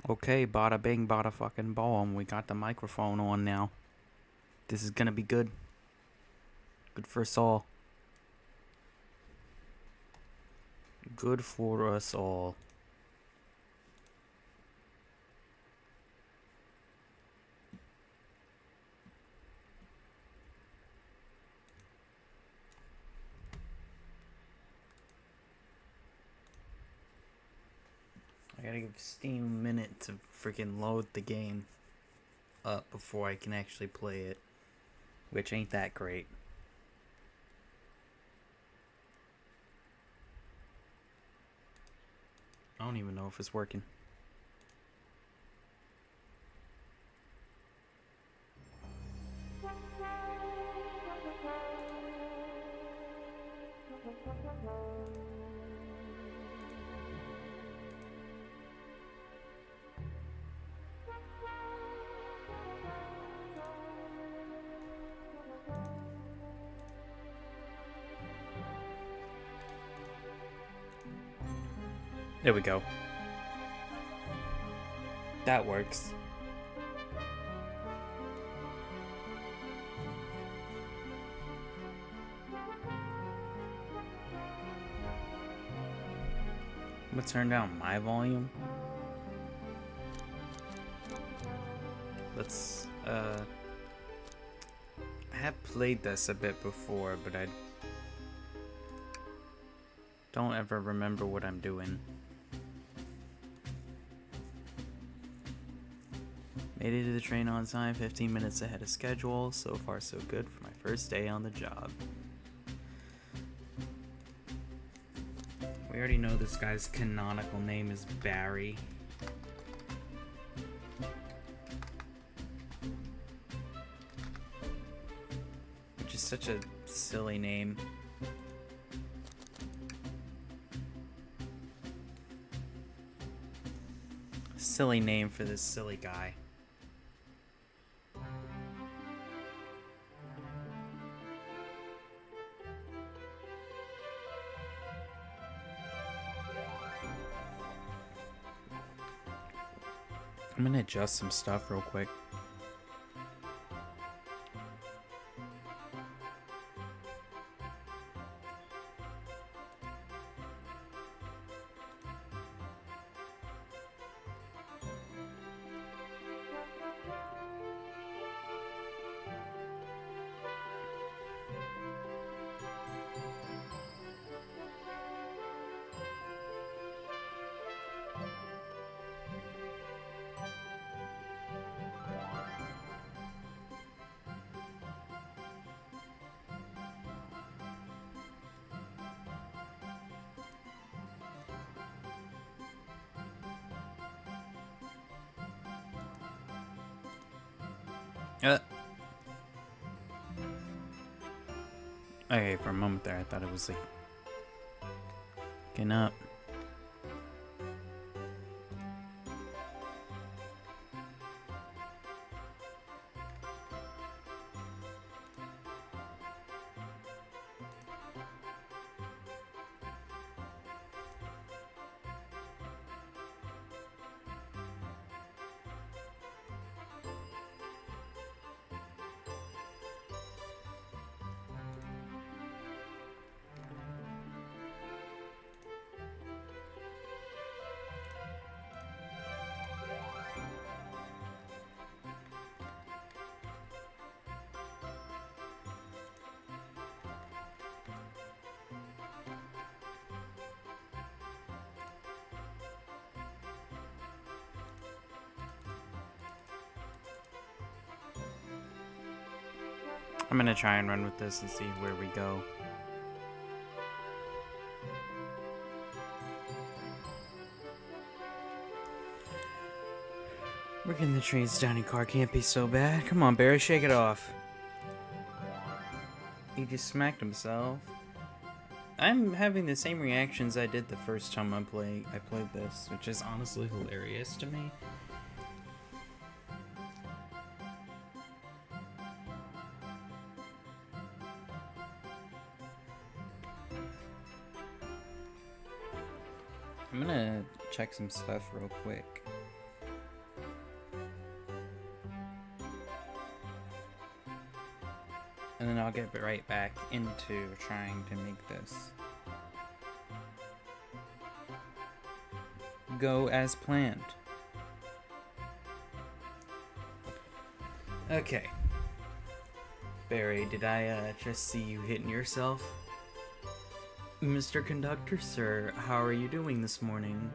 Okay, bada bing, bada fucking boom. We got the microphone on now. This is gonna be good. Good for us all. Good for us all. I gotta give Steam a minute to freaking load the game up before I can actually play it, which ain't that great. I don't even know if it's working. There we go. That works. I'm gonna turn down my volume. Let's, I have played this a bit before, but I don't ever remember what I'm doing. Made it to the train on time, 15 minutes ahead of schedule. So far so good for my first day on the job. We already know this guy's canonical name is Barry. Which is such a silly name. Silly name for this silly guy. I'm gonna adjust some stuff real quick. Okay, for a moment there, I thought it was like getting up. I'm gonna try and run with this and see where we go. Working the train's dining car can't be so bad. Come on, Barry, shake it off. He just smacked himself. I'm having the same reactions I did the first time I played this, which is honestly hilarious to me. I'm gonna check some stuff real quick. then I'll get right back into trying to make this go as planned. Okay. Barry, did I just see you hitting yourself? Mr. Conductor, sir, how are you doing this morning?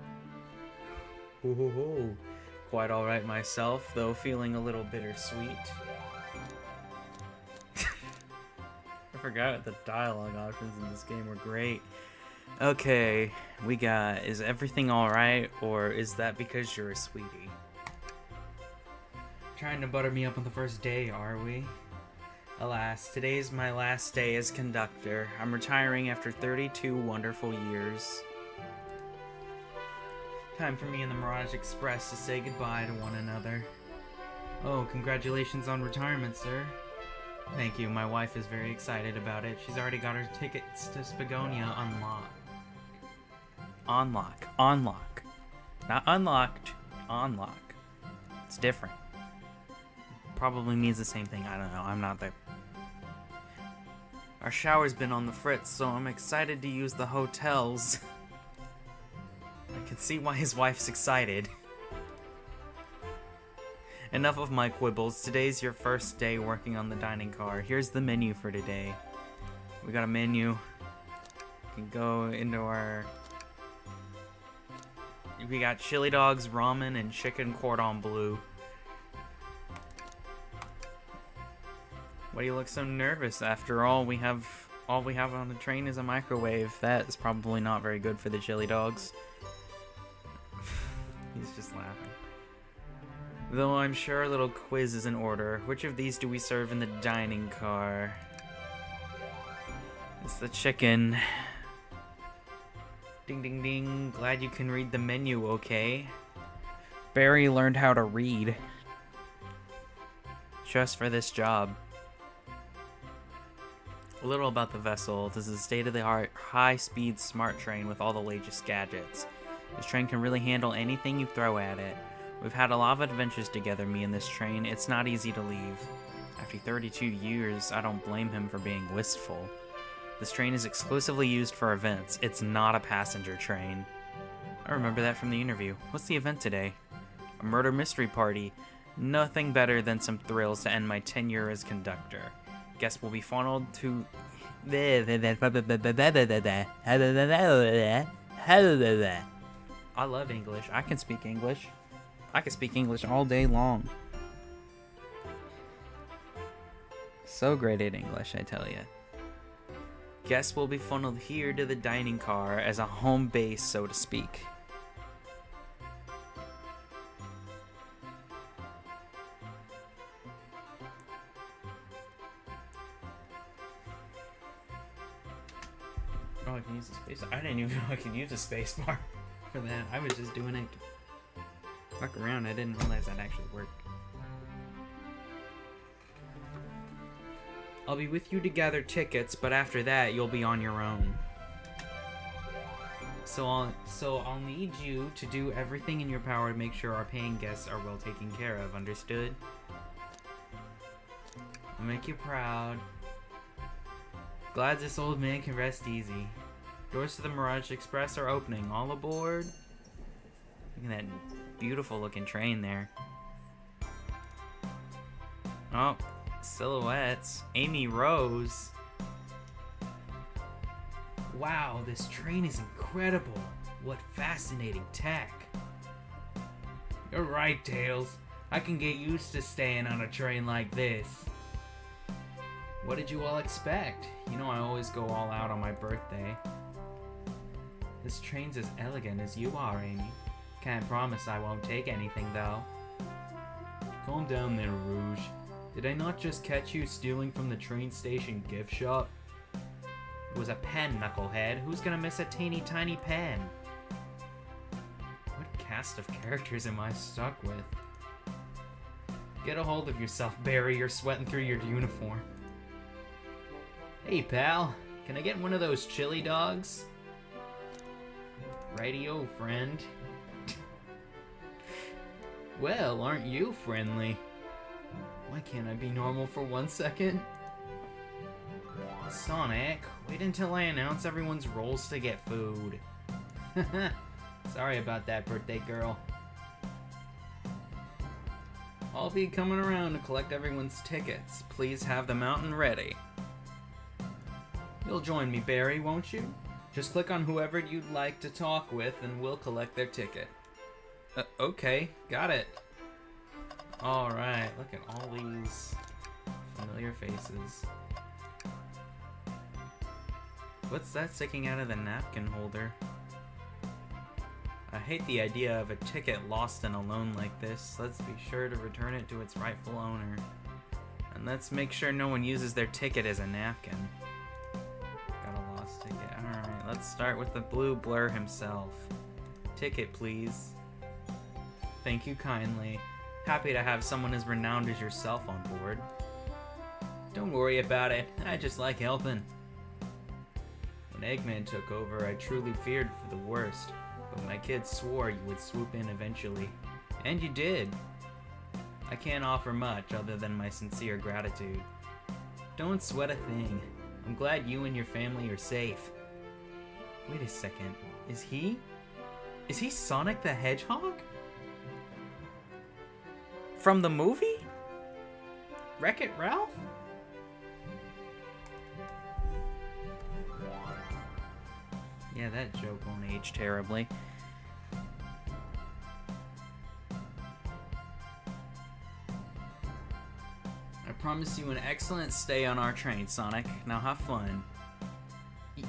Ho ho ho. Quite alright myself, though feeling a little bittersweet. I forgot the dialogue options in this game were great. Okay, we got, is everything alright, or is that because you're a sweetie? Trying to butter me up on the first day, are we? Alas, today is my last day as conductor. I'm retiring after 32 wonderful years. Time for me and the Mirage Express to say goodbye to one another. Oh, congratulations on retirement, sir. Thank you, my wife is very excited about it. She's already got her tickets to Spagonia unlock. Not unlocked, unlock. It's different. Probably means the same thing, I don't know, I'm not there. Our shower's been on the fritz, so I'm excited to use the hotels. I can see why his wife's excited. Enough of my quibbles. Today's your first day working on the dining car. Here's the menu for today. We got a menu. We can go into our... We got chili dogs, ramen, and chicken cordon bleu. Why do you look so nervous? After all we have on the train is a microwave. That is probably not very good for the chili dogs. He's just laughing. Though I'm sure a little quiz is in order. Which of these do we serve in the dining car? It's the chicken. Ding ding ding. Glad you can read the menu, okay? Barry learned how to read. Just for this job. A little about the vessel. This is a state-of-the-art, high-speed smart train with all the latest gadgets. This train can really handle anything you throw at it. We've had a lot of adventures together, me and this train. It's not easy to leave. After 32 years, I don't blame him for being wistful. This train is exclusively used for events. It's not a passenger train. I remember that from the interview. What's the event today? A murder mystery party. Nothing better than some thrills to end my tenure as conductor. Guests will be funneled to... I love English. I can speak English. I can speak English all day long. So great at English, I tell ya. Guests will be funneled here to the dining car as a home base, so to speak. Oh, I can use the space. I didn't even know I could use a space bar for that. I was just doing it to fuck around. I didn't realize that actually worked. I'll be with you to gather tickets, but after that, you'll be on your own. So I'll need you to do everything in your power to make sure our paying guests are well taken care of. Understood? I'll make you proud. Glad this old man can rest easy. Doors to the Mirage Express are opening. All aboard. Look at that beautiful looking train there. Oh, silhouettes. Amy Rose. Wow, this train is incredible. What fascinating tech. You're right, Tails. I can get used to staying on a train like this. What did you all expect? You know I always go all out on my birthday. This train's as elegant as you are, Amy. Can't promise I won't take anything, though. Calm down there, Rouge. Did I not just catch you stealing from the train station gift shop? It was a pen, knucklehead. Who's gonna miss a teeny tiny pen? What cast of characters am I stuck with? Get a hold of yourself, Barry. You're sweating through your uniform. Hey, pal. Can I get one of those chili dogs? Rightio, friend. Well, aren't you friendly? Why can't I be normal for 1 second? Sonic, wait until I announce everyone's roles to get food. Sorry about that, birthday girl. I'll be coming around to collect everyone's tickets. Please have the mountain ready. You'll join me, Barry, won't you? Just click on whoever you'd like to talk with and we'll collect their ticket. Okay, got it. Alright, look at all these familiar faces. What's that sticking out of the napkin holder? I hate the idea of a ticket lost and alone like this. Let's be sure to return it to its rightful owner. And let's make sure no one uses their ticket as a napkin. Got a lost ticket. Alright, let's start with the blue blur himself. Ticket, please. Thank you kindly. Happy to have someone as renowned as yourself on board. Don't worry about it. I just like helping. When Eggman took over, I truly feared for the worst. But my kids swore you would swoop in eventually. And you did. I can't offer much other than my sincere gratitude. Don't sweat a thing. I'm glad you and your family are safe. Wait a second. Is he Sonic the Hedgehog? From the movie? Wreck-It Ralph? Yeah, that joke won't age terribly. I promise you an excellent stay on our train, Sonic. Now have fun.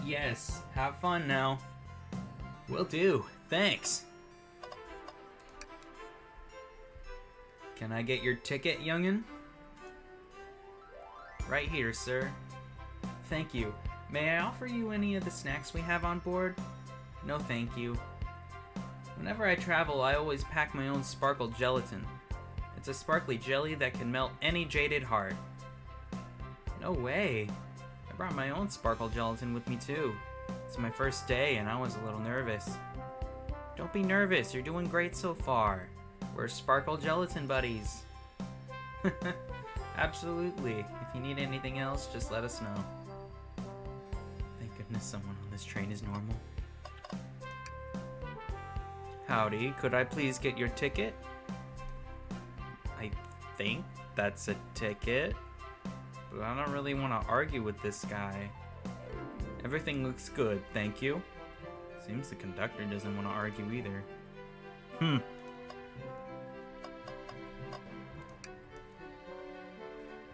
Yes, have fun now. Will do. Thanks. Can I get your ticket, youngin'? Right here, sir. Thank you. May I offer you any of the snacks we have on board? No, thank you. Whenever I travel, I always pack my own sparkle gelatin. It's a sparkly jelly that can melt any jaded heart. No way. I brought my own sparkle gelatin with me too. It's my first day and I was a little nervous. Don't be nervous, you're doing great so far. We're sparkle gelatin buddies. Absolutely. If you need anything else, just let us know. Thank goodness someone on this train is normal. Howdy, could I please get your ticket? I think that's a ticket, but I don't really want to argue with this guy. Everything looks good, thank you. Seems the conductor doesn't want to argue either.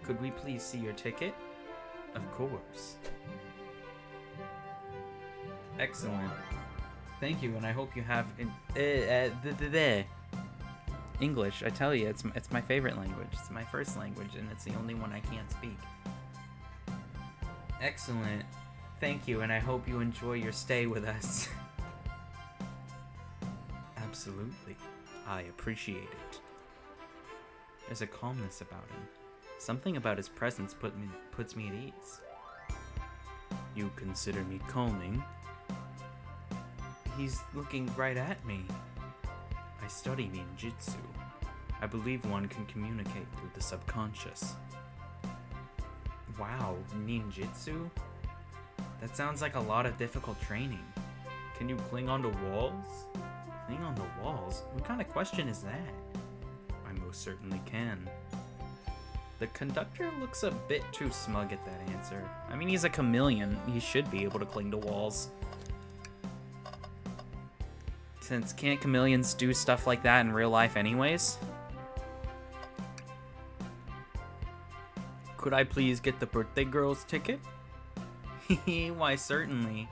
Could we please see your ticket? Of course. Excellent. Thank you, and I hope you have English. I tell you, it's my favorite language. It's my first language, and it's the only one I can't speak. Excellent. Thank you, and I hope you enjoy your stay with us. Absolutely. I appreciate it. There's a calmness about him. Something about his presence puts me at ease. You consider me calming? He's looking right at me. I study ninjutsu. I believe one can communicate through the subconscious. Wow, ninjutsu? That sounds like a lot of difficult training. Can you cling onto walls? Cling onto walls? What kind of question is that? I most certainly can. The conductor looks a bit too smug at that answer. I mean, he's a chameleon. He should be able to cling to walls. Since can't chameleons do stuff like that in real life anyways? Could I please get the birthday girl's ticket? Why, certainly.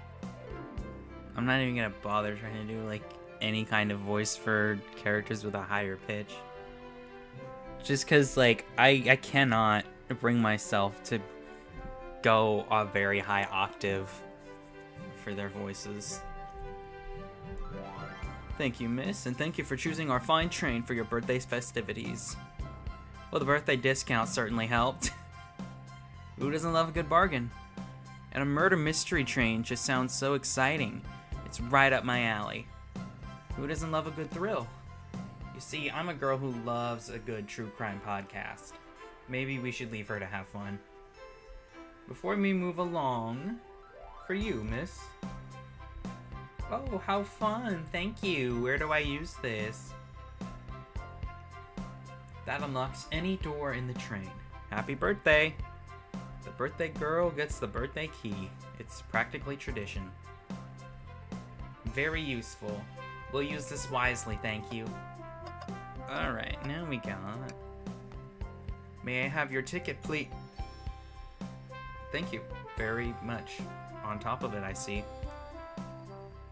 I'm not even gonna bother trying to do, like, any kind of voice for characters with a higher pitch. Just because, like, I cannot bring myself to go a very high octave for their voices. Thank you, miss, and thank you for choosing our fine train for your birthday festivities. Well, the birthday discount certainly helped. Who doesn't love a good bargain? And a murder mystery train just sounds so exciting. It's right up my alley. Who doesn't love a good thrill? You see, I'm a girl who loves a good true crime podcast. Maybe we should leave her to have fun. Before we move along, for you, miss. Oh, how fun. Thank you. Where do I use this? That unlocks any door in the train. Happy birthday. The birthday girl gets the birthday key. It's practically tradition. Very useful. We'll use this wisely, thank you. Alright, now we got... May I have your ticket, please? Thank you very much. On top of it, I see.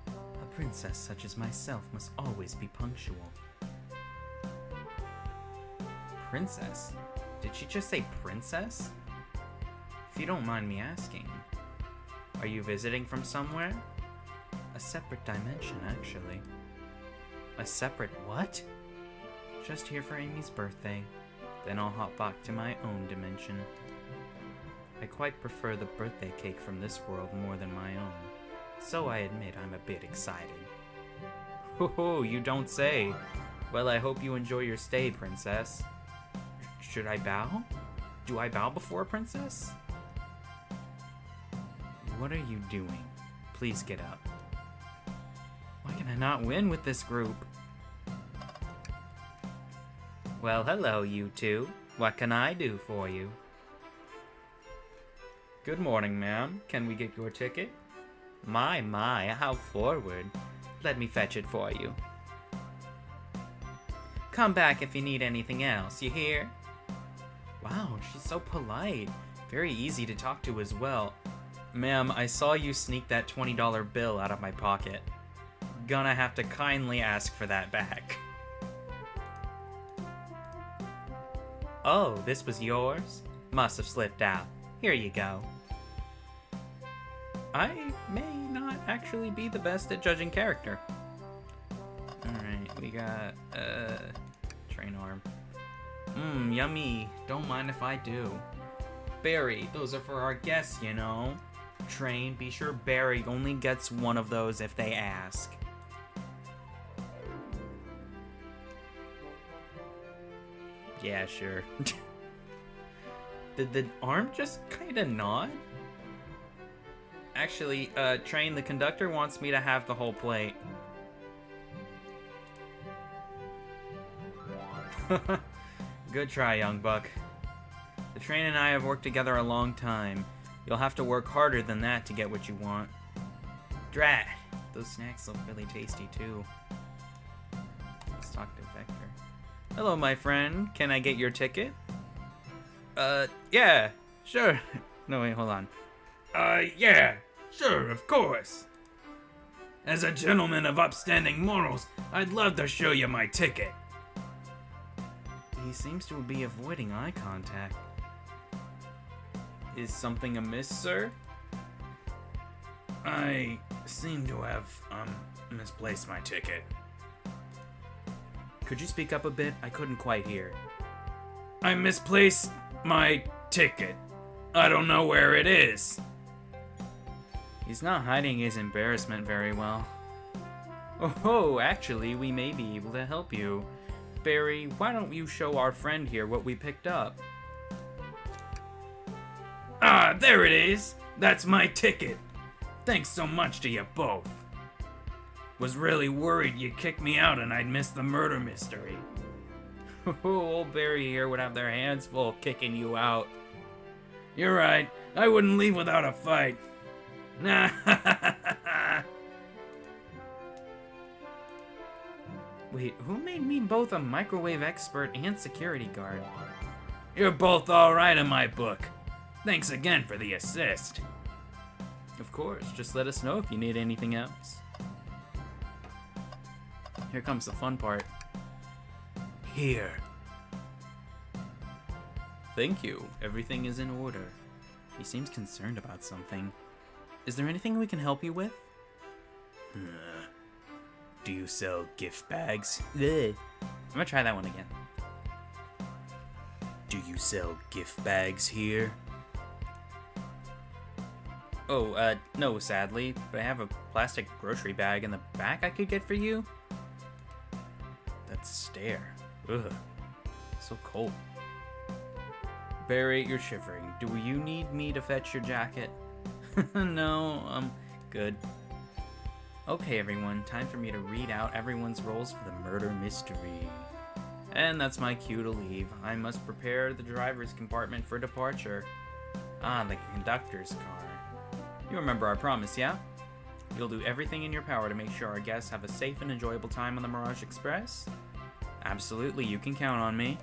A princess such as myself must always be punctual. Princess? Did she just say princess? If you don't mind me asking, are you visiting from somewhere? A separate dimension, actually. A separate what? Just here for Amy's birthday. Then I'll hop back to my own dimension. I quite prefer the birthday cake from this world more than my own, so I admit I'm a bit excited. Ho, you don't say. Well, I hope you enjoy your stay, princess. Should I bow? Do I bow before a princess? What are you doing? Please get up. Why can I not win with this group? Well, hello, you two. What can I do for you? Good morning, ma'am. Can we get your ticket? My, how forward. Let me fetch it for you. Come back if you need anything else, you hear? Wow, she's so polite. Very easy to talk to as well. Ma'am, I saw you sneak that $20 bill out of my pocket. Gonna have to kindly ask for that back. Oh, this was yours? Must have slipped out. Here you go. I may not actually be the best at judging character. Alright, we got, train arm. Yummy. Don't mind if I do. Barry, those are for our guests, you know. Train, be sure Barry only gets one of those if they ask. Yeah, sure. Did the arm just kinda nod? Actually, Train, the conductor wants me to have the whole plate. Good try, young buck. The Train and I have worked together a long time. You'll have to work harder than that to get what you want. Drat! Those snacks look really tasty, too. Let's talk to Vector. Hello, my friend. Can I get your ticket? Yeah, sure. No, wait, hold on. Yeah, sure, of course. As a gentleman of upstanding morals, I'd love to show you my ticket. He seems to be avoiding eye contact. Is something amiss, sir? I seem to have, misplaced my ticket. Could you speak up a bit? I couldn't quite hear. I misplaced my ticket. I don't know where it is. He's not hiding his embarrassment very well. Oh, actually, we may be able to help you. Barry, why don't you show our friend here what we picked up? Ah, there it is! That's my ticket! Thanks so much to you both. Was really worried you'd kick me out and I'd miss the murder mystery. Old Barry here would have their hands full kicking you out. You're right, I wouldn't leave without a fight. Nah. Wait, who made me both a microwave expert and security guard? You're both alright in my book. Thanks again for the assist. Of course, just let us know if you need anything else. Here comes the fun part. Here. Thank you. Everything is in order. He seems concerned about something. Is there anything we can help you with? Do you sell gift bags? I'm gonna try that one again. Do you sell gift bags here? Oh, no, sadly, but I have a plastic grocery bag in the back I could get for you. That stare. Ugh. So cold. Barry, you're shivering. Do you need me to fetch your jacket? No, I'm good. Okay, everyone, time for me to read out everyone's roles for the murder mystery. And that's my cue to leave. I must prepare the driver's compartment for departure. Ah, the conductor's car. You remember our promise, yeah? You'll do everything in your power to make sure our guests have a safe and enjoyable time on the Mirage Express? Absolutely, you can count on me.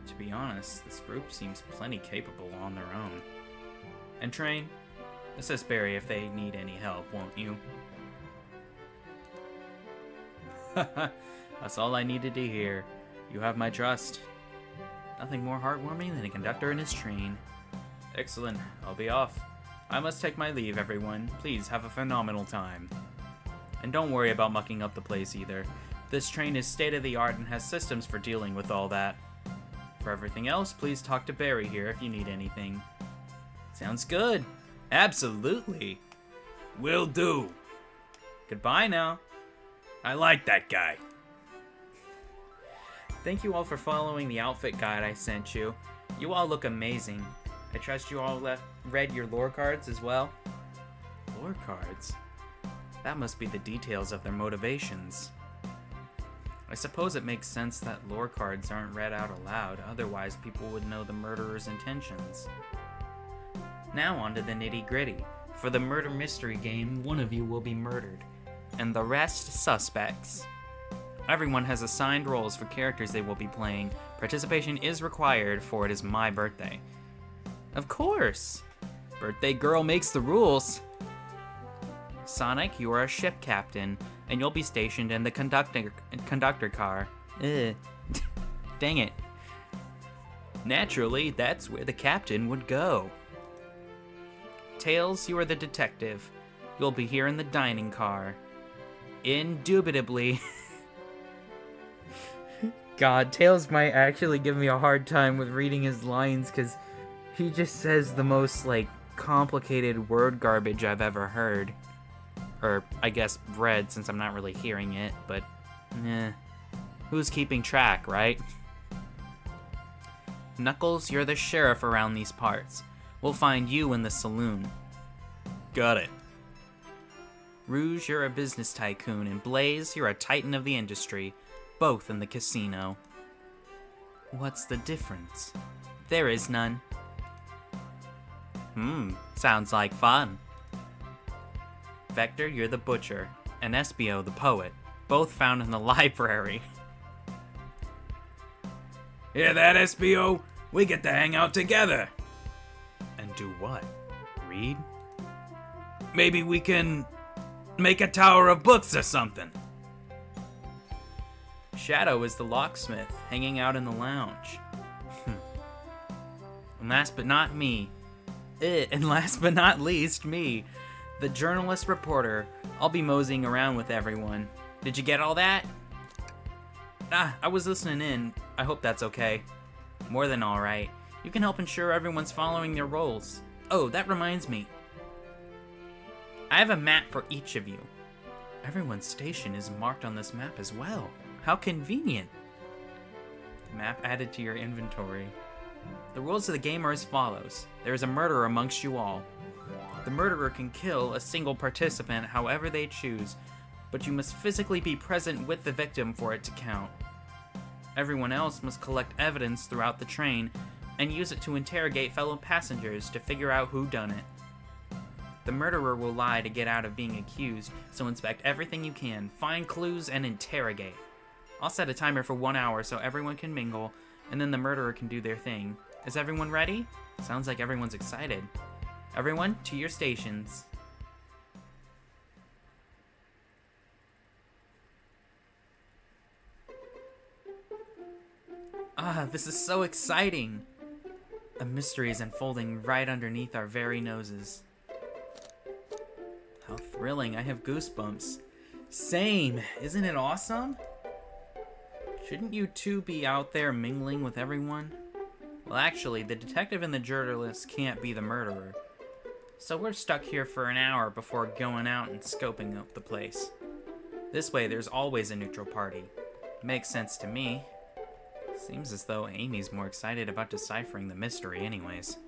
To be honest, this group seems plenty capable on their own. And Train, assist Barry if they need any help, won't you? That's all I needed to hear. You have my trust. Nothing more heartwarming than a conductor and his train. Excellent. I'll be off. I must take my leave, everyone. Please have a phenomenal time. And don't worry about mucking up the place either. This train is state-of-the-art and has systems for dealing with all that. For everything else, please talk to Barry here if you need anything. Sounds good. Absolutely. Will do. Goodbye now. I like that guy. Thank you all for following the outfit guide I sent you. You all look amazing. I trust you all read your lore cards as well. Lore cards? That must be the details of their motivations. I suppose it makes sense that lore cards aren't read out aloud, otherwise people would know the murderer's intentions. Now on to the nitty-gritty. For the murder mystery game, one of you will be murdered, and the rest suspects. Everyone has assigned roles for characters they will be playing. Participation is required, for it is my birthday. Of course! Birthday girl makes the rules! Sonic, you are a ship captain, and you'll be stationed in the conductor car. Ugh. Dang it. Naturally, that's where the captain would go. Tails, you are the detective. You'll be here in the dining car. Indubitably. God, Tails might actually give me a hard time with reading his lines, because he just says the most, complicated word garbage I've ever heard. Or, I guess, read, since I'm not really hearing it, but, who's keeping track, right? Knuckles, you're the sheriff around these parts. We'll find you in the saloon. Got it. Rouge, you're a business tycoon, and Blaze, you're a titan of the industry, both in the casino. What's the difference? There is none. Sounds like fun. Vector, you're the butcher, and Espio, the poet, both found in the library. Hear that, Espio? We get to hang out together. And do what? Read? Maybe we can make a tower of books or something. Shadow is the locksmith, hanging out in the lounge. And last but not least, me, the journalist reporter. I'll be moseying around with everyone. Did you get all that? I was listening in. I hope that's okay. More than alright. You can help ensure everyone's following their roles. Oh, that reminds me. I have a map for each of you. Everyone's station is marked on this map as well. How convenient. Map added to your inventory. The rules of the game are as follows. There is a murderer amongst you all. The murderer can kill a single participant however they choose, but you must physically be present with the victim for it to count. Everyone else must collect evidence throughout the train and use it to interrogate fellow passengers to figure out who done it. The murderer will lie to get out of being accused, so inspect everything you can, find clues, and interrogate. I'll set a timer for 1 hour so everyone can mingle, and then the murderer can do their thing. Is everyone ready? Sounds like everyone's excited. Everyone, to your stations. This is so exciting! A mystery is unfolding right underneath our very noses. How thrilling, I have goosebumps. Same, isn't it awesome? Shouldn't you two be out there mingling with everyone? Well, actually, the detective and the journalist can't be the murderer. So we're stuck here for an hour before going out and scoping out the place. This way, there's always a neutral party. Makes sense to me. Seems as though Amy's more excited about deciphering the mystery anyways.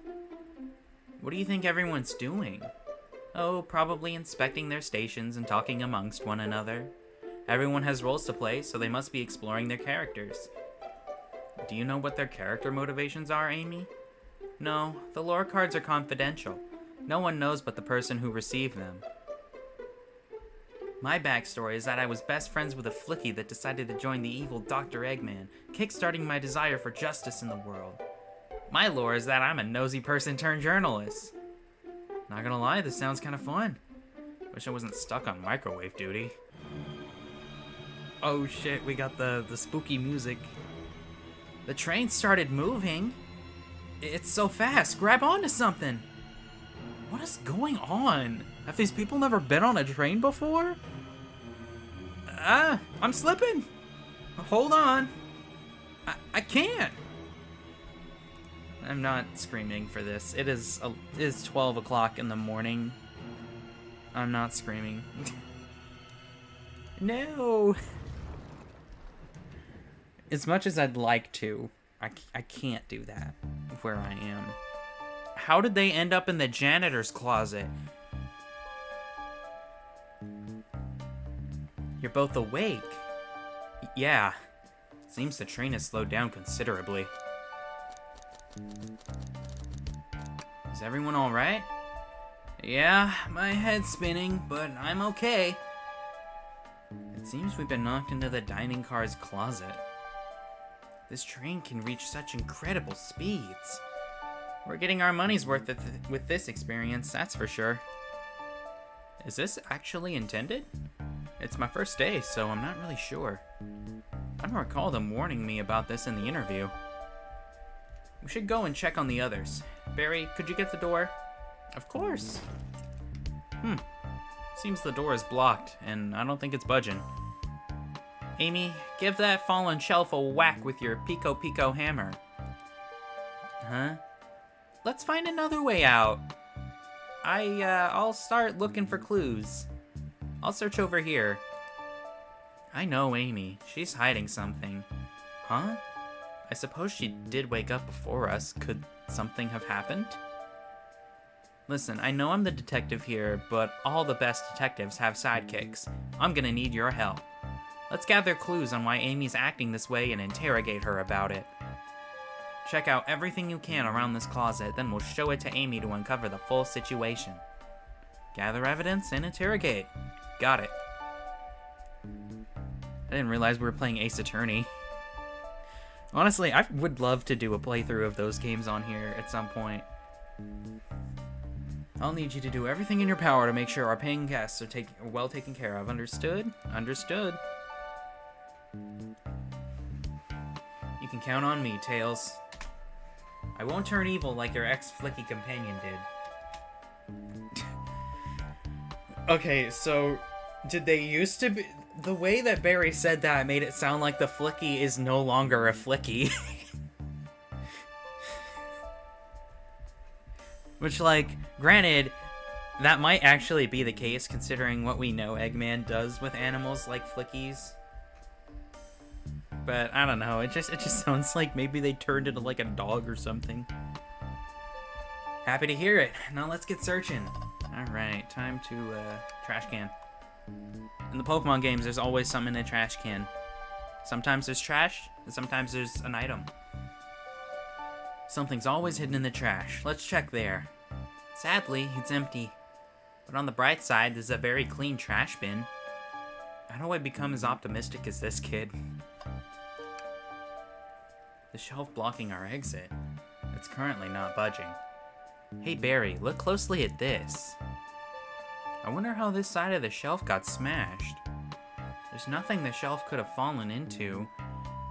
What do you think everyone's doing? Oh, probably inspecting their stations and talking amongst one another. Everyone has roles to play, so they must be exploring their characters. Do you know what their character motivations are, Amy? No, the lore cards are confidential. No one knows but the person who received them. My backstory is that I was best friends with a flicky that decided to join the evil Dr. Eggman, kickstarting my desire for justice in the world. My lore is that I'm a nosy person turned journalist. Not gonna lie, this sounds kind of fun. Wish I wasn't stuck on microwave duty. Oh shit, we got the spooky music. The train started moving. It's so fast, grab onto something. What is going on? Have these people never been on a train before? I'm slipping. Hold on. I can't. I'm not screaming for this. It is 12 o'clock in the morning. I'm not screaming. No. As much as I'd like to, I can't do that where I am. How did they end up in the janitor's closet? You're both awake. Yeah. Seems the train has slowed down considerably. Is everyone alright? Yeah, my head's spinning, but I'm okay. It seems we've been knocked into the dining car's closet. This train can reach such incredible speeds. We're getting our money's worth with this experience, that's for sure. Is this actually intended? It's my first day, so I'm not really sure. I don't recall them warning me about this in the interview. We should go and check on the others. Barry, could you get the door? Of course. Seems the door is blocked, and I don't think it's budging. Amy, give that fallen shelf a whack with your Pico Pico hammer. Huh? Let's find another way out. I'll start looking for clues. I'll search over here. I know Amy. She's hiding something. Huh? I suppose she did wake up before us. Could something have happened? Listen, I know I'm the detective here, but all the best detectives have sidekicks. I'm gonna need your help. Let's gather clues on why Amy's acting this way and interrogate her about it. Check out everything you can around this closet, then we'll show it to Amy to uncover the full situation. Gather evidence and interrogate. Got it. I didn't realize we were playing Ace Attorney. Honestly, I would love to do a playthrough of those games on here at some point. I'll need you to do everything in your power to make sure our paying guests are well taken care of. Understood? Understood. You can count on me, Tails. I won't turn evil like your ex-flicky companion did. Okay, so did they used to be... The way that Barry said that made it sound like the flicky is no longer a flicky. Which, like, granted, that might actually be the case considering what we know Eggman does with animals like flickies. But I don't know, it just sounds like maybe they turned into like a dog or something. Happy to hear it. Now let's get searching. Alright, time to trash can. In the Pokemon games, there's always something in a trash can. Sometimes there's trash, and sometimes there's an item. Something's always hidden in the trash. Let's check there. Sadly, it's empty. But on the bright side, there's a very clean trash bin. How do I become as optimistic as this kid? The shelf blocking our exit. It's currently not budging. Hey Barry, look closely at this. I wonder how this side of the shelf got smashed. There's nothing the shelf could have fallen into,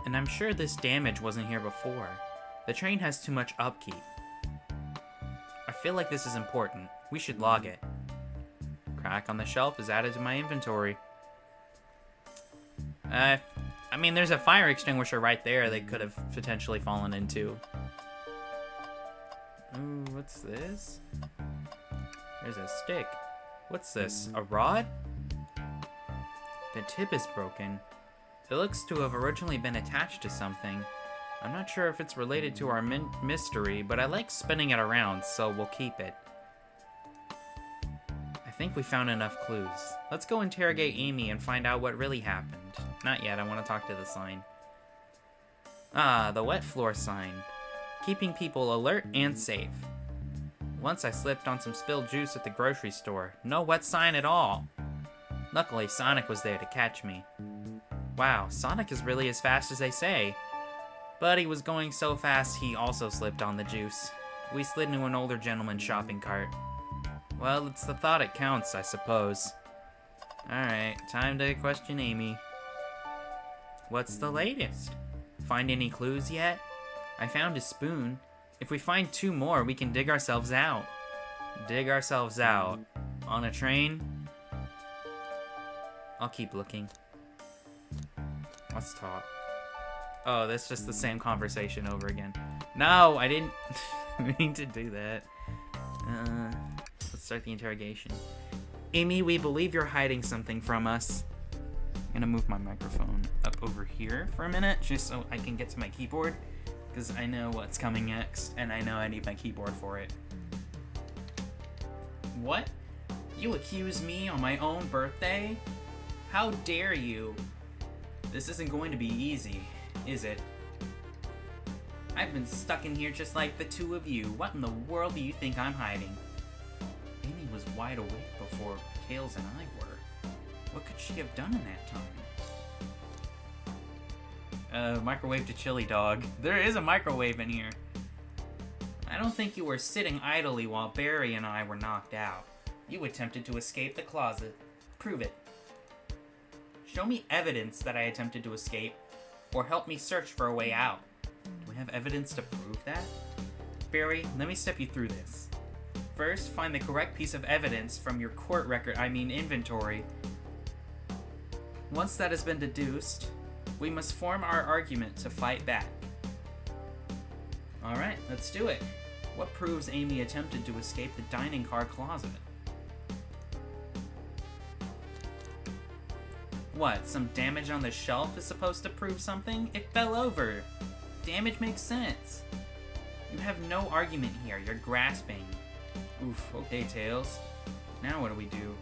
and I'm sure this damage wasn't here before. The train has too much upkeep. I feel like this is important. We should log it. Crack on the shelf is added to my inventory. I mean, there's a fire extinguisher right there they could have potentially fallen into. Ooh, what's this? There's a stick. What's this? A rod? The tip is broken. It looks to have originally been attached to something. I'm not sure if it's related to our mystery, but I like spinning it around, so we'll keep it. I think we found enough clues. Let's go interrogate Amy and find out what really happened. Not yet, I want to talk to the sign. Ah, the wet floor sign. Keeping people alert and safe. Once I slipped on some spilled juice at the grocery store. No wet sign at all. Luckily, Sonic was there to catch me. Wow, Sonic is really as fast as they say. But he was going so fast, he also slipped on the juice. We slid into an older gentleman's shopping cart. Well, it's the thought it counts, I suppose. Alright, time to question Amy. What's the latest? Find any clues yet? I found a spoon. If we find 2 more, we can dig ourselves out. Dig ourselves out. On a train? I'll keep looking. Let's talk. Oh, that's just the same conversation over again. No, I didn't mean to do that. Let's start the interrogation. Amy, we believe you're hiding something from us. I'm gonna move my microphone up over here for a minute, just so I can get to my keyboard, because I know what's coming next, and I know I need my keyboard for it. What? You accuse me on my own birthday? How dare you? This isn't going to be easy, is it? I've been stuck in here just like the 2 of you. What in the world do you think I'm hiding? Amy was wide awake before Tails and I were. What could she have done in that time? Microwave to chili dog. There is a microwave in here. I don't think you were sitting idly while Barry and I were knocked out. You attempted to escape the closet. Prove it. Show me evidence that I attempted to escape, or help me search for a way out. Do we have evidence to prove that? Barry, let me step you through this. First, find the correct piece of evidence from your court record, inventory. Once that has been deduced, we must form our argument to fight back. Alright, let's do it. What proves Amy attempted to escape the dining car closet? What, some damage on the shelf is supposed to prove something? It fell over. Damage makes sense. You have no argument here, you're grasping. Oof, okay, Tails. Now what do we do?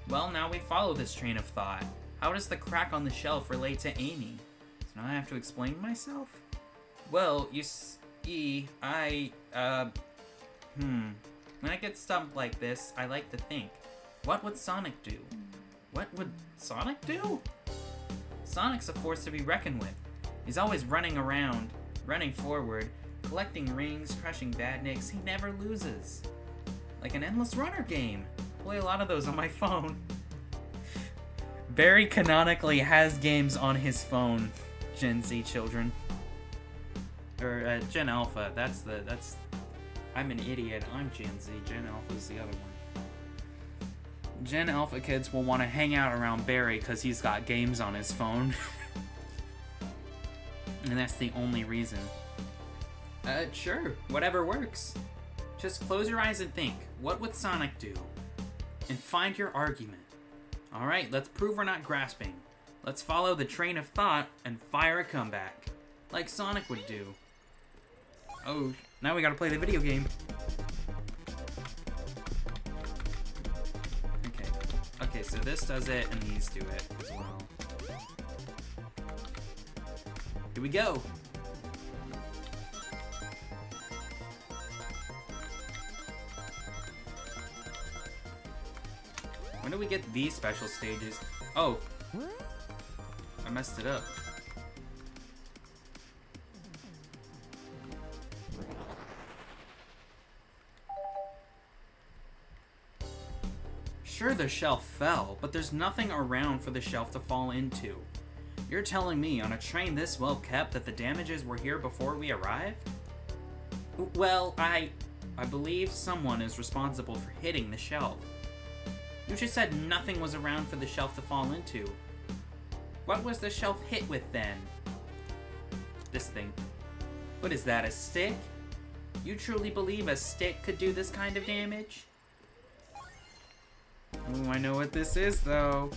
Well, now we follow this train of thought. How does the crack on the shelf relate to Amy? So now I have to explain myself? Well, you see, when I get stumped like this, I like to think. What would Sonic do? What would Sonic do? Sonic's a force to be reckoned with. He's always running around, running forward, collecting rings, crushing badniks. He never loses. Like an endless runner game. Play a lot of those on my phone. Barry canonically has games on his phone, Gen Z children. Or Gen Alpha, I'm an idiot, I'm Gen Z, Gen Alpha's the other one. Gen Alpha kids will want to hang out around Barry because he's got games on his phone. And that's the only reason. Sure, whatever works. Just close your eyes and think, what would Sonic do? And find your argument. Alright, let's prove we're not grasping. Let's follow the train of thought and fire a comeback. Like Sonic would do. Oh, now we gotta play the video game. Okay, so this does it, and these do it as well. Here we go! When do we get these special stages? Oh! I messed it up. Sure, the shelf fell, but there's nothing around for the shelf to fall into. You're telling me, on a train this well kept, that the damages were here before we arrived? Well, I believe someone is responsible for hitting the shelf. You just said nothing was around for the shelf to fall into. What was the shelf hit with then? This thing. What is that, a stick? You truly believe a stick could do this kind of damage? Oh, I know what this is, though.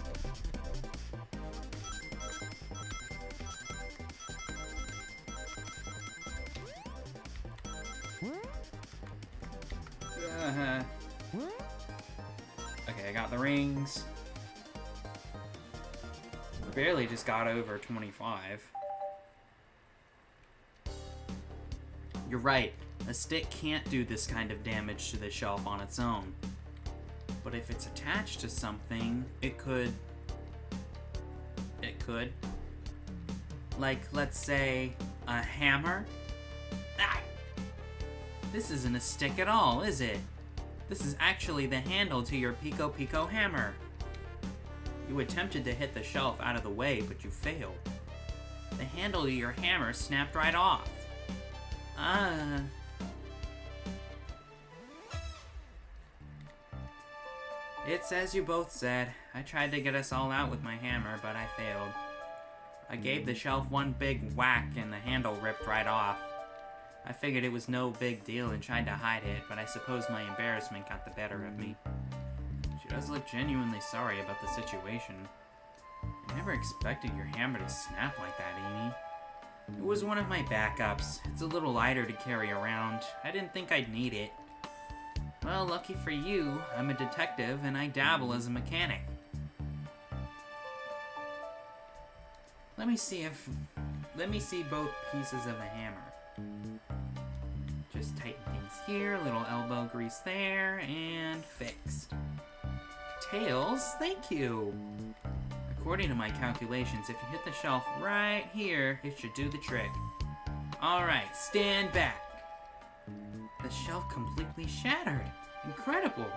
ratings. Barely just got over 25. You're right, a stick can't do this kind of damage to the shelf on its own. But if it's attached to something, it could. Like, let's say, a hammer? Ah! This isn't a stick at all, is it? This is actually the handle to your Pico Pico hammer. You attempted to hit the shelf out of the way, but you failed. The handle to your hammer snapped right off. It's as you both said. I tried to get us all out with my hammer, but I failed. I gave the shelf one big whack and the handle ripped right off. I figured it was no big deal and tried to hide it, but I suppose my embarrassment got the better of me. She does look genuinely sorry about the situation. I never expected your hammer to snap like that, Amy. It was one of my backups. It's a little lighter to carry around. I didn't think I'd need it. Well, lucky for you, I'm a detective and I dabble as a mechanic. Let me see both pieces of the hammer. Just tighten things here, little elbow grease there, and fixed. Tails, thank you! According to my calculations, if you hit the shelf right here, it should do the trick. Alright, stand back. The shelf completely shattered. Incredible.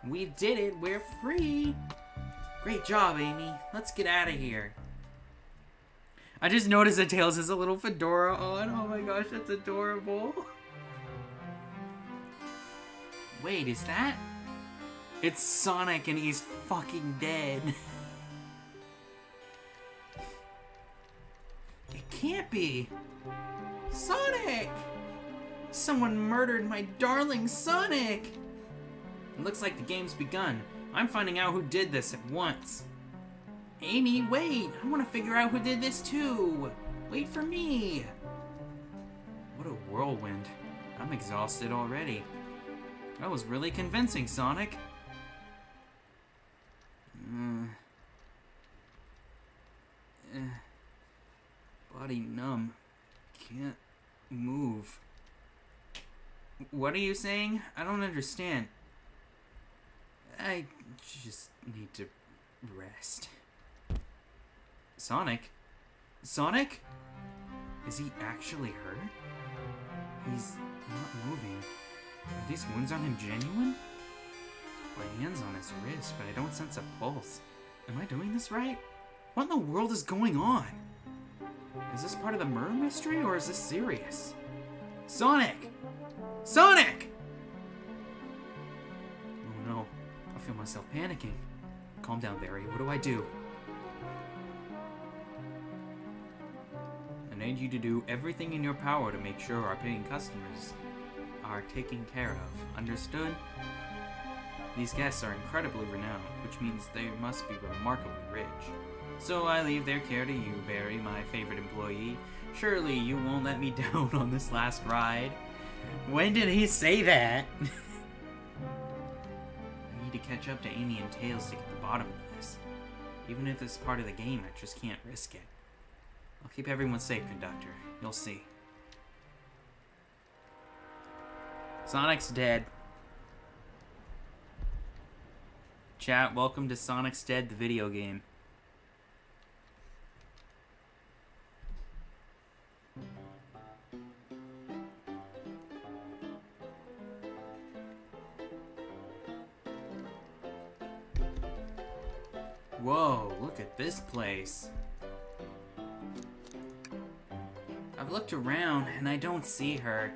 We did it, we're free. Great job, Amy. Let's get out of here. I just noticed that Tails has a little fedora on. Oh my gosh, that's adorable. Wait, is that? It's Sonic and he's fucking dead. It can't be. Sonic! Someone murdered my darling Sonic! It looks like the game's begun. I'm finding out who did this at once. Amy, wait! I want to figure out who did this too! Wait for me! What a whirlwind. I'm exhausted already. That was really convincing, Sonic. Body numb. Can't move. What are you saying? I don't understand. I just need to rest. Sonic? Sonic? Is he actually hurt? He's not moving. Are these wounds on him genuine? My hand's on his wrist, but I don't sense a pulse. Am I doing this right? What in the world is going on? Is this part of the murder mystery, or is this serious? Sonic! Sonic! Oh no, I feel myself panicking. Calm down, Barry. What do I do? I need you to do everything in your power to make sure our paying customers are taken care of. Understood? These guests are incredibly renowned, which means they must be remarkably rich. So I leave their care to you, Barry, my favorite employee. Surely you won't let me down on this last ride. When did he say that? I need to catch up to Amy and Tails to get the bottom of this. Even if it's part of the game, I just can't risk it. I'll keep everyone safe, Conductor. You'll see. Sonic's dead. Chat, welcome to Sonic's Dead, the video game. Whoa, look at this place. I've looked around and I don't see her.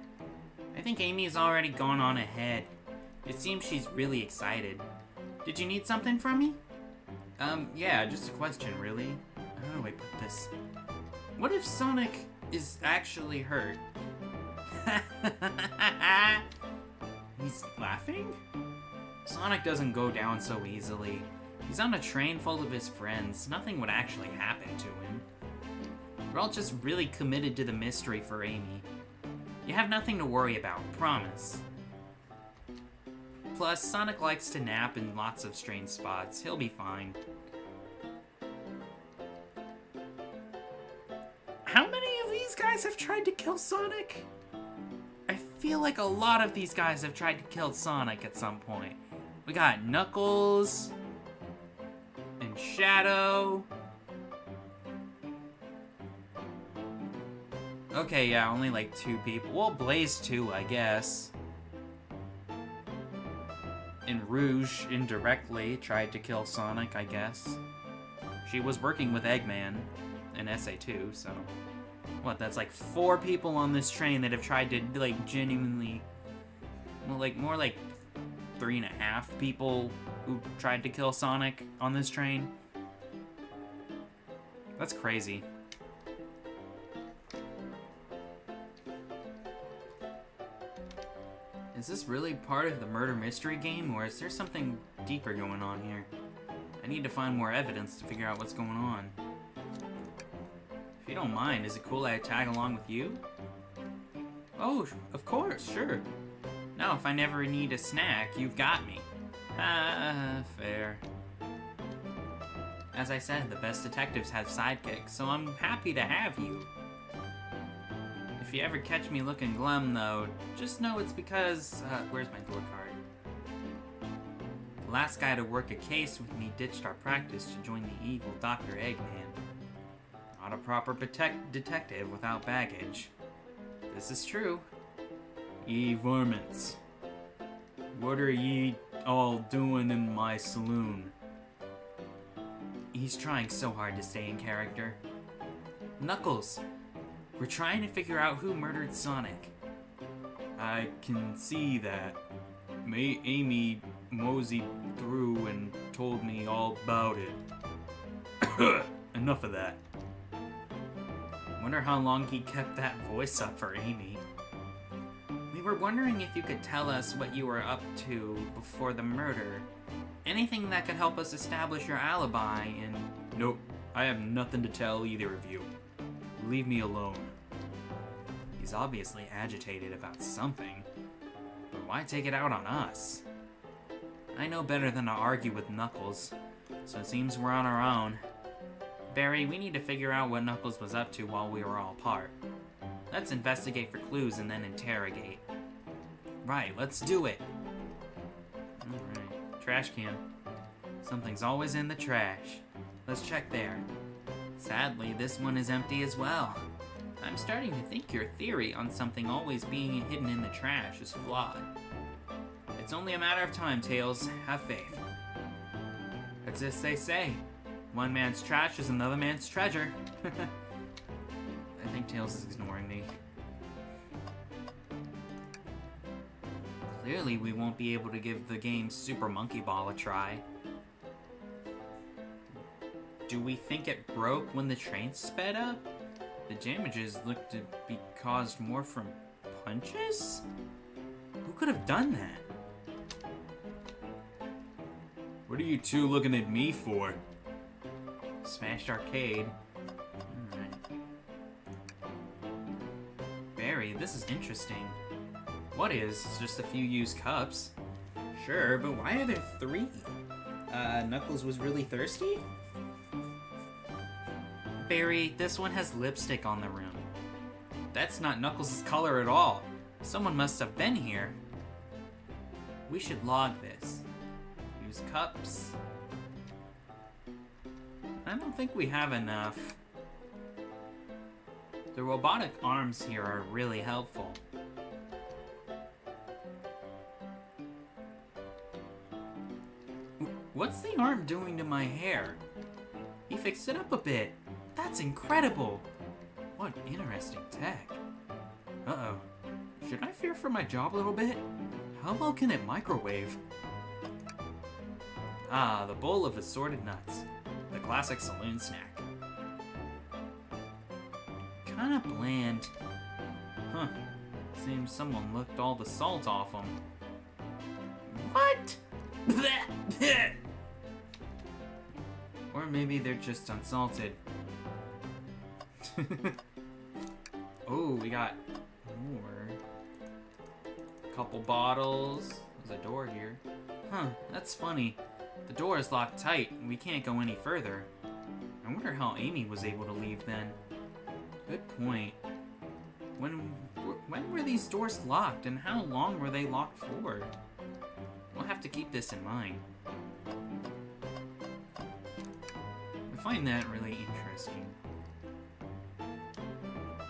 I think Amy's already gone on ahead. It seems she's really excited. Did you need something from me? Yeah, just a question, really. How do I put this? What if Sonic is actually hurt? He's laughing? Sonic doesn't go down so easily. He's on a train full of his friends. Nothing would actually happen to him. We're all just really committed to the mystery for Amy. You have nothing to worry about, promise. Plus, Sonic likes to nap in lots of strange spots. He'll be fine. How many of these guys have tried to kill Sonic? I feel like a lot of these guys have tried to kill Sonic at some point. We got Knuckles and Shadow. Okay, yeah, only like 2 people. Well, Blaze too, I guess. And Rouge indirectly tried to kill Sonic, I guess. She was working with Eggman in SA2, so... What, that's like 4 people on this train that have tried to, like, genuinely... Well, like, more like 3.5 people who tried to kill Sonic on this train. That's crazy. Is this really part of the murder mystery game, or is there something deeper going on here? I need to find more evidence to figure out what's going on. If you don't mind, is it cool I tag along with you? Oh, of course, sure. Now, if I never need a snack, you've got me. Ah, fair. As I said, the best detectives have sidekicks, so I'm happy to have you. If you ever catch me looking glum, though, just know it's because... where's my door card? The last guy to work a case with me ditched our practice to join the evil Dr. Eggman. Not a proper detective without baggage. This is true. Ye varmints. What are ye all doing in my saloon? He's trying so hard to stay in character. Knuckles! We're trying to figure out who murdered Sonic. I can see that. Amy moseyed through and told me all about it. Enough of that. Wonder how long he kept that voice up for Amy. We were wondering if you could tell us what you were up to before the murder. Anything that could help us establish your alibi and... Nope, I have nothing to tell either of you. Leave me alone. He's obviously agitated about something, but why take it out on us? I know better than to argue with Knuckles, so it seems we're on our own. Barry, we need to figure out what Knuckles was up to while we were all apart. Let's investigate for clues and then interrogate. Right, let's do it. Alright, trash can. Something's always in the trash. Let's check there. Sadly, this one is empty as well. I'm starting to think your theory on something always being hidden in the trash is flawed. It's only a matter of time, Tails. Have faith. That's as they say. One man's trash is another man's treasure. I think Tails is ignoring me. Clearly, we won't be able to give the game Super Monkey Ball a try. Do we think it broke when the train sped up? The damages look to be caused more from punches? Who could have done that? What are you two looking at me for? Smashed arcade. Alright. Barry, this is interesting. What is? It's just a few used cups. Sure, but why are there 3? Knuckles was really thirsty? Barry, this one has lipstick on the rim. That's not Knuckles' color at all. Someone must have been here. We should log this. Use cups. I don't think we have enough. The robotic arms here are really helpful. What's the arm doing to my hair? He fixed it up a bit. That's incredible! What interesting tech. Uh-oh. Should I fear for my job a little bit? How well can it microwave? Ah, the bowl of assorted nuts. The classic saloon snack. Kinda bland. Huh. Seems someone licked all the salt off them. What? Or maybe they're just unsalted. Oh, we got more. Couple bottles. There's a door here. Huh, that's funny. The door is locked tight, and we can't go any further. I wonder how Amy was able to leave then. Good point. When were these doors locked, and how long were they locked for? We'll have to keep this in mind. I find that really interesting.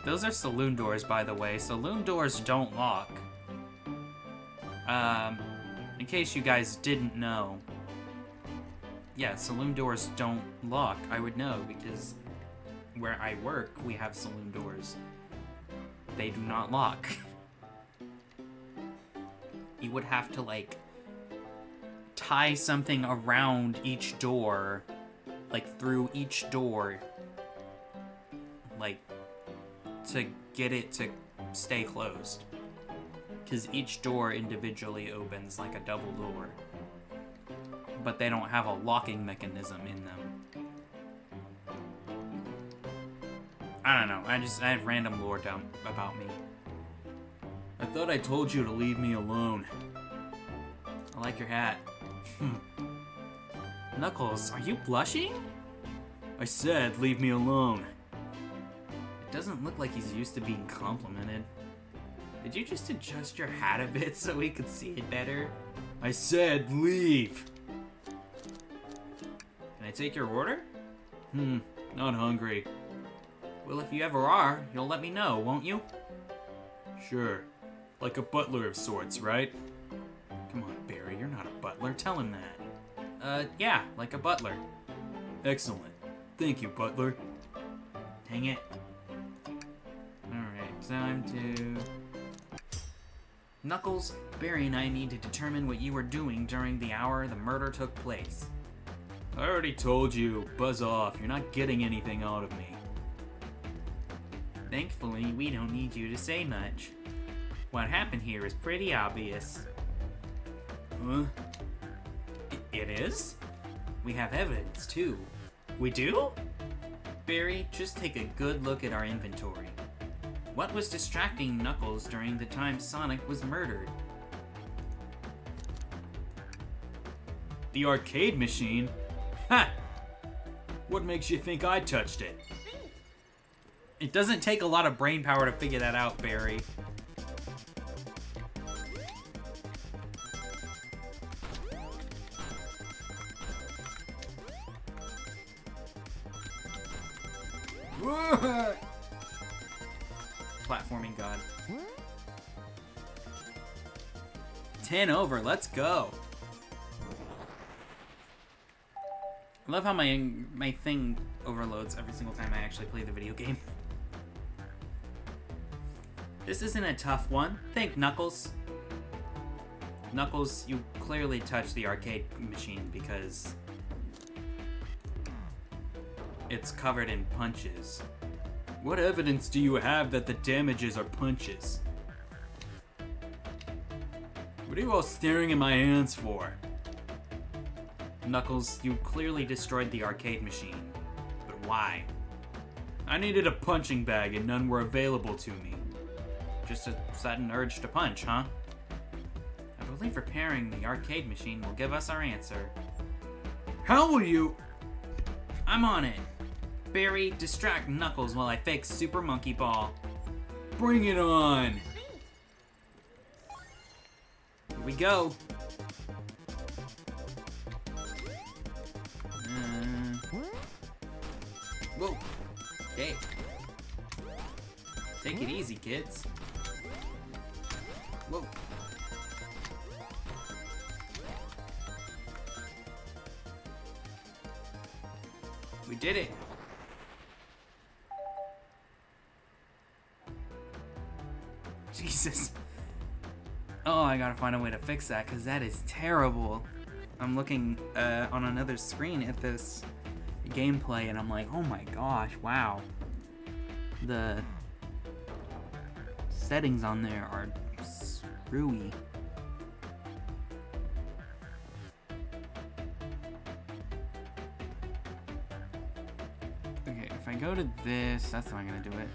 Those are saloon doors, by the way. Saloon doors don't lock. In case you guys didn't know. Yeah, saloon doors don't lock. I would know, because where I work, we have saloon doors. They do not lock. You would have to, like, tie something around each door, like, through each door, like, to get it to stay closed. Because each door individually opens like a double door. But they don't have a locking mechanism in them. I don't know, I have random lore down about me. I thought I told you to leave me alone. I like your hat. Knuckles, are you blushing? I said leave me alone. It doesn't look like he's used to being complimented. Did you just adjust your hat a bit so we could see it better? I said leave. Can I take your order? Not hungry. Well, if you ever are, you'll let me know, won't you? Sure. Like a butler of sorts, right? Come on, Barry, you're not a butler. Tell him that. Yeah, like a butler. Excellent. Thank you, butler. Dang it. Alright, time to... Knuckles, Barry and I need to determine what you were doing during the hour the murder took place. I already told you. Buzz off. You're not getting anything out of me. Thankfully, we don't need you to say much. What happened here is pretty obvious. Huh? It is? We have evidence, too. We do? Barry, just take a good look at our inventory. What was distracting Knuckles during the time Sonic was murdered? The arcade machine? Ha! What makes you think I touched it? It doesn't take a lot of brain power to figure that out, Barry. Platforming god. 10 over, let's go. I love how my thing overloads every single time I actually play the video game. This isn't a tough one. Thank Knuckles. Knuckles, you clearly touched the arcade machine because it's covered in punches. What evidence do you have that the damages are punches? What are you all staring at my hands for? Knuckles, you clearly destroyed the arcade machine. But why? I needed a punching bag and none were available to me. Just a sudden urge to punch, huh? I believe repairing the arcade machine will give us our answer. How will you? I'm on it. Barry, distract Knuckles while I fake Super Monkey Ball. Bring it on! Here we go. Whoa. Okay. Take it easy, kids. Whoa. We did it. Jesus. Oh, I gotta find a way to fix that, because that is terrible. I'm looking on another screen at this gameplay, and I'm like, oh my gosh, wow. The settings on there are screwy. Okay, if I go to this, that's how I'm gonna do it.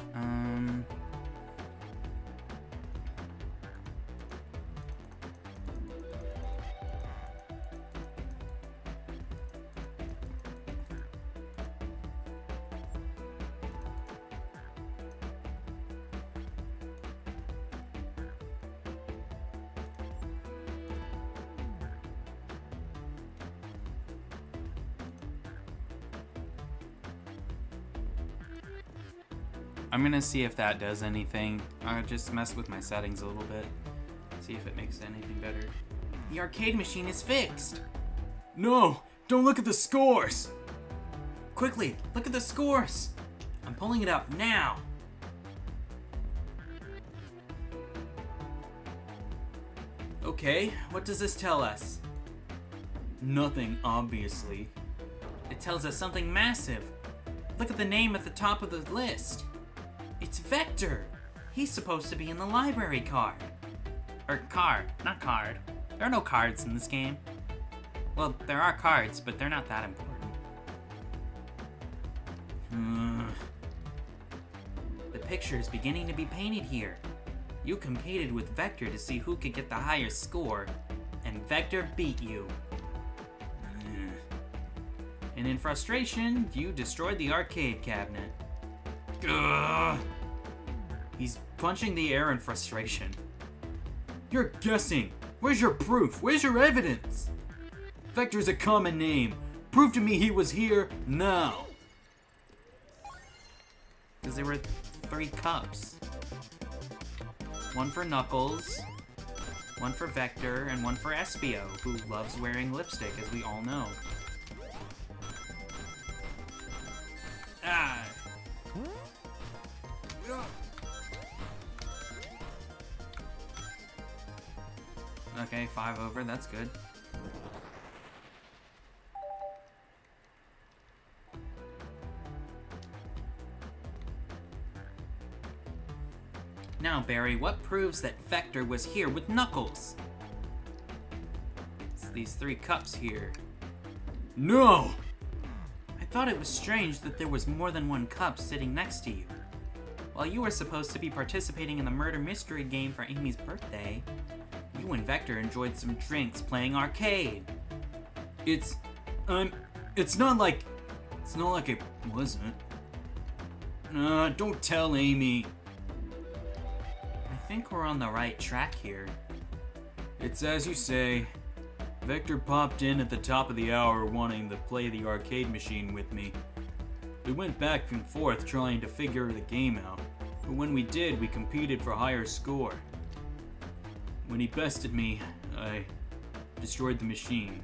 I'm gonna see if that does anything. I'll just mess with my settings a little bit. See if it makes anything better. The arcade machine is fixed! No! Don't look at the scores! Quickly, look at the scores! I'm pulling it up now! Okay, what does this tell us? Nothing, obviously. It tells us something massive. Look at the name at the top of the list. It's Vector. He's supposed to be in the library card. Or card, not card. There are no cards in this game. Well, there are cards, but they're not that important. The picture is beginning to be painted here. You competed with Vector to see who could get the highest score, and Vector beat you. And in frustration, you destroyed the arcade cabinet. Ugh. He's punching the air in frustration. You're guessing! Where's your proof? Where's your evidence? Vector's a common name. Prove to me he was here now. Because there were 3 cups. One for Knuckles, one for Vector, and one for Espio, who loves wearing lipstick, as we all know. Ah! Okay, 5 over, that's good. Now, Barry, what proves that Vector was here with Knuckles? It's these 3 cups here. No! I thought it was strange that there was more than 1 cup sitting next to you. While you were supposed to be participating in the murder mystery game for Amy's birthday, you and Vector enjoyed some drinks playing arcade. It's not like it wasn't. Don't tell Amy. I think we're on the right track here. It's as you say. Vector popped in at the top of the hour wanting to play the arcade machine with me. We went back and forth trying to figure the game out, but when we did, we competed for a higher score. When he bested me, I destroyed the machine.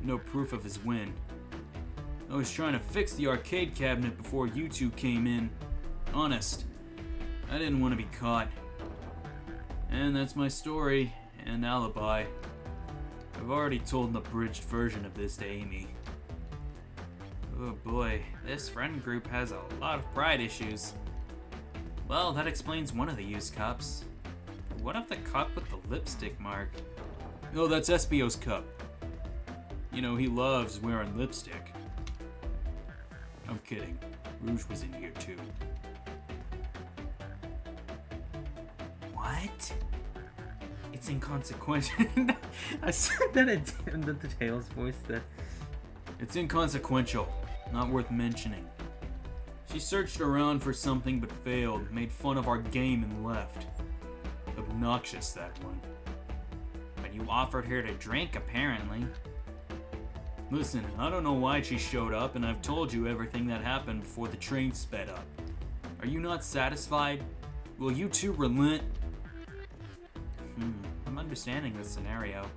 No proof of his win. I was trying to fix the arcade cabinet before you two came in. Honest, I didn't want to be caught. And that's my story and alibi. I've already told an abridged version of this to Amy. Oh boy, this friend group has a lot of pride issues. Well, that explains one of the used cups. What of the cup with the lipstick mark? Oh, that's Espio's cup. You know, he loves wearing lipstick. I'm kidding. Rouge was in here too. What? It's inconsequential. I said that in the Tails voice there. It's inconsequential. Not worth mentioning. She searched around for something but failed, made fun of our game and left. Obnoxious, that one. But you offered her to drink, apparently. Listen, I don't know why she showed up, and I've told you everything that happened before the train sped up. Are you not satisfied? Will you two relent? I'm understanding this scenario.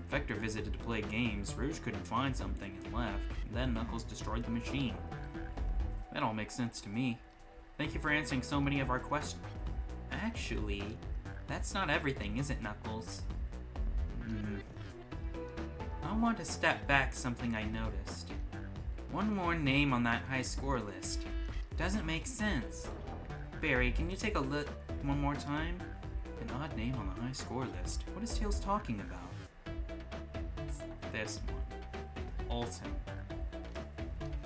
Vector visited to play games, Rouge couldn't find something and left, and then Knuckles destroyed the machine. That all makes sense to me. Thank you for answering so many of our questions. Actually, that's not everything, is it, Knuckles? I want to step back something I noticed. One more name on that high score list. Doesn't make sense. Barry, can you take a look one more time? An odd name on the high score list. What is Tails talking about? It's this one. Alton.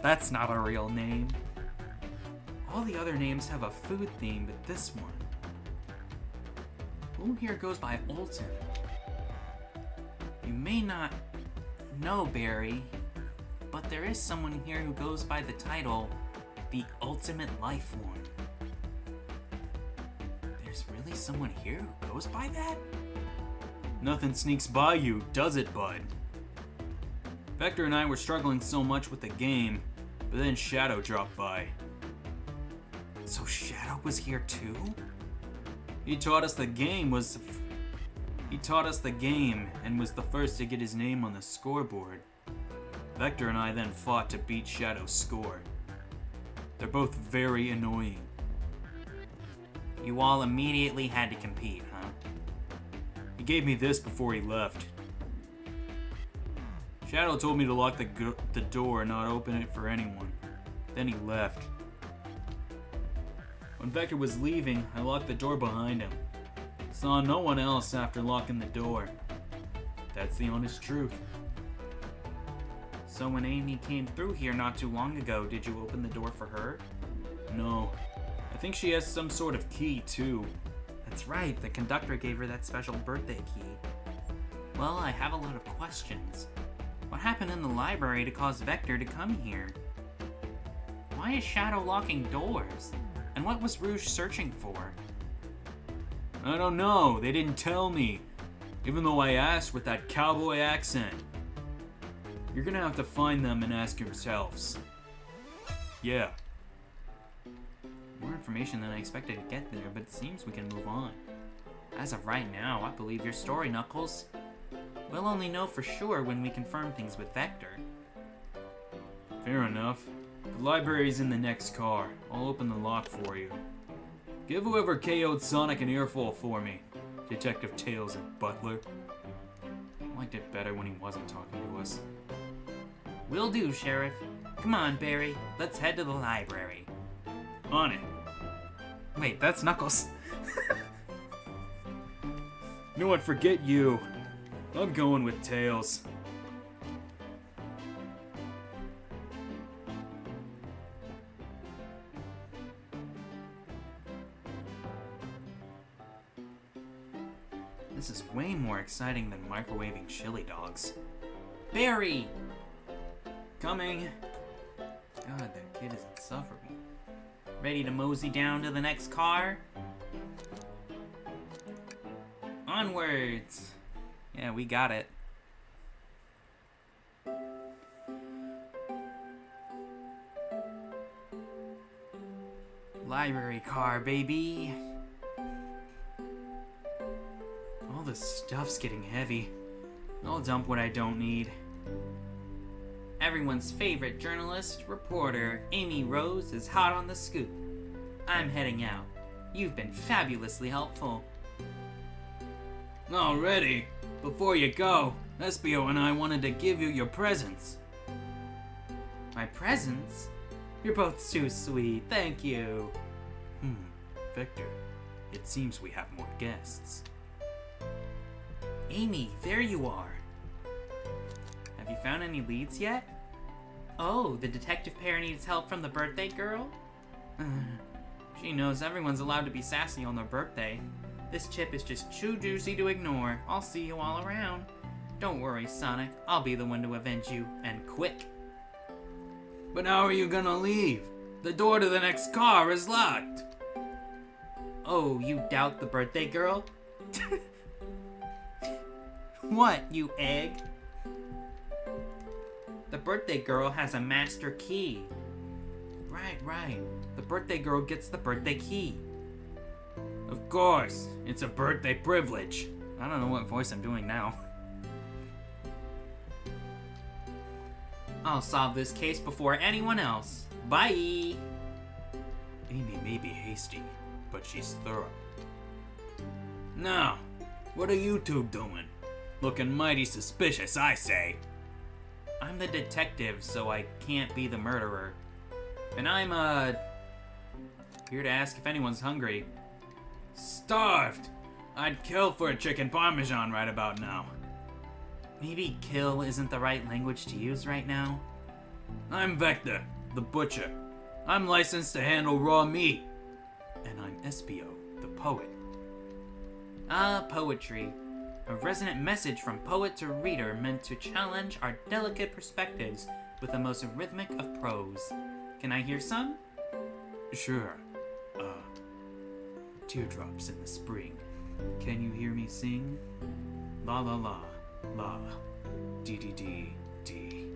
That's not a real name. All the other names have a food theme, but this one. Who here goes by Alton? You may not know Barry, but there is someone here who goes by the title, the Ultimate Life Form. There's really someone here who goes by that? Nothing sneaks by you, does it, bud? Vector and I were struggling so much with the game, but then Shadow dropped by. So Shadow was here too? He taught us the game and was the first to get his name on the scoreboard. Vector and I then fought to beat Shadow's score. They're both very annoying. You all immediately had to compete, huh? He gave me this before he left. Shadow told me to lock the door and not open it for anyone. Then he left. When Vector was leaving, I locked the door behind him. Saw no one else after locking the door. That's the honest truth. So when Amy came through here not too long ago, did you open the door for her? No. I think she has some sort of key, too. That's right, the conductor gave her that special birthday key. Well, I have a lot of questions. What happened in the library to cause Vector to come here? Why is Shadow locking doors? And what was Rouge searching for? I don't know. They didn't tell me. Even though I asked with that cowboy accent. You're gonna have to find them and ask yourselves. Yeah. More information than I expected to get there, but it seems we can move on. As of right now, I believe your story, Knuckles. We'll only know for sure when we confirm things with Vector. Fair enough. The library's in the next car. I'll open the lock for you. Give whoever KO'd Sonic an earful for me. Detective Tails and Butler. I liked it better when he wasn't talking to us. Will do, Sheriff. Come on, Barry. Let's head to the library. On it. Wait, that's Knuckles. You know what? Forget you. I'm going with Tails. This is way more exciting than microwaving chili dogs. Barry! Coming. God, that kid is insufferable. Ready to mosey down to the next car? Onwards! Yeah, we got it. Library car, baby! All this stuff's getting heavy. I'll dump what I don't need. Everyone's favorite journalist, reporter, Amy Rose, is hot on the scoop. I'm heading out. You've been fabulously helpful. Already? Before you go, Espio and I wanted to give you your presents. My presents? You're both too sweet, thank you. Victor, it seems we have more guests. Amy, there you are. Have you found any leads yet? Oh, the detective pair needs help from the birthday girl? She knows everyone's allowed to be sassy on their birthday. This chip is just too juicy to ignore. I'll see you all around. Don't worry, Sonic. I'll be the one to avenge you, and quick. But how are you gonna leave? The door to the next car is locked. Oh, you doubt the birthday girl? What, you egg? The birthday girl has a master key. Right. The birthday girl gets the birthday key. Of course, it's a birthday privilege. I don't know what voice I'm doing now. I'll solve this case before anyone else. Bye! Amy may be hasty, but she's thorough. Now, what are you two doing? Looking mighty suspicious, I say. I'm the detective, so I can't be the murderer. And I'm, here to ask if anyone's hungry. Starved! I'd kill for a chicken parmesan right about now. Maybe kill isn't the right language to use right now? I'm Vector, the butcher. I'm licensed to handle raw meat. And I'm Espio, the poet. Ah, poetry. A resonant message from poet to reader meant to challenge our delicate perspectives with the most rhythmic of prose. Can I hear some? Sure. Teardrops in the spring. Can you hear me sing? La la la, la. Dee dee dee dee.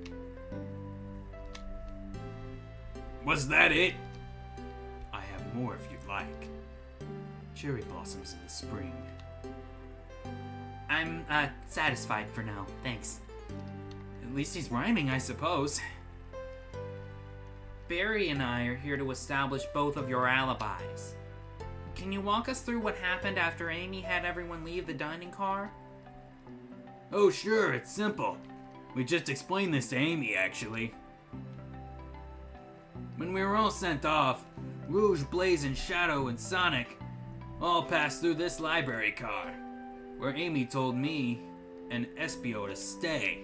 Was that it? I have more if you'd like. Cherry blossoms in the spring. I'm, satisfied for now, thanks. At least he's rhyming, I suppose. Barry and I are here to establish both of your alibis. Can you walk us through what happened after Amy had everyone leave the dining car? Oh, sure, it's simple. We just explained this to Amy, actually. When we were all sent off, Rouge, Blaze, and Shadow and Sonic all passed through this library car, where Amy told me and Espio to stay.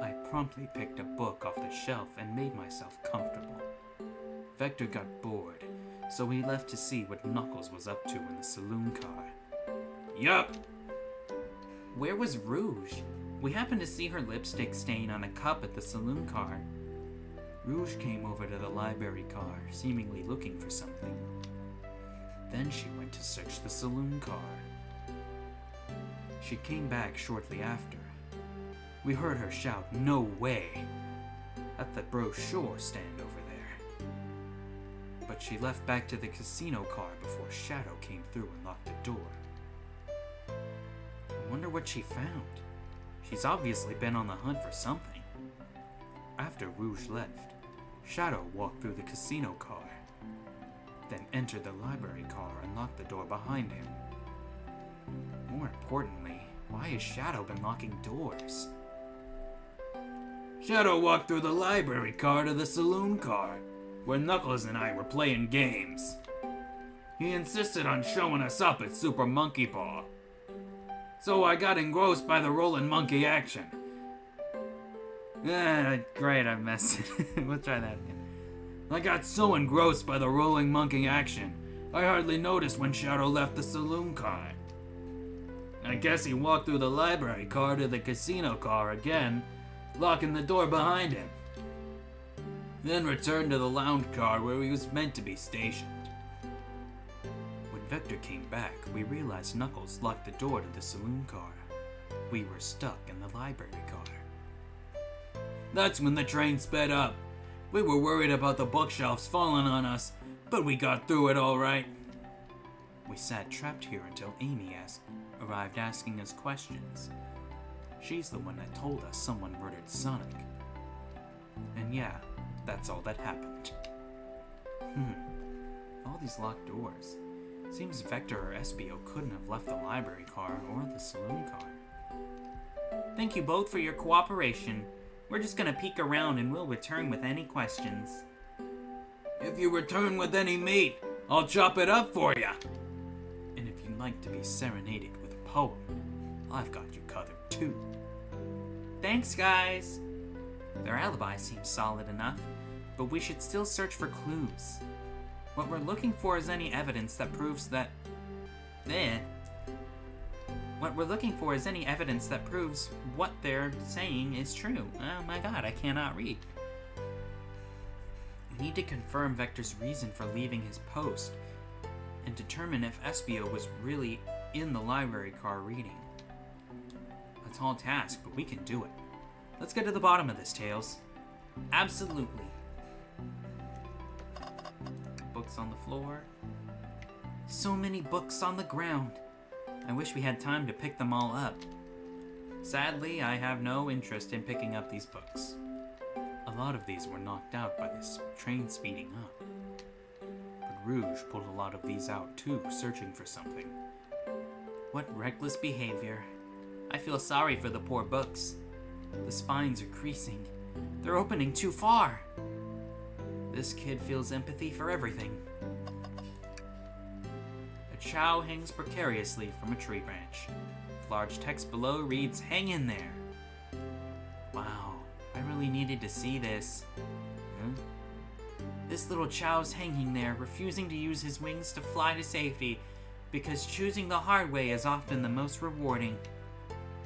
I promptly picked a book off the shelf and made myself comfortable. Vector got bored, so he left to see what Knuckles was up to in the saloon car. Yup! Where was Rouge? We happened to see her lipstick stain on a cup at the saloon car. Rouge came over to the library car, seemingly looking for something. Then she went to search the saloon car. She came back shortly after. We heard her shout, "No way!" at the brochure stand over there. But she left back to the casino car before Shadow came through and locked the door. I wonder what she found. She's obviously been on the hunt for something. After Rouge left, Shadow walked through the casino car, then entered the library car and locked the door behind him. More importantly, why has Shadow been locking doors? Shadow walked through the library car to the saloon car, where Knuckles and I were playing games. He insisted on showing us up at Super Monkey Ball. So I got engrossed by the rolling monkey action. Great, I messed it. We'll try that again. I got so engrossed by the rolling monkey action, I hardly noticed when Shadow left the saloon car. I guess he walked through the library car to the casino car again, locking the door behind him. Then returned to the lounge car where he was meant to be stationed. When Vector came back, we realized Knuckles locked the door to the saloon car. We were stuck in the library car. That's when the train sped up. We were worried about the bookshelves falling on us, but we got through it all right. We sat trapped here until Amy arrived asking us questions. She's the one that told us someone murdered Sonic. And yeah, that's all that happened. All these locked doors. Seems Vector or Espio couldn't have left the library car or the saloon car. Thank you both for your cooperation. We're just gonna peek around and we'll return with any questions. If you return with any meat, I'll chop it up for you. And if you'd like to be serenaded with a poem, I've got you covered too. Thanks, guys. Their alibi seems solid enough, but we should still search for clues. What we're looking for is any evidence that proves that... What we're looking for is any evidence that proves what they're saying is true. Oh my god, I cannot read. We need to confirm Vector's reason for leaving his post and determine if Espio was really in the library car reading. A tall task, but we can do it. Let's get to the bottom of this, Tails. Absolutely. Books on the floor. So many books on the ground. I wish we had time to pick them all up. Sadly, I have no interest in picking up these books. A lot of these were knocked out by this train speeding up. But Rouge pulled a lot of these out too, searching for something. What reckless behavior. I feel sorry for the poor books. The spines are creasing. They're opening too far. This kid feels empathy for everything. A chow hangs precariously from a tree branch. Large text below reads, "Hang in there." Wow, I really needed to see this. This little chow's hanging there, refusing to use his wings to fly to safety, because choosing the hard way is often the most rewarding.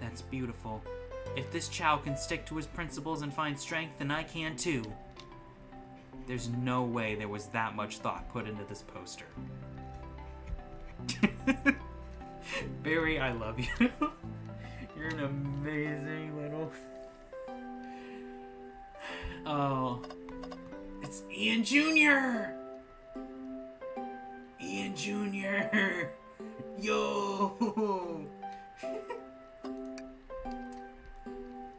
That's beautiful. If this chow can stick to his principles and find strength, then I can too. There's no way there was that much thought put into this poster. Barry, I love you. You're an amazing little... Oh. It's Ian Jr.! Brian Jr. Yo!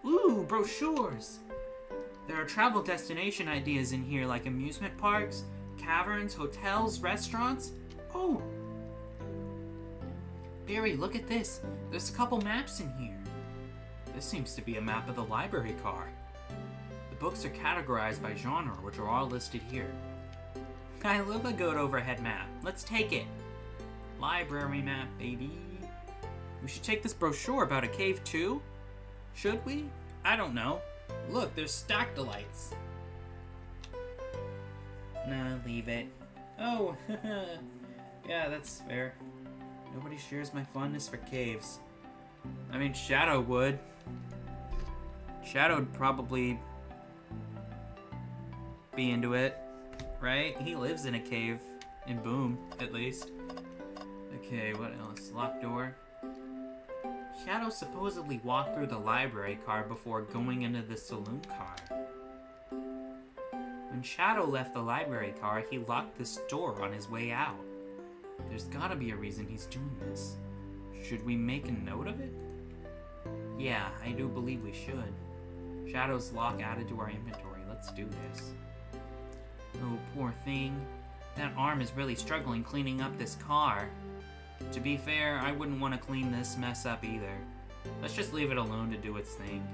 Ooh, brochures! There are travel destination ideas in here like amusement parks, caverns, hotels, restaurants. Oh! Barry, look at this. There's a couple maps in here. This seems to be a map of the library car. The books are categorized by genre, which are all listed here. I love a good overhead map. Let's take it. Library map, baby. We should take this brochure about a cave too? Should we? I don't know. Look, there's stactolites. Nah, leave it. Oh, yeah, that's fair. Nobody shares my fondness for caves. I mean, Shadow would. Shadow'd probably be into it, right? He lives in a cave. In Boom, at least. Okay, what else? Locked door. Shadow supposedly walked through the library car before going into the saloon car. When Shadow left the library car, he locked this door on his way out. There's gotta be a reason he's doing this. Should we make a note of it? Yeah, I do believe we should. Shadow's lock added to our inventory. Let's do this. Oh, poor thing. That arm is really struggling cleaning up this car. To be fair, I wouldn't want to clean this mess up either. Let's just leave it alone to do its thing.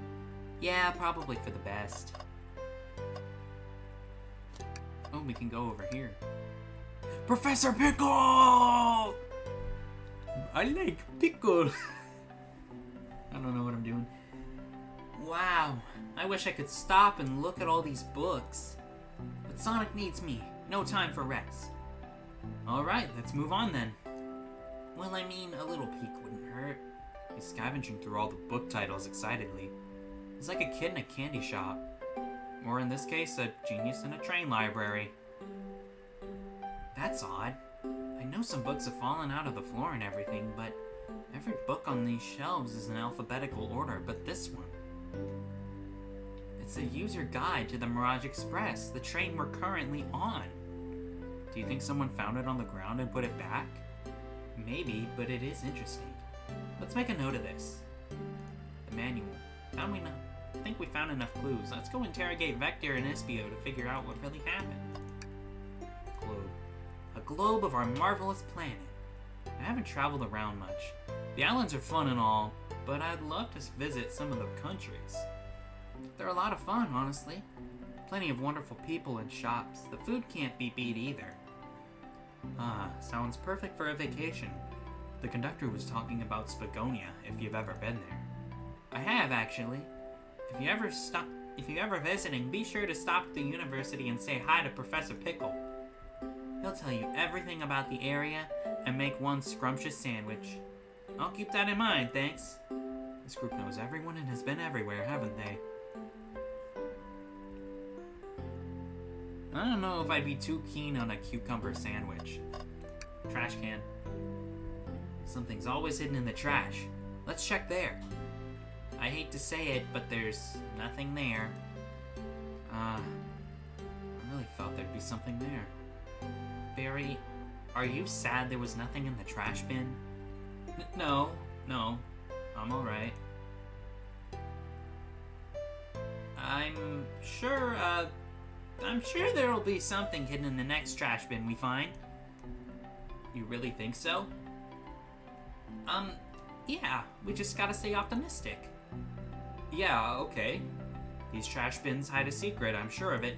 Yeah, probably for the best. Oh, we can go over here. Professor Pickle! I like pickle. I don't know what I'm doing. Wow, I wish I could stop and look at all these books. But Sonic needs me. No time for rest. Alright, let's move on then. Well, I mean, a little peek wouldn't hurt. He's scavenging through all the book titles excitedly. He's like a kid in a candy shop. Or in this case, a genius in a train library. That's odd. I know some books have fallen out of the floor and everything, but every book on these shelves is in alphabetical order, but this one. It's a user guide to the Mirage Express, the train we're currently on. Do you think someone found it on the ground and put it back? Maybe, but it is interesting. Let's make a note of this. The manual. I think we found enough clues. Let's go interrogate Vector and Espio to figure out what really happened. Globe. A globe of our marvelous planet. I haven't traveled around much. The islands are fun and all, but I'd love to visit some of the countries. They're a lot of fun, honestly. Plenty of wonderful people and shops. The food can't be beat either. Ah, sounds perfect for a vacation. The conductor was talking about Spagonia, if you've ever been there. I have, actually. If you're ever visiting, be sure to stop at the university and say hi to Professor Pickle. He'll tell you everything about the area and make one scrumptious sandwich. I'll keep that in mind, thanks. This group knows everyone and has been everywhere, haven't they? I don't know if I'd be too keen on a cucumber sandwich. Trash can. Something's always hidden in the trash. Let's check there. I hate to say it, but there's nothing there. I really thought there'd be something there. Barry, are you sad there was nothing in the trash bin? No, I'm alright. I'm sure there'll be something hidden in the next trash bin we find. You really think so? Yeah, we just gotta stay optimistic. Yeah, okay. These trash bins hide a secret, I'm sure of it.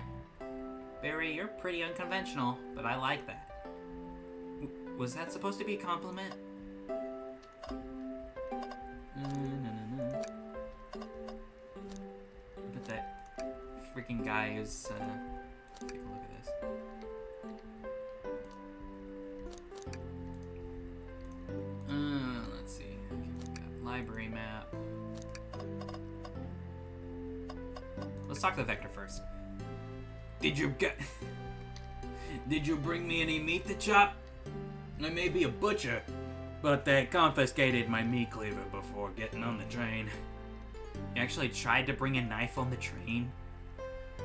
Barry, you're pretty unconventional, but I like that. Was that supposed to be a compliment? No. But that freaking guy is, take a look at this. Let's see. Okay, we've got library map. Let's talk to Vector first. Did you bring me any meat to chop? I may be a butcher, but they confiscated my meat cleaver before getting on the train. You actually tried to bring a knife on the train?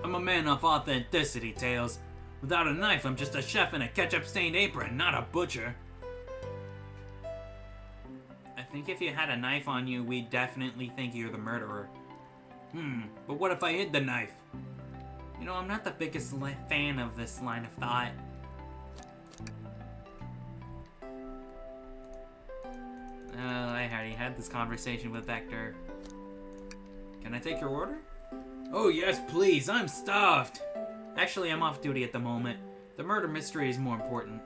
I'm a man of authenticity, Tails. Without a knife, I'm just a chef in a ketchup-stained apron, not a butcher. I think if you had a knife on you, we'd definitely think you're the murderer. But what if I hid the knife? You know, I'm not the biggest fan of this line of thought. I already had this conversation with Vector. Can I take your order? Oh yes, please, I'm stuffed. Actually, I'm off duty at the moment. The murder mystery is more important.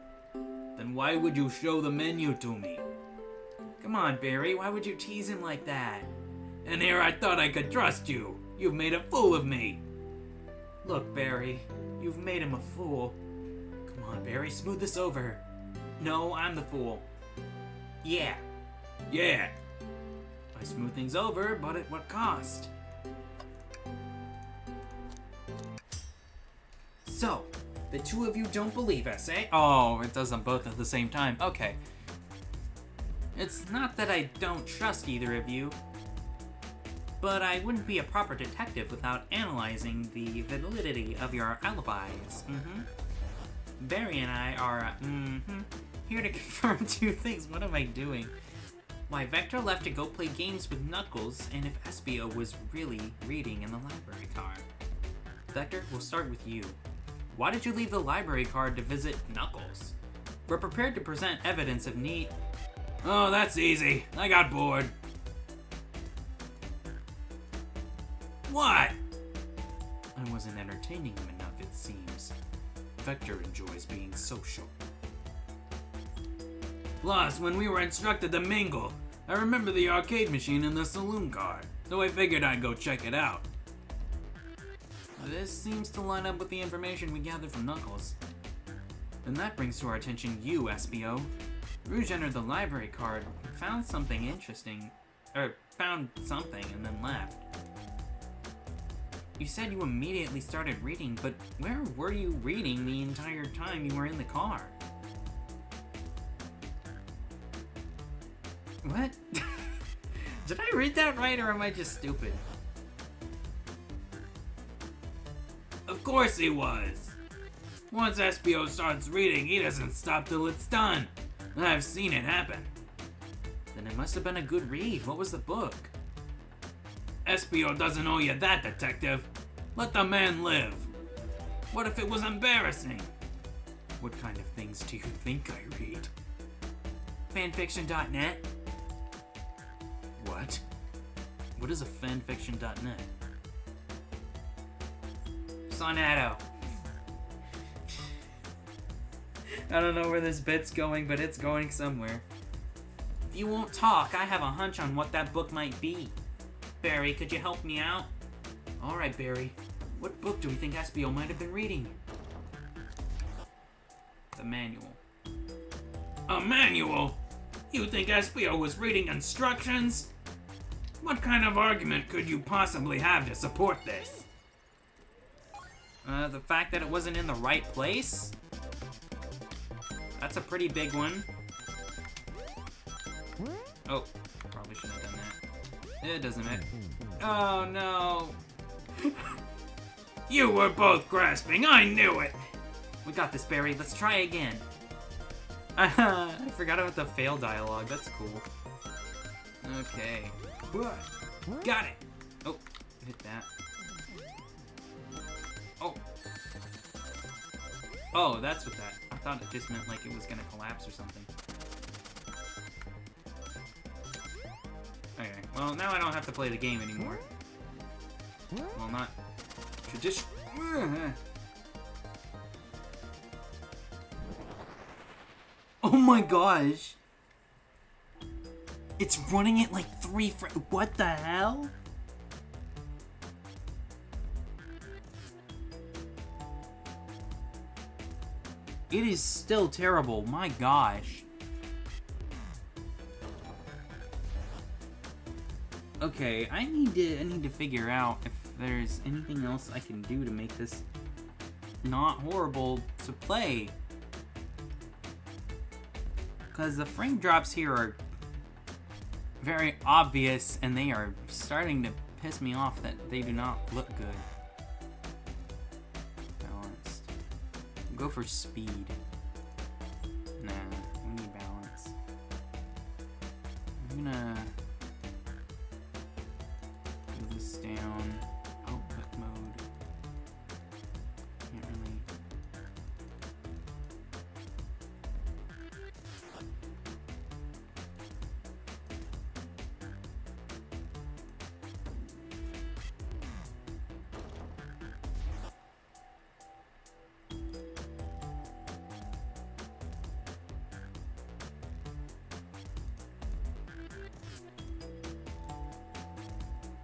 Then why would you show the menu to me? Come on, Barry, why would you tease him like that? And here I thought I could trust you. You've made a fool of me. Look, Barry, you've made him a fool. Come on, Barry, smooth this over. No, I'm the fool. Yeah. Yeah. I smooth things over, but at what cost? So, the two of you don't believe us, eh? Oh, it does them both at the same time. Okay. It's not that I don't trust either of you, but I wouldn't be a proper detective without analyzing the validity of your alibis. Barry and I are, here to confirm two things. What am I doing? Why Vector left to go play games with Knuckles, and if Espio was really reading in the library card. Vector, we'll start with you. Why did you leave the library card to visit Knuckles? We're prepared to present evidence of need. Oh, that's easy. I got bored. What? I wasn't entertaining him enough, it seems. Vector enjoys being social. Plus, when we were instructed to mingle, I remember the arcade machine in the saloon car, so I figured I'd go check it out. This seems to line up with the information we gathered from Knuckles. And that brings to our attention you, Espio. Rouge entered the library card, found something interesting, found something and then left. You said you immediately started reading, but where were you reading the entire time you were in the car? What? Did I read that right, or am I just stupid? Of course he was. Once Espio starts reading, he doesn't stop till it's done. I've seen it happen. Then it must have been a good read. What was the book? Espio doesn't owe you that, detective. Let the man live. What if it was embarrassing? What kind of things do you think I read? Fanfiction.net? What? What is a fanfiction.net? Sonato. I don't know where this bit's going, but it's going somewhere. If you won't talk, I have a hunch on what that book might be. Barry, could you help me out? Alright, Barry. What book do we think Espio might have been reading? The manual. A manual? You think Espio was reading instructions? What kind of argument could you possibly have to support this? The fact that it wasn't in the right place? That's a pretty big one. Oh, probably shouldn't have done that. It doesn't matter. Oh no. You were both grasping, I knew it! We got this, Barry. Let's try again. I forgot about the fail dialogue. That's cool. Okay. Got it. Oh, hit that. Oh. Oh, that's what that. I thought it just meant like it was gonna collapse or something. Okay, well now I don't have to play the game anymore. Well, not tradition. Oh my gosh! It's running at like 3 what the hell? It is still terrible, my gosh. Okay, I need to figure out if there's anything else I can do to make this not horrible to play. Because the frame drops here are very obvious, and they are starting to piss me off that they do not look good. Balanced. Go for speed. Nah, we need balance. I'm gonna do this down. Output mode. Can't really.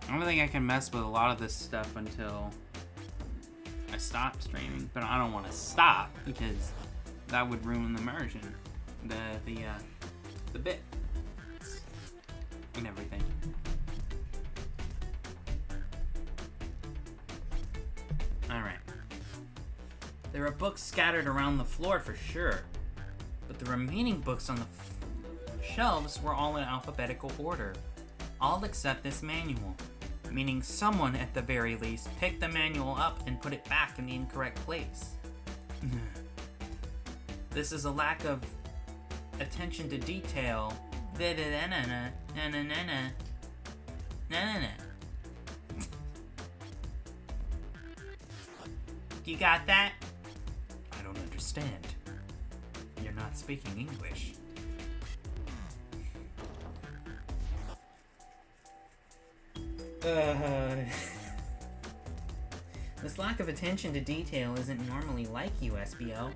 I don't think I can mess with a lot of this stuff until I stop streaming, but I don't want to stop because that would ruin the immersion, the bit and everything. All right. There are books scattered around the floor for sure, but the remaining books on the shelves were all in alphabetical order, all except this manual. Meaning someone, at the very least, picked the manual up and put it back in the incorrect place. This is a lack of attention to detail. You got that? I don't understand. You're not speaking English. This lack of attention to detail isn't normally like you, SBO.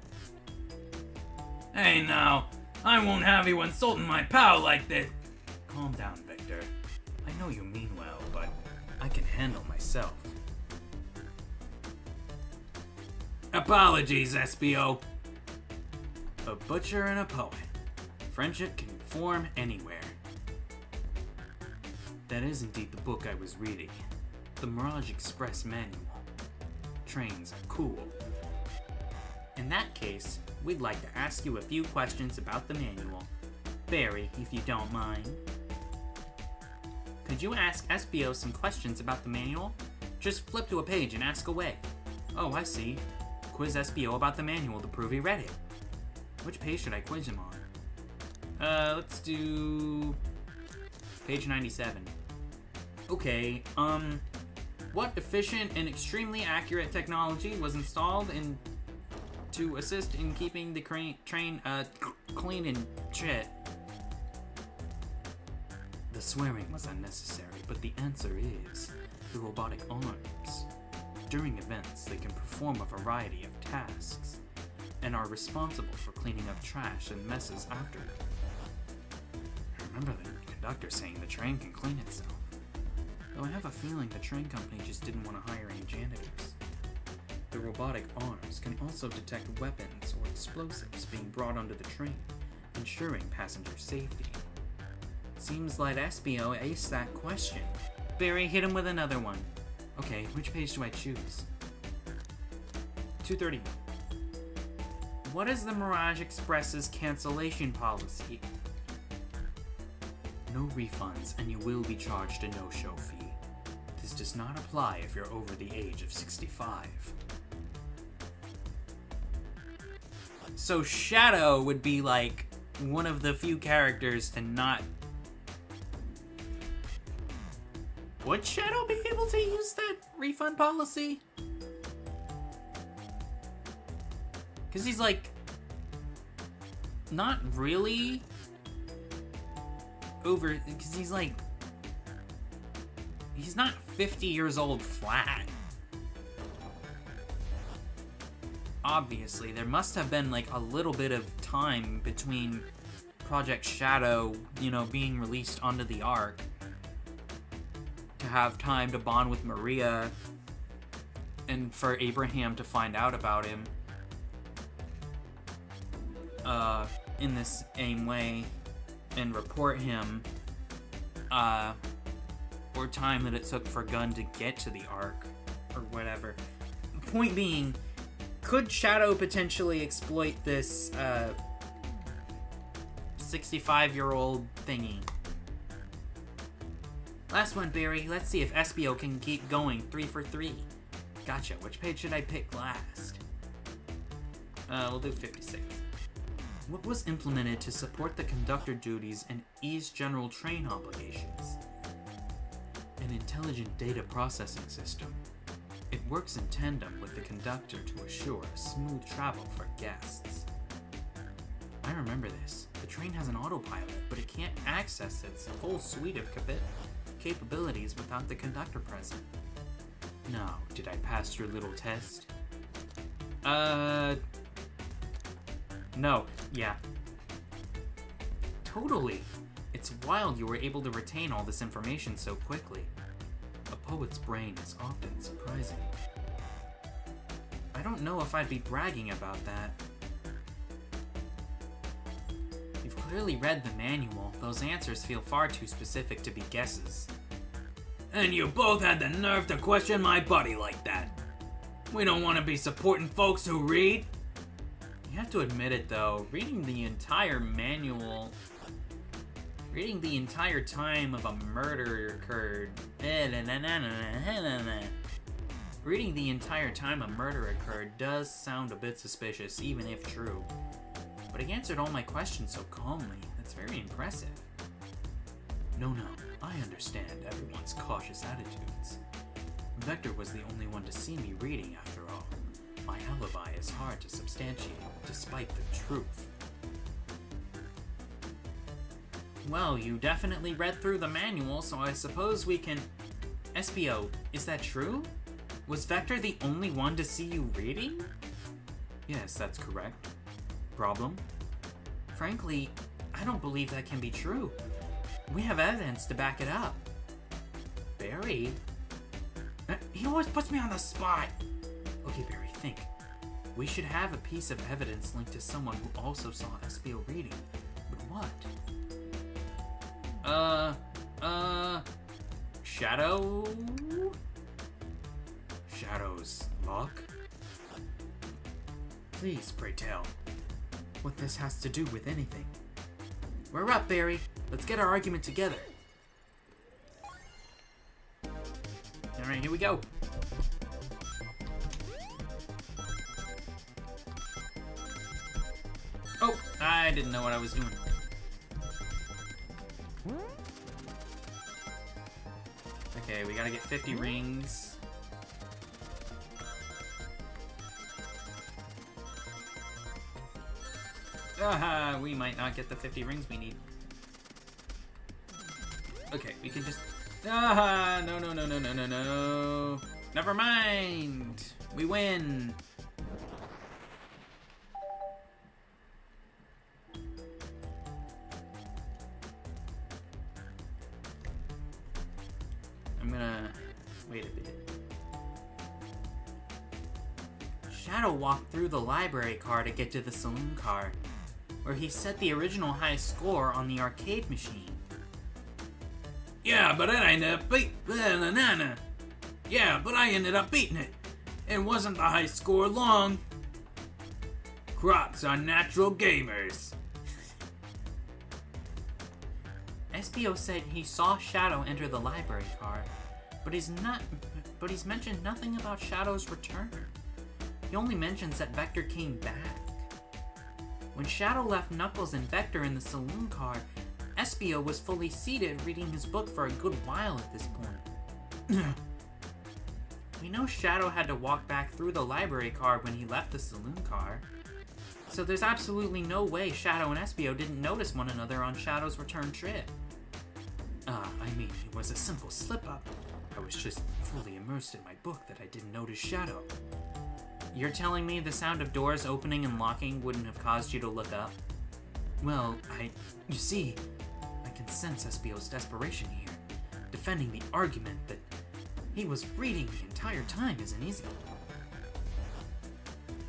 Hey now, I won't have you insulting my pal like this. Calm down, Victor. I know you mean well, but I can handle myself. Apologies, SBO. A butcher and a poet. Friendship can form anywhere. That is indeed the book I was reading. The Mirage Express manual. Trains are cool. In that case, we'd like to ask you a few questions about the manual. Barry, if you don't mind. Could you ask SBO some questions about the manual? Just flip to a page and ask away. Oh, I see. Quiz SBO about the manual to prove he read it. Which page should I quiz him on? Let's do page 97. Okay, what efficient and extremely accurate technology was installed to assist in keeping the train clean and shit? The swearing was unnecessary, but the answer is the robotic arms. During events, they can perform a variety of tasks and are responsible for cleaning up trash and messes after it. I remember the conductor saying the train can clean itself. Though I have a feeling the train company just didn't want to hire any janitors. The robotic arms can also detect weapons or explosives being brought onto the train, ensuring passenger safety. Seems like SBO aced that question. Barry, hit him with another one. Okay, which page do I choose? 231. What is the Mirage Express's cancellation policy? No refunds, and you will be charged a no-show fee. This does not apply if you're over the age of 65. So Shadow would be like one of the few characters to not... Would Shadow be able to use that refund policy? Because he's like... not really... over, because he's like, he's not 50 years old flat. Obviously, there must have been like a little bit of time between Project Shadow, being released onto the Ark to have time to bond with Maria and for Abraham to find out about him in this same way and report him, or time that it took for Gunn to get to the Ark, or whatever. Point being, could Shadow potentially exploit this 65-year-old thingy? Last one, Barry. Let's see if SBO can keep going 3 for 3. Gotcha. Which page should I pick last? We'll do 56. What was implemented to support the conductor duties and ease general train obligations? An intelligent data processing system. It works in tandem with the conductor to assure smooth travel for guests. I remember this. The train has an autopilot, but it can't access its whole suite of capabilities without the conductor present. Now, did I pass your little test? No. Yeah. Totally. It's wild you were able to retain all this information so quickly. A poet's brain is often surprising. I don't know if I'd be bragging about that. You've clearly read the manual. Those answers feel far too specific to be guesses. And you both had the nerve to question my buddy like that. We don't want to be supporting folks who read. You have to admit it though, reading the entire time a murder occurred does sound a bit suspicious, even if true. But he answered all my questions so calmly. That's very impressive. No, I understand everyone's cautious attitudes. Vector was the only one to see me reading, after all. My alibi is hard to substantiate, despite the truth. Well, you definitely read through the manual, so I suppose we can... SBO, is that true? Was Vector the only one to see you reading? Yes, that's correct. Problem? Frankly, I don't believe that can be true. We have evidence to back it up. Barry? He always puts me on the spot! Okay, Barry, think. We should have a piece of evidence linked to someone who also saw SBO reading. But what? Shadow? Shadow's luck? Please, pray tell, what this has to do with anything. We're up, Barry. Let's get our argument together. Alright, here we go. Oh, I didn't know what I was doing. Okay, we gotta get 50 rings. Aha, we might not get the 50 rings we need. Okay, we can just... Aha, no. Never mind. We win. I'm gonna... Wait a bit. Shadow walked through the library car to get to the saloon car, where he set the original high score on the arcade machine. Yeah, but I ended up beating it. It wasn't the high score long. Crocs are natural gamers. SBO said he saw Shadow enter the library car, but he's mentioned nothing about Shadow's return. He only mentions that Vector came back. When Shadow left Knuckles and Vector in the saloon car, SBO was fully seated reading his book for a good while at this point. We know Shadow had to walk back through the library car when he left the saloon car, so there's absolutely no way Shadow and SBO didn't notice one another on Shadow's return trip. It was a simple slip-up. I was just fully immersed in my book that I didn't notice Shadow. You're telling me the sound of doors opening and locking wouldn't have caused you to look up? Well, you see, I can sense SBO's desperation here. Defending the argument that he was reading the entire time isn't easy.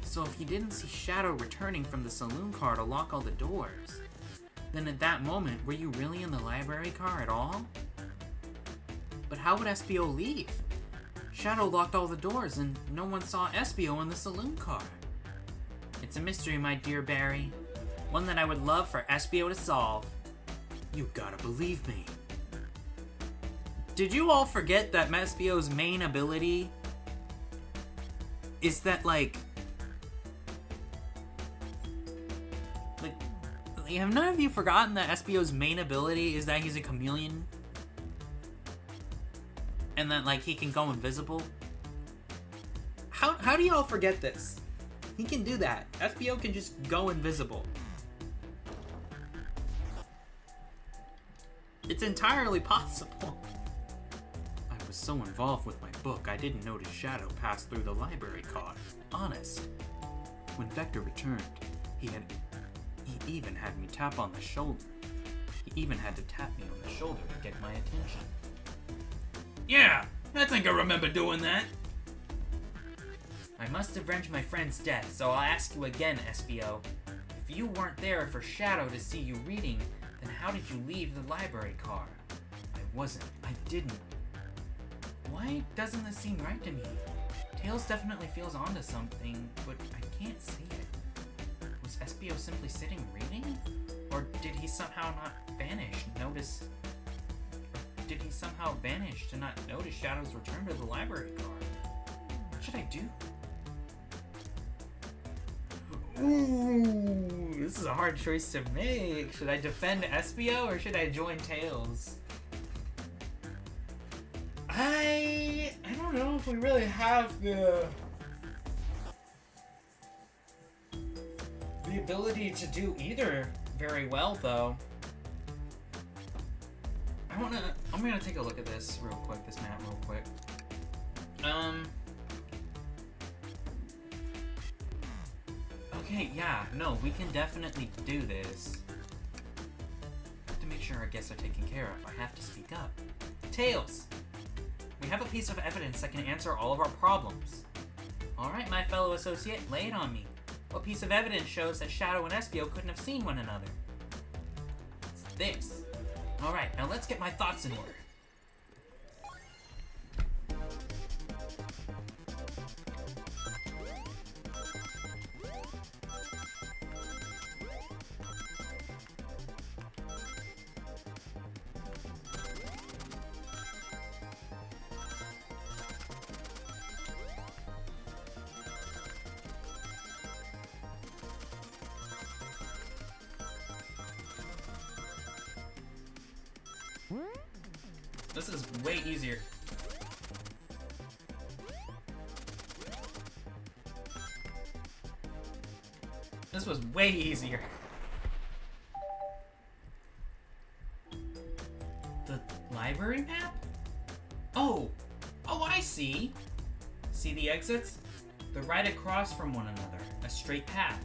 So if you didn't see Shadow returning from the saloon car to lock all the doors, then at that moment, were you really in the library car at all? But how would SBO leave? Shadow locked all the doors and no one saw SBO in the saloon car. It's a mystery, my dear Barry. One that I would love for SBO to solve. You gotta believe me. Did you all forget that SBO's main ability is that, have none of you forgotten that SBO's main ability is that he's a chameleon? And that, like, he can go invisible? How do y'all forget this? He can do that. SBO can just go invisible. It's entirely possible. I was so involved with my book, I didn't notice Shadow pass through the library car. Honest. When Vector returned, he even had me tap on the shoulder. He even had to tap me on the shoulder to get my attention. Yeah, I think I remember doing that. I must avenge my friend's death, so I'll ask you again, SBO. If you weren't there for Shadow to see you reading, then how did you leave the library car? I wasn't. I didn't. Why doesn't this seem right to me? Tails definitely feels onto something, but I can't see it. Was SBO simply sitting reading? Or did he somehow not vanish? Did he somehow vanish to not notice Shadow's return to the library car? What should I do? Ooh, this is a hard choice to make. Should I defend SBO or should I join Tails? I don't know if we really have the ability to do either very well, though. I'm gonna take a look at this real quick, this map real quick. Okay, yeah, no, we can definitely do this. To make sure our guests are taken care of, I have to speak up. Tails! We have a piece of evidence that can answer all of our problems. Alright, my fellow associate, lay it on me. What piece of evidence shows that Shadow and SBO couldn't have seen one another? It's this. Alright, now let's get my thoughts in order. This is way easier. This was way easier. The library map? Oh, I see. See the exits? They're right across from one another, a straight path.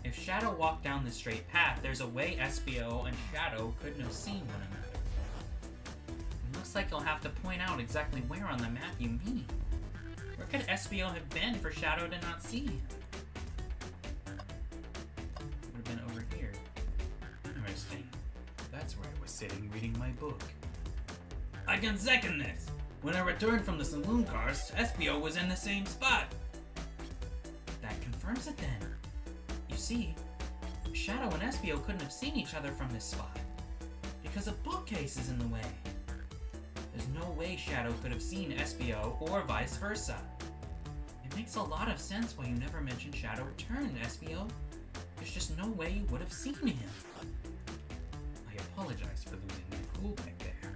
If Shadow walked down the straight path, there's a way SBO and Shadow couldn't have seen one another. Looks like you'll have to point out exactly where on the map you mean. Where could SBO have been for Shadow to not see him? Would have been over here. Interesting. That's where I was sitting reading my book. I can second this! When I returned from the saloon cars, SBO was in the same spot. That confirms it then. You see, Shadow and SBO couldn't have seen each other from this spot, because a bookcase is in the way. There's no way Shadow could have seen SBO or vice versa. It makes a lot of sense why you never mentioned Shadow returned, SBO. There's just no way you would have seen him. I apologize for losing my cool back there.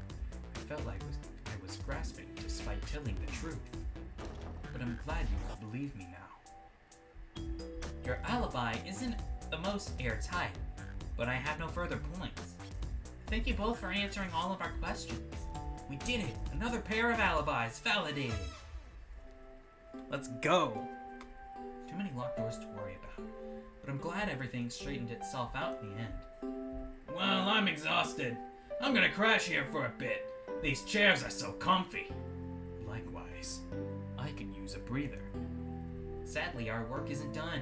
I felt like I was grasping despite telling the truth. But I'm glad you will believe me now. Your alibi isn't the most airtight, but I have no further points. Thank you both for answering all of our questions. We did it! Another pair of alibis validated! Let's go! Too many locked doors to worry about, but I'm glad everything straightened itself out in the end. Well, I'm exhausted. I'm gonna crash here for a bit. These chairs are so comfy. Likewise, I could use a breather. Sadly, our work isn't done.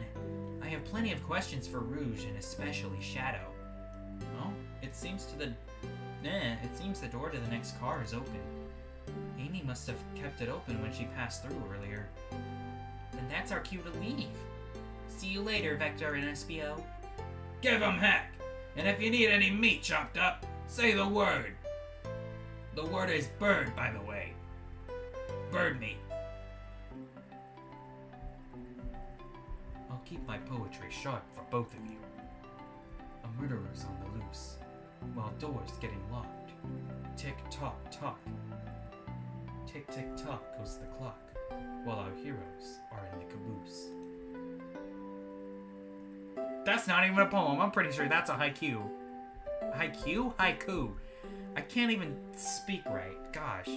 I have plenty of questions for Rouge and especially Shadow. Oh, it seems the door to the next car is open. Amy must have kept it open when she passed through earlier. Then that's our cue to leave. See you later, Vector and SBO. Give 'em heck! And if you need any meat chopped up, say the word. The word is bird, by the way. Bird meat. I'll keep my poetry sharp for both of you. A murderer's on the loose, while doors getting locked. Tick tock tock. Tick tick tock goes the clock, while our heroes are in the caboose. That's not even a poem. I'm pretty sure that's a haiku. Haiku? Haiku. I can't even speak right. Gosh.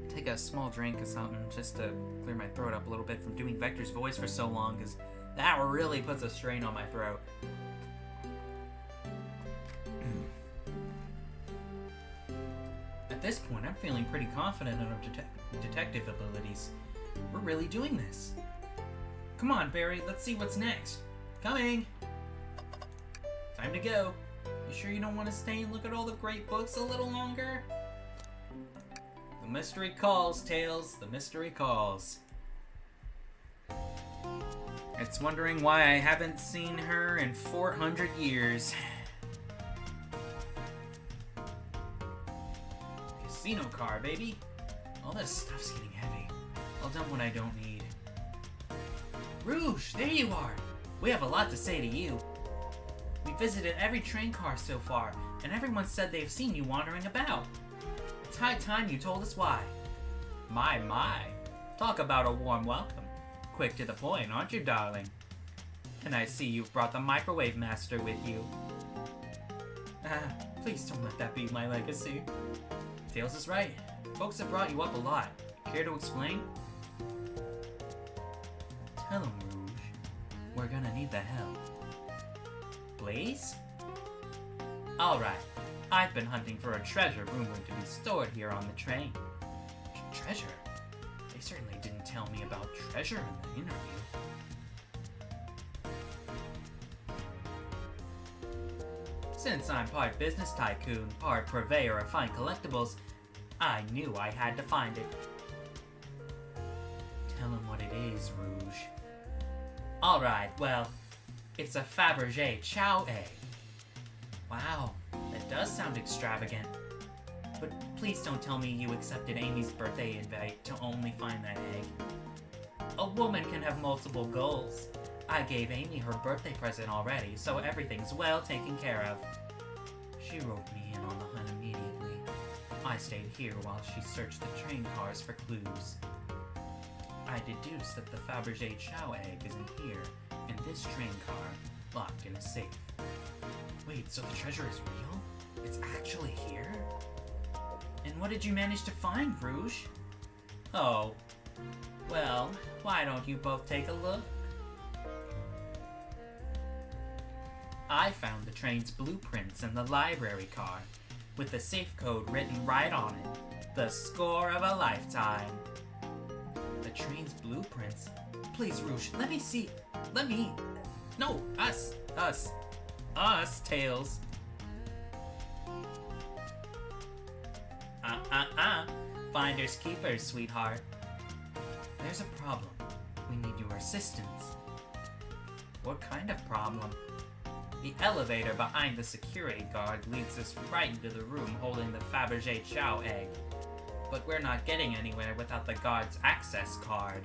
Take a small drink or something just to clear my throat up a little bit from doing Vector's voice for so long, because that really puts a strain on my throat. At this point, I'm feeling pretty confident in our detective abilities. We're really doing this. Come on, Barry, let's see what's next. Coming! Time to go. You sure you don't want to stay and look at all the great books a little longer? The mystery calls, Tails. The mystery calls. It's wondering why I haven't seen her in 400 years. Casino car, baby. All this stuff's getting heavy. I'll dump what I don't need. Rouge, there you are. We have a lot to say to you. We visited every train car so far, and everyone said they've seen you wandering about. It's high time you told us why. My. Talk about a warm welcome. Quick to the point, aren't you, darling? And I see you've brought the Microwave Master with you. Please don't let that be my legacy. Tails is right. Folks have brought you up a lot. Care to explain? Tell him, Rouge. We're gonna need the help. Blaze? Alright. I've been hunting for a treasure rumored to be stored here on the train. Treasure? They certainly didn't tell me about treasure in the interview. Since I'm part business tycoon, part purveyor of fine collectibles, I knew I had to find it. Tell him what it is, Rouge. Alright, well, it's a Fabergé Chow egg. Wow, that does sound extravagant. But please don't tell me you accepted Amy's birthday invite to only find that egg. A woman can have multiple goals. I gave Amy her birthday present already, so everything's well taken care of. She roped me in on the hunt immediately. I stayed here while she searched the train cars for clues. I deduced that the Fabergé Chow egg is in here, in this train car, locked in a safe. Wait, so the treasure is real? It's actually here? And what did you manage to find, Rouge? Oh, well, why don't you both take a look? I found the train's blueprints in the library car, with the safe code written right on it. The score of a lifetime. The train's blueprints? Please, Rouge, let me see. No, us, Tails. Finders keepers, sweetheart. There's a problem. We need your assistance. What kind of problem? The elevator behind the security guard leads us right into the room holding the Fabergé Chow egg. But we're not getting anywhere without the guard's access card.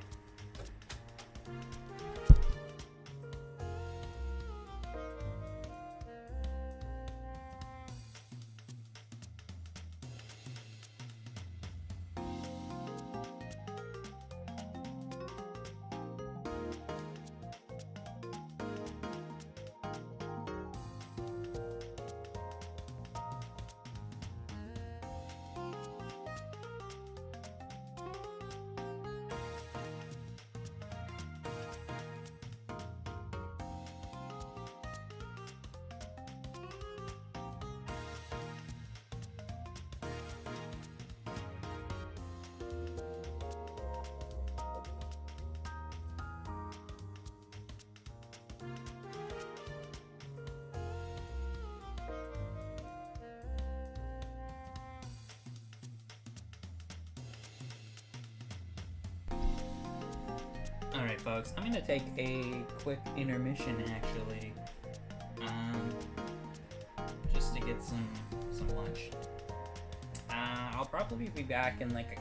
Alright folks, I'm gonna take a quick intermission actually. Just to get some lunch. I'll probably be back in like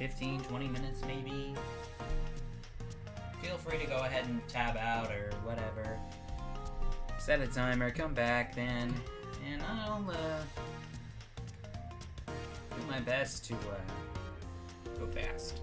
15, 20 minutes maybe. Feel free to go ahead and tab out or whatever. Set a timer, come back then, and I'll do my best to go fast.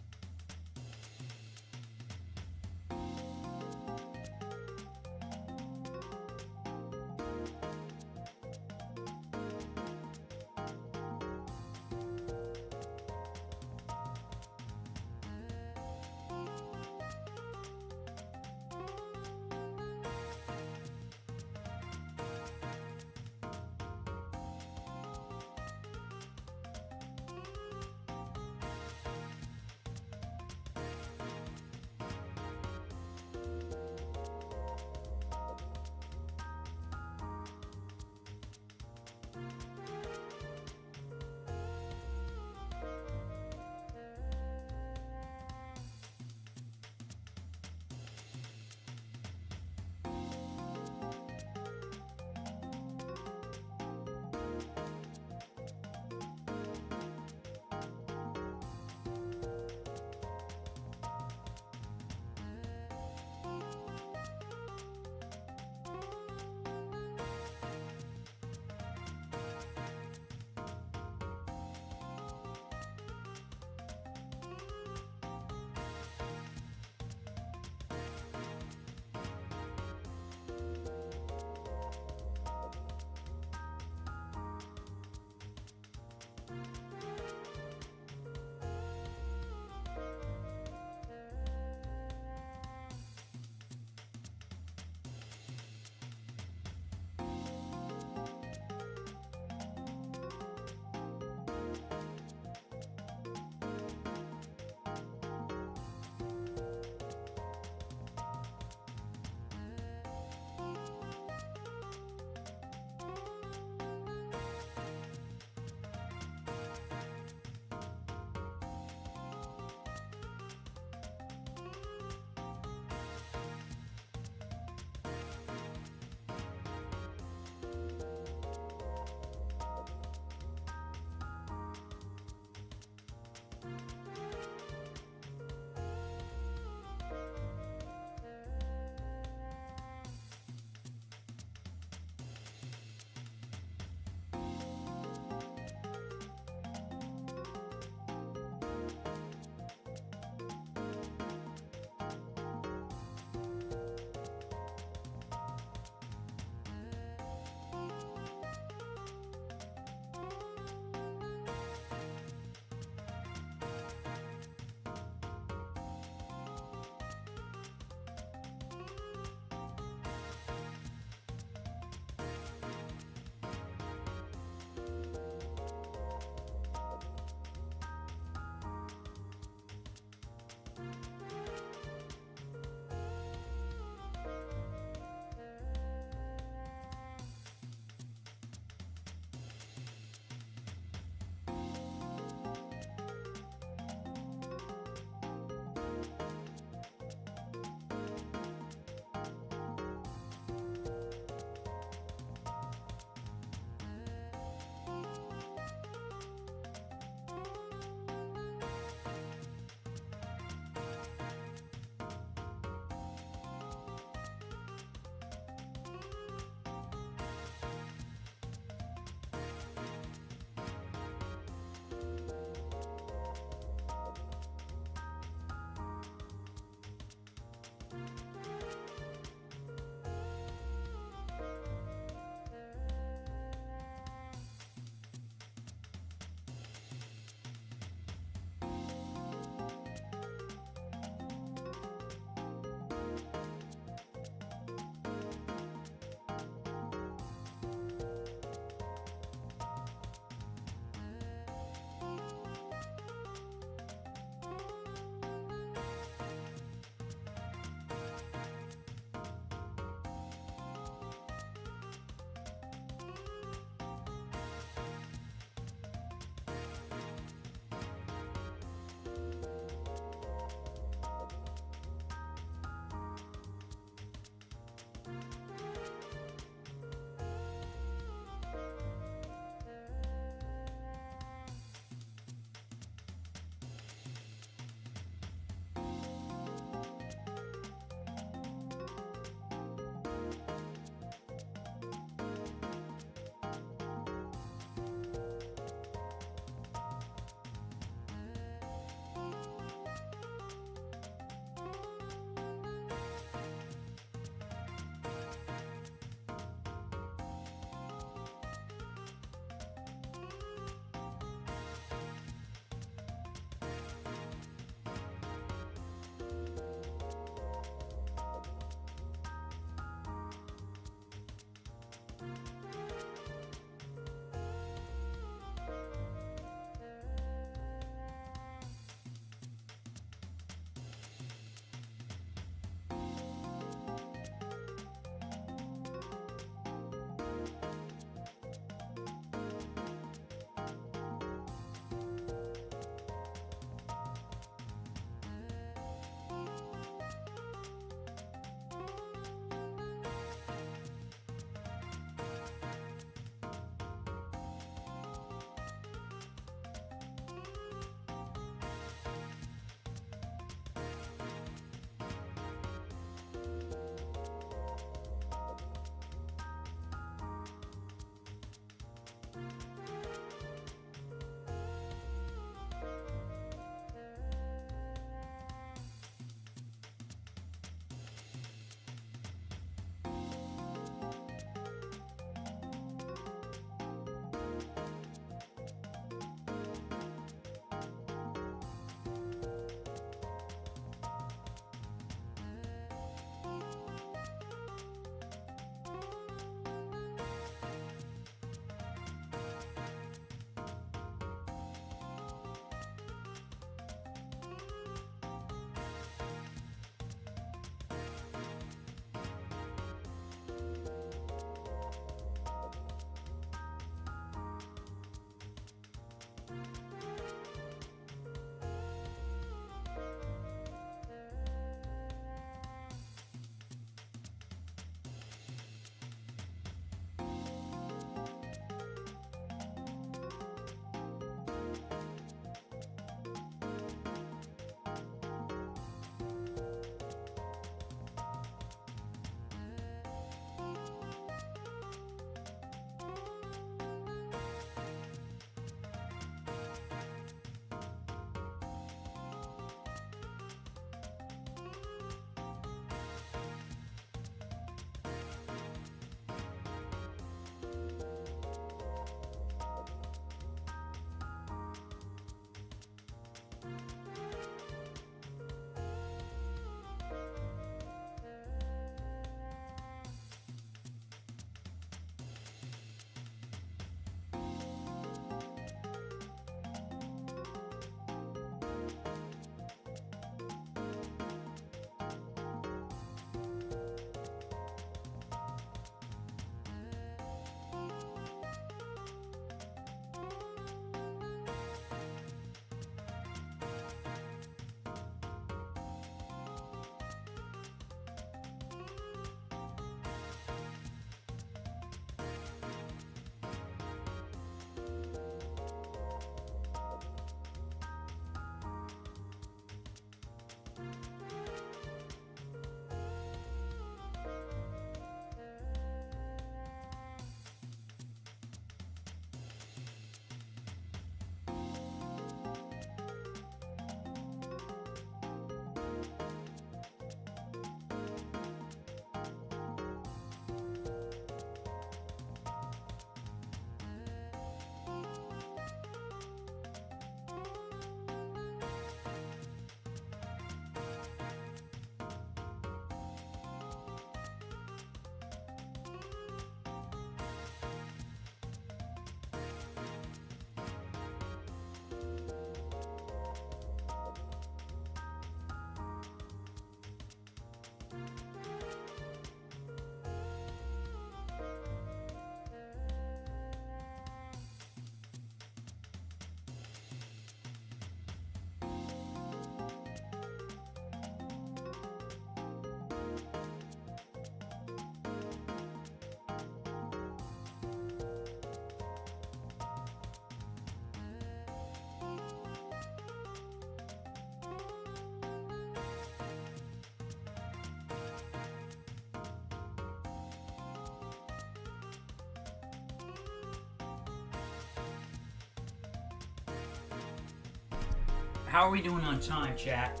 How are we doing on time, chat?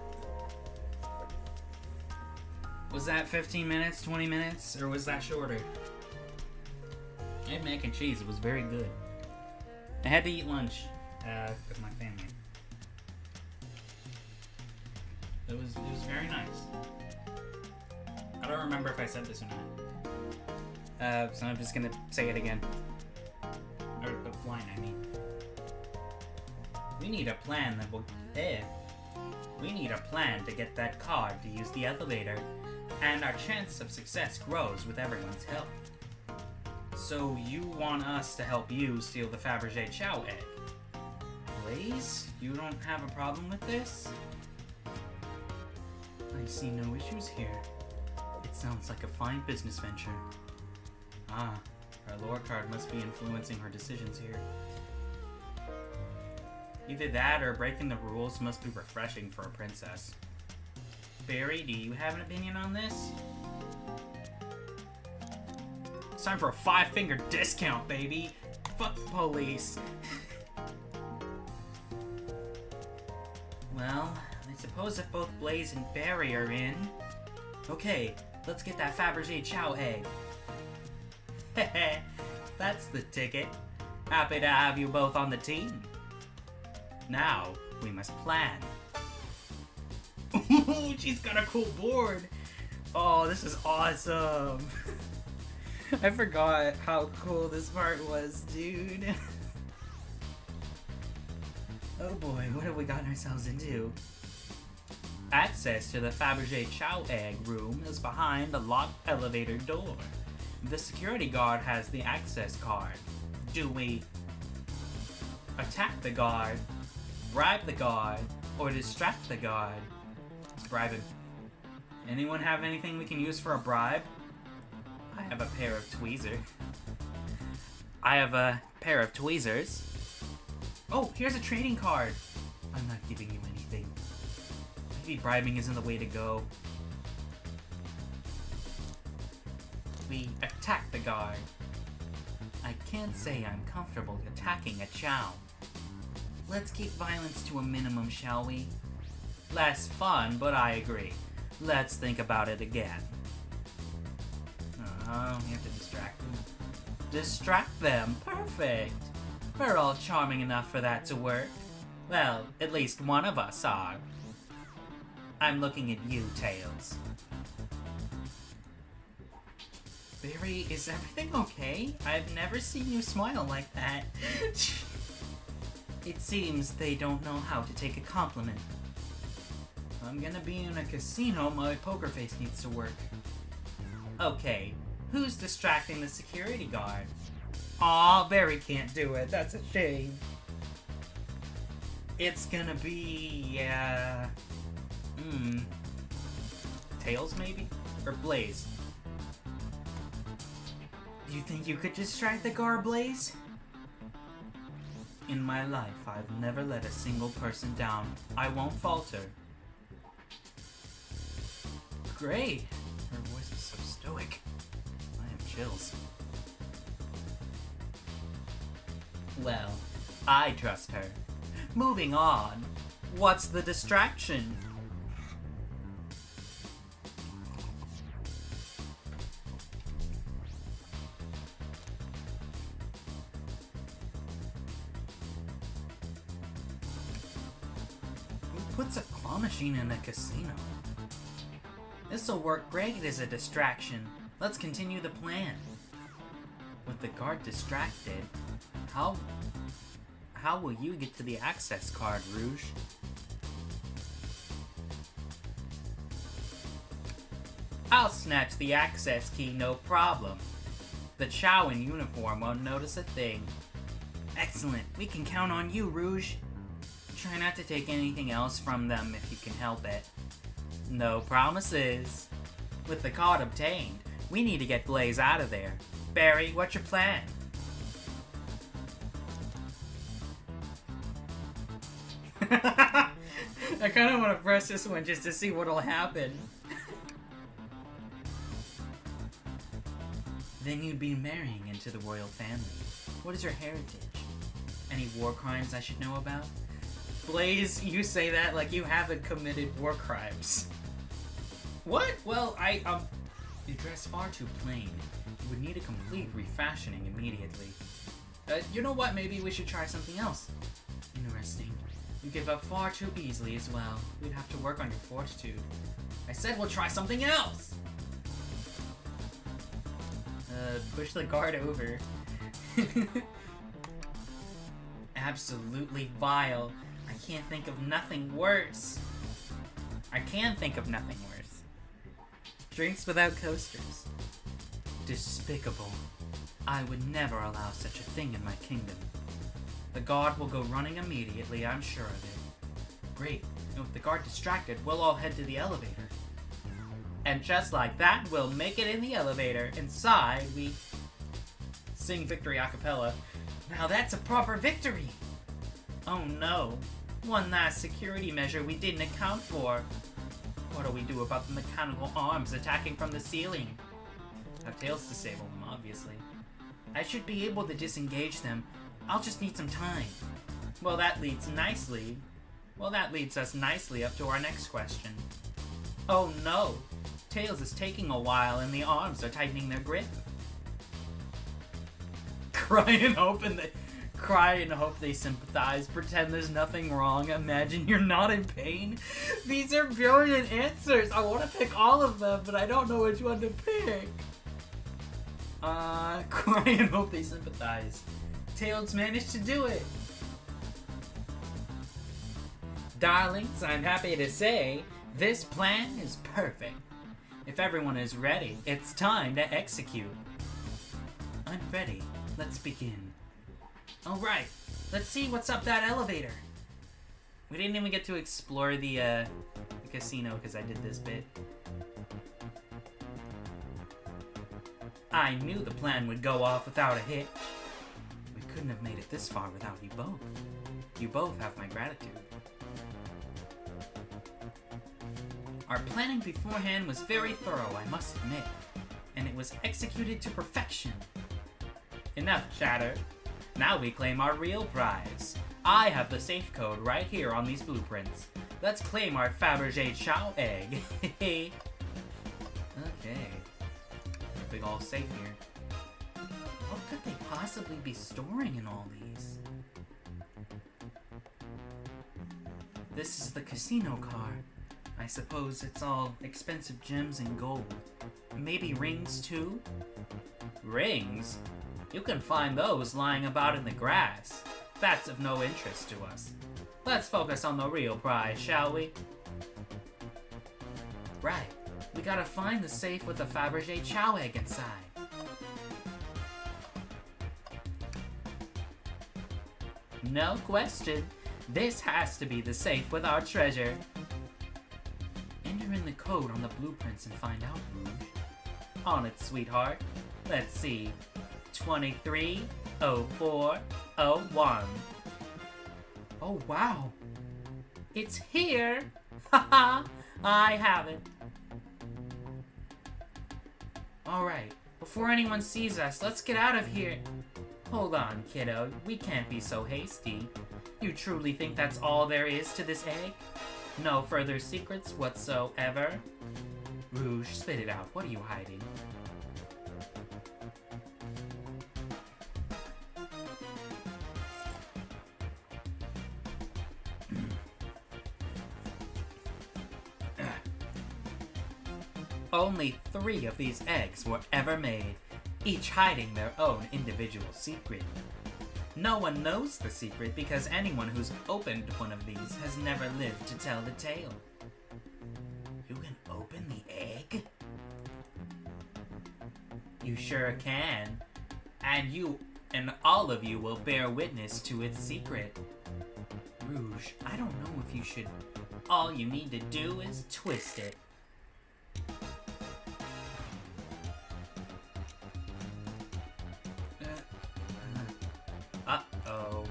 Was that 15 minutes, 20 minutes, or was that shorter? I had mac and cheese. It was very good. I had to eat lunch with my family. It was very nice. I don't remember if I said this or not. So I'm just gonna say it again. Or the line, I mean. We need a plan that will... We need a plan to get that card to use the elevator, and our chance of success grows with everyone's help. So you want us to help you steal the Fabergé Chow egg? Blaze, you don't have a problem with this? I see no issues here. It sounds like a fine business venture. Ah, our lore card must be influencing her decisions here. Either that or breaking the rules must be refreshing for a princess. Barry, do you have an opinion on this? It's time for a 5-finger discount, baby! Fuck the police! Well, I suppose if both Blaze and Barry are in... Okay, let's get that Fabergé Chow egg. Heh, that's the ticket. Happy to have you both on the team. Now, we must plan. Ooh, she's got a cool board. Oh, this is awesome. I forgot how cool this part was, dude. Oh boy, what have we gotten ourselves into? Access to the Fabergé Chow egg room is behind a locked elevator door. The security guard has the access card. Do we attack the guard, bribe the guard, or distract the guard? Let's bribe him. Anyone have anything we can use for a bribe? I have a pair of tweezers. Oh, here's a trading card. I'm not giving you anything. Maybe bribing isn't the way to go. We attack the guard. I can't say I'm comfortable attacking a Chow. Let's keep violence to a minimum, shall we? Less fun, but I agree. Let's think about it again. We have to distract them. Distract them? Perfect! We're all charming enough for that to work. Well, at least one of us are. I'm looking at you, Tails. Barry, is everything okay? I've never seen you smile like that. It seems they don't know how to take a compliment. I'm gonna be in a casino, my poker face needs to work. Okay, who's distracting the security guard? Aw, Barry can't do it, that's a shame. It's gonna be, Tails maybe? Or Blaze? You think you could distract the guard, Blaze? In my life, I've never let a single person down. I won't falter. Great! Her voice is so stoic. I have chills. Well, I trust her. Moving on. What's the distraction? Who puts a claw machine in a casino? This'll work great as a distraction. Let's continue the plan. With the guard distracted, how will you get to the access card, Rouge? I'll snatch the access key, no problem. The Chow in uniform won't notice a thing. Excellent. We can count on you, Rouge. Try not to take anything else from them if you can help it. No promises. With the card obtained, we need to get Blaze out of there. Barry, what's your plan? I kind of want to press this one just to see what'll happen. Then you'd be marrying into the royal family. What is your heritage? Any war crimes I should know about? Blaze, you say that like you haven't committed war crimes. What? Well, you dress far too plain. You would need a complete refashioning immediately. You know what? Maybe we should try something else. Interesting. You give up far too easily as well. We'd have to work on your fortitude. I said we'll try something else! Push the guard over. Absolutely vile. I can't think of nothing worse. I can think of nothing worse. Drinks without coasters. Despicable. I would never allow such a thing in my kingdom. The guard will go running immediately, I'm sure of it. Great. And with the guard distracted, we'll all head to the elevator. And just like that, we'll make it in the elevator. Inside, we sing victory a cappella. Now that's a proper victory! Oh no. One last security measure we didn't account for. What do we do about the mechanical arms attacking from the ceiling? Have Tails disable them, obviously. I should be able to disengage them. I'll just need some time. Well, that leads us nicely up to our next question. Oh no! Tails is taking a while and the arms are tightening their grip. Cry and hope they sympathize. Pretend there's nothing wrong. Imagine you're not in pain. These are brilliant answers. I want to pick all of them, but I don't know which one to pick. Cry and hope they sympathize. Tails managed to do it. Darlings, I'm happy to say, this plan is perfect. If everyone is ready, it's time to execute. I'm ready. Let's begin. Alright, let's see what's up that elevator. We didn't even get to explore the casino because I did this bit. I knew the plan would go off without a hitch. We couldn't have made it this far without you both. You both have my gratitude. Our planning beforehand was very thorough, I must admit, and it was executed to perfection. Enough chatter. Now we claim our real prize. I have the safe code right here on these blueprints. Let's claim our Fabergé Chow egg. Okay. A big ol' safe here. What could they possibly be storing in all these? This is the casino car. I suppose it's all expensive gems and gold. Maybe rings too? Rings? You can find those lying about in the grass. That's of no interest to us. Let's focus on the real prize, shall we? Right. We gotta find the safe with the Fabergé Chow egg inside. No question. This has to be the safe with our treasure. Enter in the code on the blueprints and find out, Rouge. On it, sweetheart. Let's see. 230401. Oh, wow. It's here! Haha! I have it. Alright, before anyone sees us, let's get out of here. Hold on, kiddo. We can't be so hasty. You truly think that's all there is to this egg? No further secrets whatsoever? Rouge, spit it out. What are you hiding? Only 3 of these eggs were ever made, each hiding their own individual secret. No one knows the secret because anyone who's opened one of these has never lived to tell the tale. You can open the egg? You sure can. And you and all of you will bear witness to its secret. Rouge, I don't know if you should. All you need to do is twist it. Uh-oh.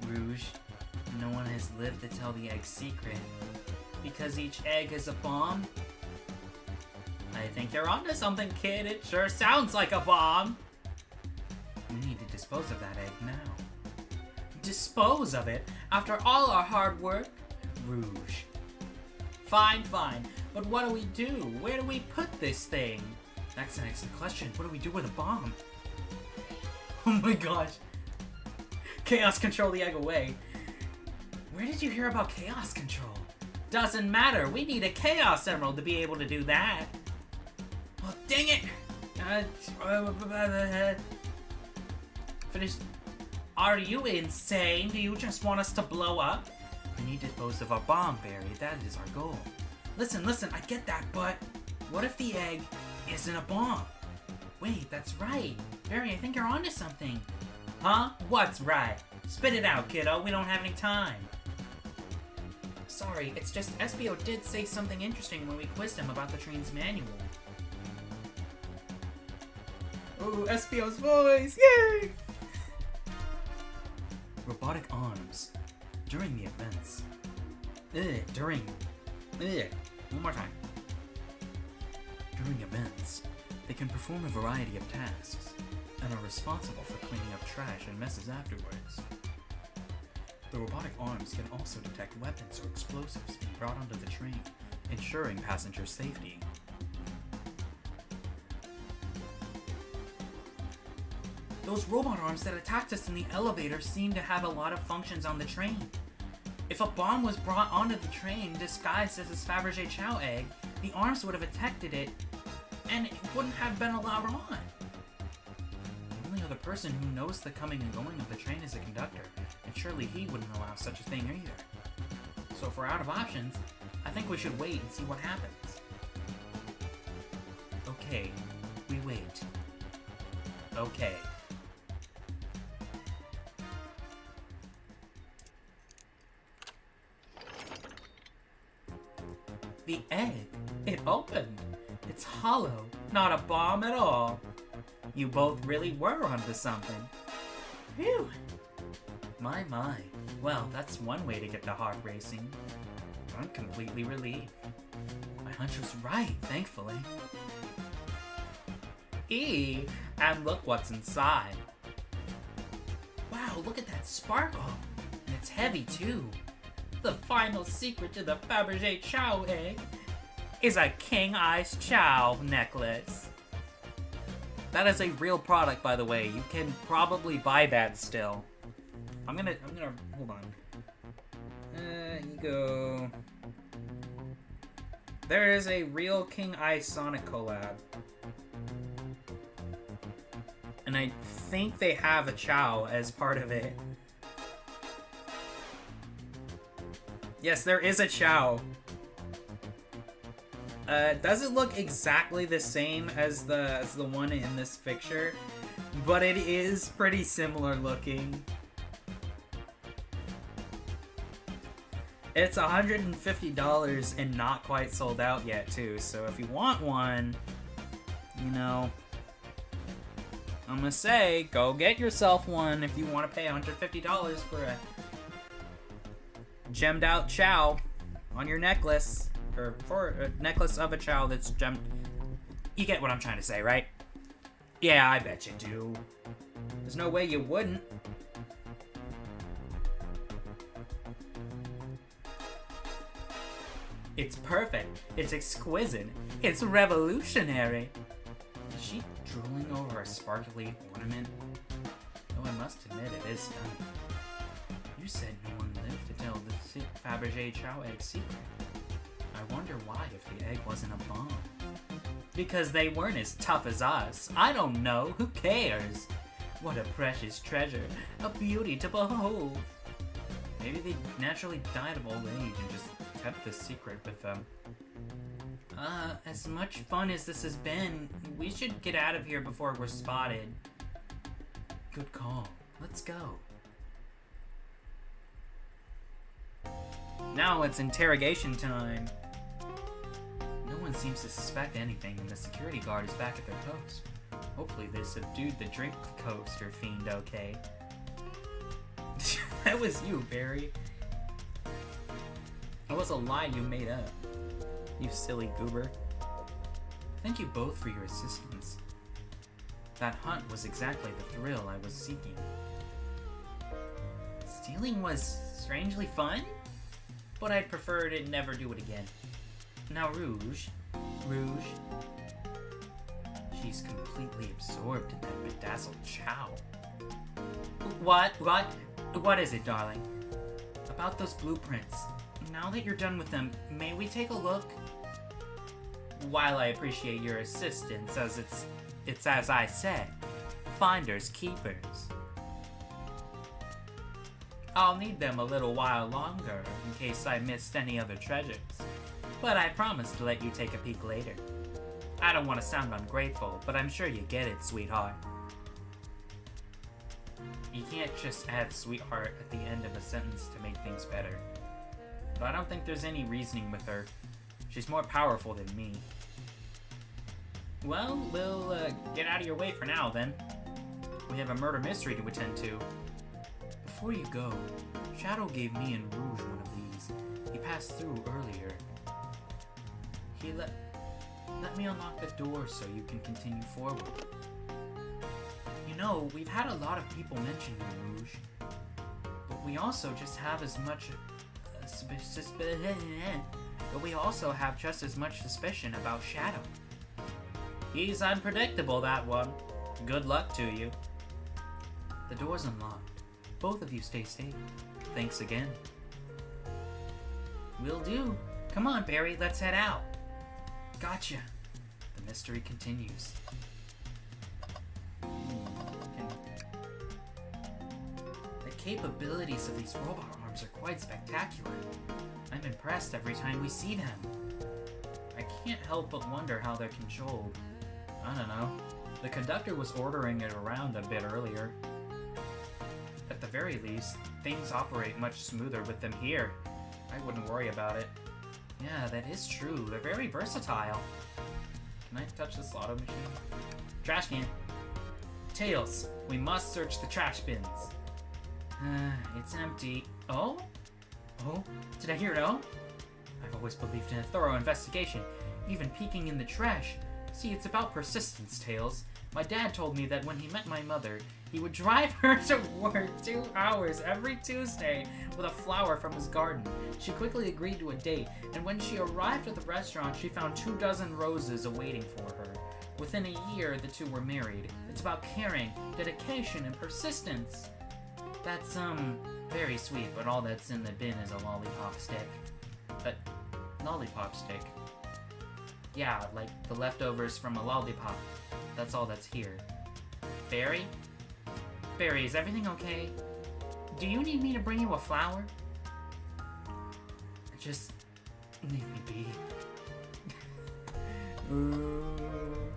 Rouge, no one has lived to tell the egg's secret. Because each egg is a bomb? I think you're onto something, kid. It sure sounds like a bomb. We need to dispose of that egg now. Dispose of it? After all our hard work? Rouge. Fine. But what do we do? Where do we put this thing? That's an excellent question. What do we do with a bomb? Oh my gosh. Chaos control the egg away. Where did you hear about chaos control? Doesn't matter. We need a chaos emerald to be able to do that. Oh, dang it! Finish. Are you insane? Do you just want us to blow up? We need to dispose of our bomb, Barry. That is our goal. Listen, I get that, but what if the egg isn't a bomb? Wait, that's right. Barry, I think you're onto something. Huh? What's right? Spit it out, kiddo. We don't have any time. Sorry, it's just SBO did say something interesting when we quizzed him about the train's manual. Oh, SBO's voice! Yay! Robotic arms. During the events. One more time. During events, they can perform a variety of tasks and are responsible for cleaning up trash and messes afterwards. The robotic arms can also detect weapons or explosives being brought onto the train, ensuring passenger safety. Those robot arms that attacked us in the elevator seem to have a lot of functions on the train. If a bomb was brought onto the train disguised as a Fabergé Chow egg, the arms would have detected it, and it wouldn't have been allowed on. The only other person who knows the coming and going of the train is the conductor, and surely he wouldn't allow such a thing either. So if we're out of options, I think we should wait and see what happens. Okay, we wait. Okay. The egg, it opened. It's hollow, not a bomb at all. You both really were onto something. Phew. My. Well, that's one way to get the heart racing. I'm completely relieved. My hunch was right, thankfully. And look what's inside. Wow, look at that sparkle. And it's heavy, too. The final secret to the Fabergé Chow egg is a King Ice Chow necklace. That is a real product, by the way. You can probably buy that still. I'm gonna, hold on. You go. There is a real King Ice Sonic collab. And I think they have a Chow as part of it. Yes, there is a Chow. Doesn't look exactly the same as the one in this picture, but it is pretty similar looking. It's $150 and not quite sold out yet too, so if you want one, you know, I'm gonna say, go get yourself one if you want to pay $150 for a gemmed out Chow on your necklace, or for a necklace of a Chow that's gemmed. You get what I'm trying to say, right? Yeah, I bet you do. There's no way you wouldn't. It's perfect. It's exquisite. It's revolutionary. Is she drooling over a sparkly ornament? Though I must admit it is stunning. You said no one lived to tell the Fabergé Chow egg secret. I wonder why if the egg wasn't a bomb. Because they weren't as tough as us. I don't know. Who cares? What a precious treasure. A beauty to behold. Maybe they naturally died of old age and just kept the secret with them. As much fun as this has been, we should get out of here before we're spotted. Good call. Let's go. Now it's interrogation time. No one seems to suspect anything, and the security guard is back at their post. Hopefully they subdued the drink coaster fiend okay. That was you, Barry. That was a lie you made up. You silly goober. Thank you both for your assistance. That hunt was exactly the thrill I was seeking. Stealing was strangely fun, but I'd prefer to never do it again. Now, Rouge. She's completely absorbed in that bedazzled chow. What is it, darling? About those blueprints. Now that you're done with them, may we take a look? While I appreciate your assistance, as it's as I said, finders keepers. I'll need them a little while longer in case I missed any other treasures, but I promise to let you take a peek later. I don't want to sound ungrateful, but I'm sure you get it, sweetheart. You can't just add sweetheart at the end of a sentence to make things better. But I don't think there's any reasoning with her. She's more powerful than me. Well, we'll get out of your way for now, then. We have a murder mystery to attend to. Before you go, Shadow gave me and Rouge one of these. He passed through earlier. He let me unlock the door so you can continue forward. You know, we've had a lot of people mention you, Rouge. But we also just have just as much suspicion about Shadow. He's unpredictable, that one. Good luck to you. The door's unlocked. Both of you stay safe. Thanks again. Will do. Come on, Barry, let's head out. Gotcha. The mystery continues. The capabilities of these robot arms are quite spectacular. I'm impressed every time we see them. I can't help but wonder how they're controlled. I don't know. The conductor was ordering it around a bit earlier. At the very least, things operate much smoother with them here. I wouldn't worry about it. Yeah, that is true. They're very versatile. Can I touch the slotto machine? Trash can. Tails, we must search the trash bins. It's empty. Oh? Oh? Did I hear no? I've always believed in a thorough investigation, even peeking in the trash. See, it's about persistence, Tails. My dad told me that when he met my mother, he would drive her to work 2 hours every Tuesday with a flower from his garden. She quickly agreed to a date, and when she arrived at the restaurant, she found 24 roses awaiting for her. Within a year, the two were married. It's about caring, dedication, and persistence. That's, very sweet, but all that's in the bin is a lollipop stick. Lollipop stick? Yeah, like the leftovers from a lollipop. That's all that's here. Barry? Barry, is everything okay? Do you need me to bring you a flower? Just leave me be. Ooh,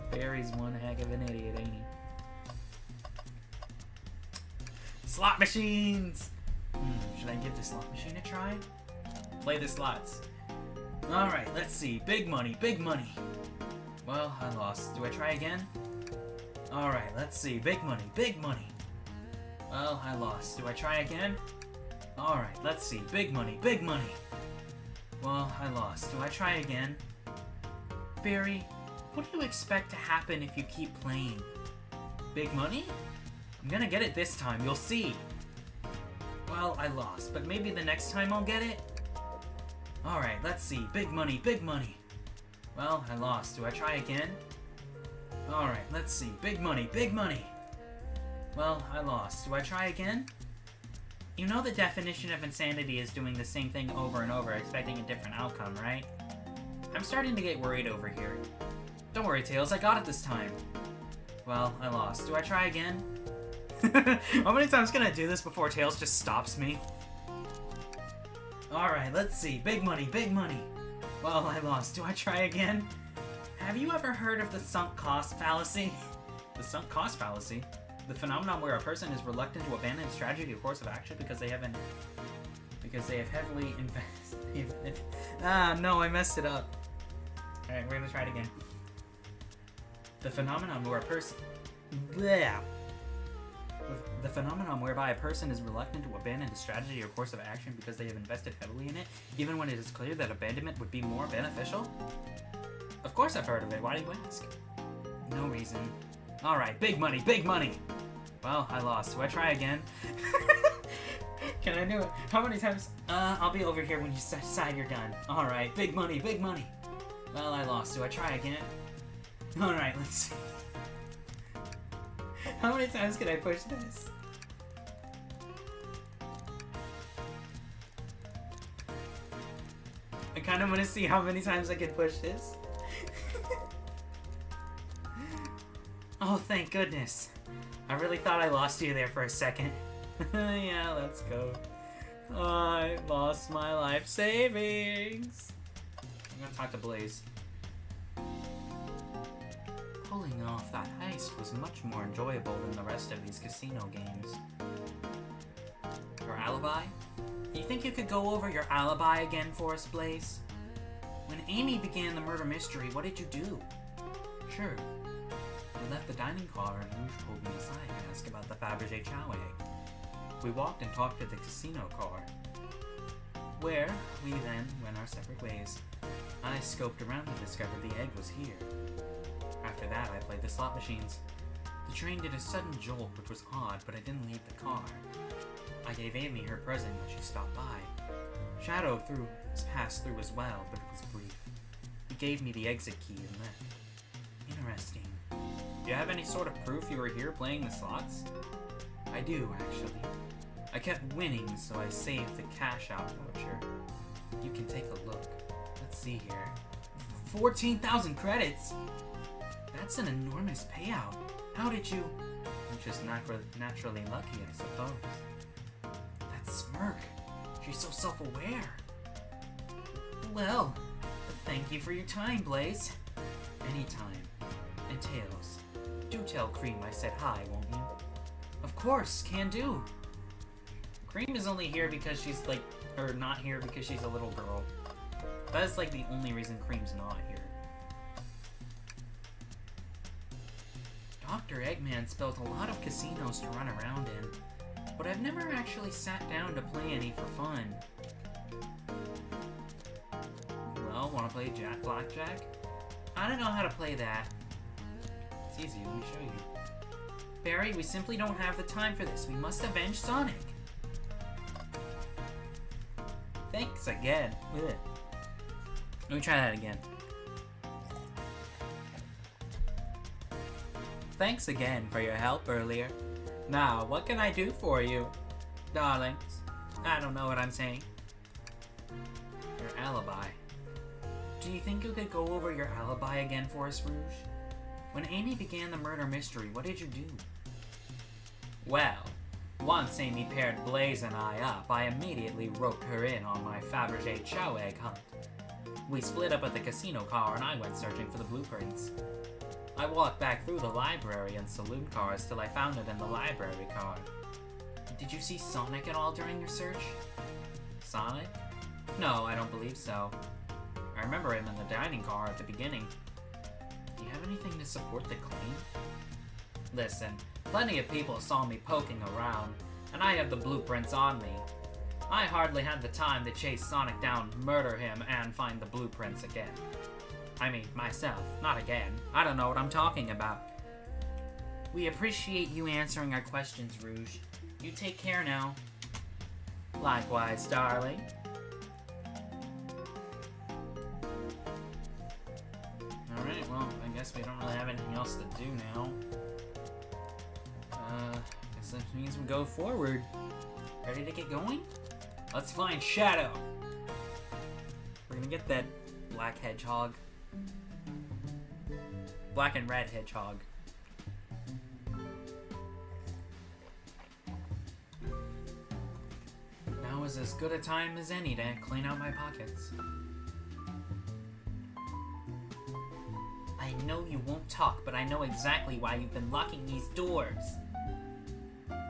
Barry's one heck of an idiot, ain't he? Slot machines! Should I give the slot machine a try? Play the slots. Alright, let's see. Big money, big money. Well, I lost. Do I try again? Alright, let's see. Big money, big money. Well, I lost. Do I try again? Alright, let's see. Big money, big money. Well, I lost. Do I try again? Barry, what do you expect to happen if you keep playing? Big money? I'm gonna get it this time, you'll see. Well, I lost, but maybe the next time I'll get it? Alright, let's see. Big money, big money. Well, I lost. Do I try again? Alright, let's see. Big money, big money. Well, I lost. Do I try again? You know the definition of insanity is doing the same thing over and over, expecting a different outcome, right? I'm starting to get worried over here. Don't worry, Tails, I got it this time. Well, I lost. Do I try again? How many times can I do this before Tails just stops me? Alright, let's see. Big money, big money. Well, I lost. Do I try again? Have you ever heard of the sunk cost fallacy? The sunk cost fallacy? The phenomenon where a person is reluctant to abandon a strategy or course of action because they have heavily invested. No, I messed it up. Alright, we're gonna try it again. The phenomenon where a person. Bleh. The phenomenon whereby a person is reluctant to abandon a strategy or course of action because they have invested heavily in it, even when it is clear that abandonment would be more beneficial? Of course I've heard of it. Why do you ask? No reason. Alright, big money, big money! Well, I lost. Do I try again? Can I do it? How many times? I'll be over here when you decide you're done. Alright, big money, big money! Well, I lost. Do I try again? Alright, let's see. How many times can I push this? I kind of want to see how many times I can push this. Oh, thank goodness. I really thought I lost you there for a second. Yeah, let's go. I lost my life savings. I'm gonna talk to Blaze. Pulling off that heist was much more enjoyable than the rest of these casino games. Your alibi? You think you could go over your alibi again for us, Blaze? When Amy began the murder mystery, what did you do? Sure. We left the dining car and Rouge pulled me aside to ask about the Fabergé chow egg. We walked and talked to the casino car, where we then went our separate ways. I scoped around and discovered the egg was here. After that, I played the slot machines. The train did a sudden jolt, which was odd, but I didn't leave the car. I gave Amy her present when she stopped by. Shadow passed through as well, but it was brief. He gave me the exit key and left. Interesting. Do you have any sort of proof you were here playing the slots? I do, actually. I kept winning, so I saved the cash-out voucher. You can take a look. Let's see here. 14,000 credits! That's an enormous payout. How did you... I'm just naturally lucky, I suppose. That smirk. She's so self-aware. Well, thank you for your time, Blaze. Anytime. And Tails, do tell Cream I said hi, won't you? Of course, can do. Cream is only here because she's like, or not here because she's a little girl. That is like the only reason Cream's not here. Dr. Eggman's built a lot of casinos to run around in, but I've never actually sat down to play any for fun. Well, wanna play Blackjack? I don't know how to play that. It's easy, let me show you. Barry, we simply don't have the time for this. We must avenge Sonic. Thanks again. Ugh. Let me try that again. Thanks again for your help earlier. Now, what can I do for you? Darlings, I don't know what I'm saying. Your alibi. Do you think you could go over your alibi again for us, Rouge? When Amy began the murder mystery, what did you do? Well, once Amy paired Blaze and I up, I immediately roped her in on my Fabergé chow egg hunt. We split up at the casino car and I went searching for the blueprints. I walked back through the library and saloon cars till I found it in the library car. Did you see Sonic at all during your search? Sonic? No, I don't believe so. I remember him in the dining car at the beginning. Do you have anything to support the claim? Listen, plenty of people saw me poking around, and I have the blueprints on me. I hardly had the time to chase Sonic down, murder him, and find the blueprints again. I mean, myself, not again. I don't know what I'm talking about. We appreciate you answering our questions, Rouge. You take care now. Likewise, darling. Alright, well, I guess we don't really have anything else to do now. Guess that means we go forward. Ready to get going? Let's find Shadow. We're gonna get that black hedgehog. Black and red hedgehog. Now is as good a time as any to clean out my pockets. know you won't talk, but I know exactly why you've been locking these doors.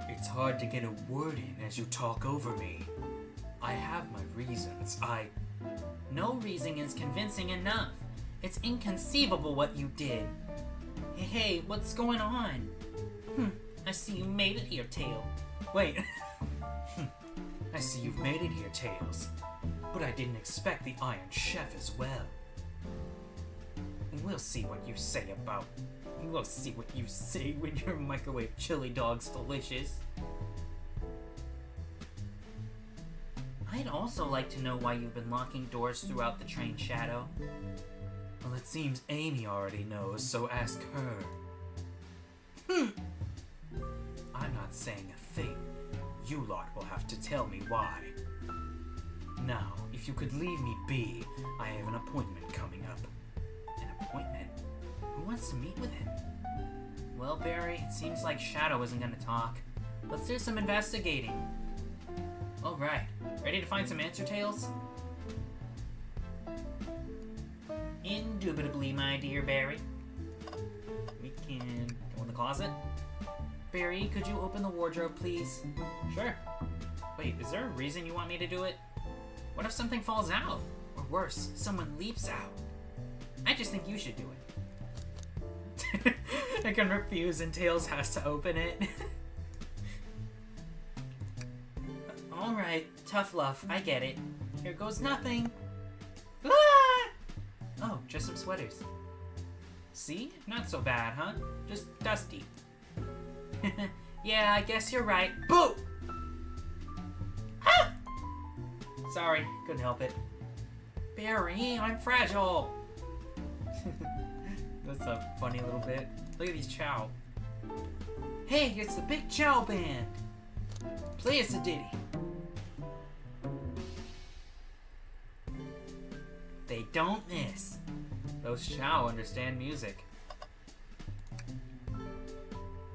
It's hard to get a word in as you talk over me. I have my reasons. No reason is convincing enough. It's inconceivable what you did. Hey, what's going on? I see you made it here, Tail. Wait. I see you've made it here, Tails. But I didn't expect the Iron Chef as well. We'll see what you say when your microwave chili dog's delicious. I'd also like to know why you've been locking doors throughout the train, Shadow. Well, it seems Amy already knows, so ask her. I'm not saying a thing. You lot will have to tell me why. Now, if you could leave me be, I have an appointment coming up. An appointment? Who wants to meet with him? Well, Barry, it seems like Shadow isn't gonna talk. Let's do some investigating. Alright, ready to find some answer, Tails? Indubitably, my dear Barry. We can go in the closet. Barry, could you open the wardrobe, please? Sure. Wait, is there a reason you want me to do it? What if something falls out? Or worse, someone leaps out? I just think you should do it. I can refuse and Tails has to open it. Alright, tough love, I get it. Here goes nothing. Ah! Oh, just some sweaters. See? Not so bad, huh? Just dusty. Yeah, I guess you're right. Boo! Ah! Sorry, couldn't help it. Barry, I'm fragile. That's a funny little bit. Look at these Chow. Hey, it's the Big Chow Band. Play us a ditty. They don't miss. Those Chow understand music.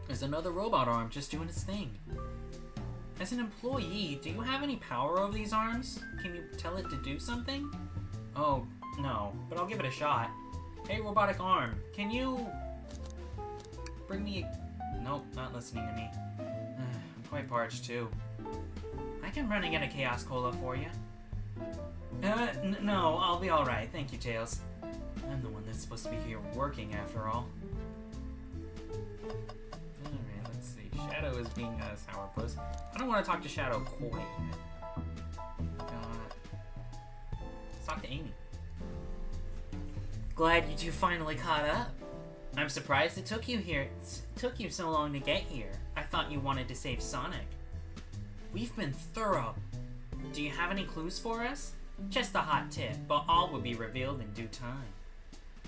There's another robot arm just doing its thing. As an employee, do you have any power over these arms? Can you tell it to do something? Oh, no, but I'll give it a shot. Hey, robotic arm, can you bring me a... Nope, not listening to me. I'm quite parched, too. I can run and get a Chaos Cola for you. No, I'll be alright. Thank you, Tails. I'm the one that's supposed to be here working, after all. Alright, let's see. Shadow is being a sourpuss. I don't want to talk to Shadow quite yet. Let's talk to Amy. Glad you two finally caught up. I'm surprised it took you so long to get here. I thought you wanted to save Sonic. We've been thorough. Do you have any clues for us? Just a hot tip, but all will be revealed in due time.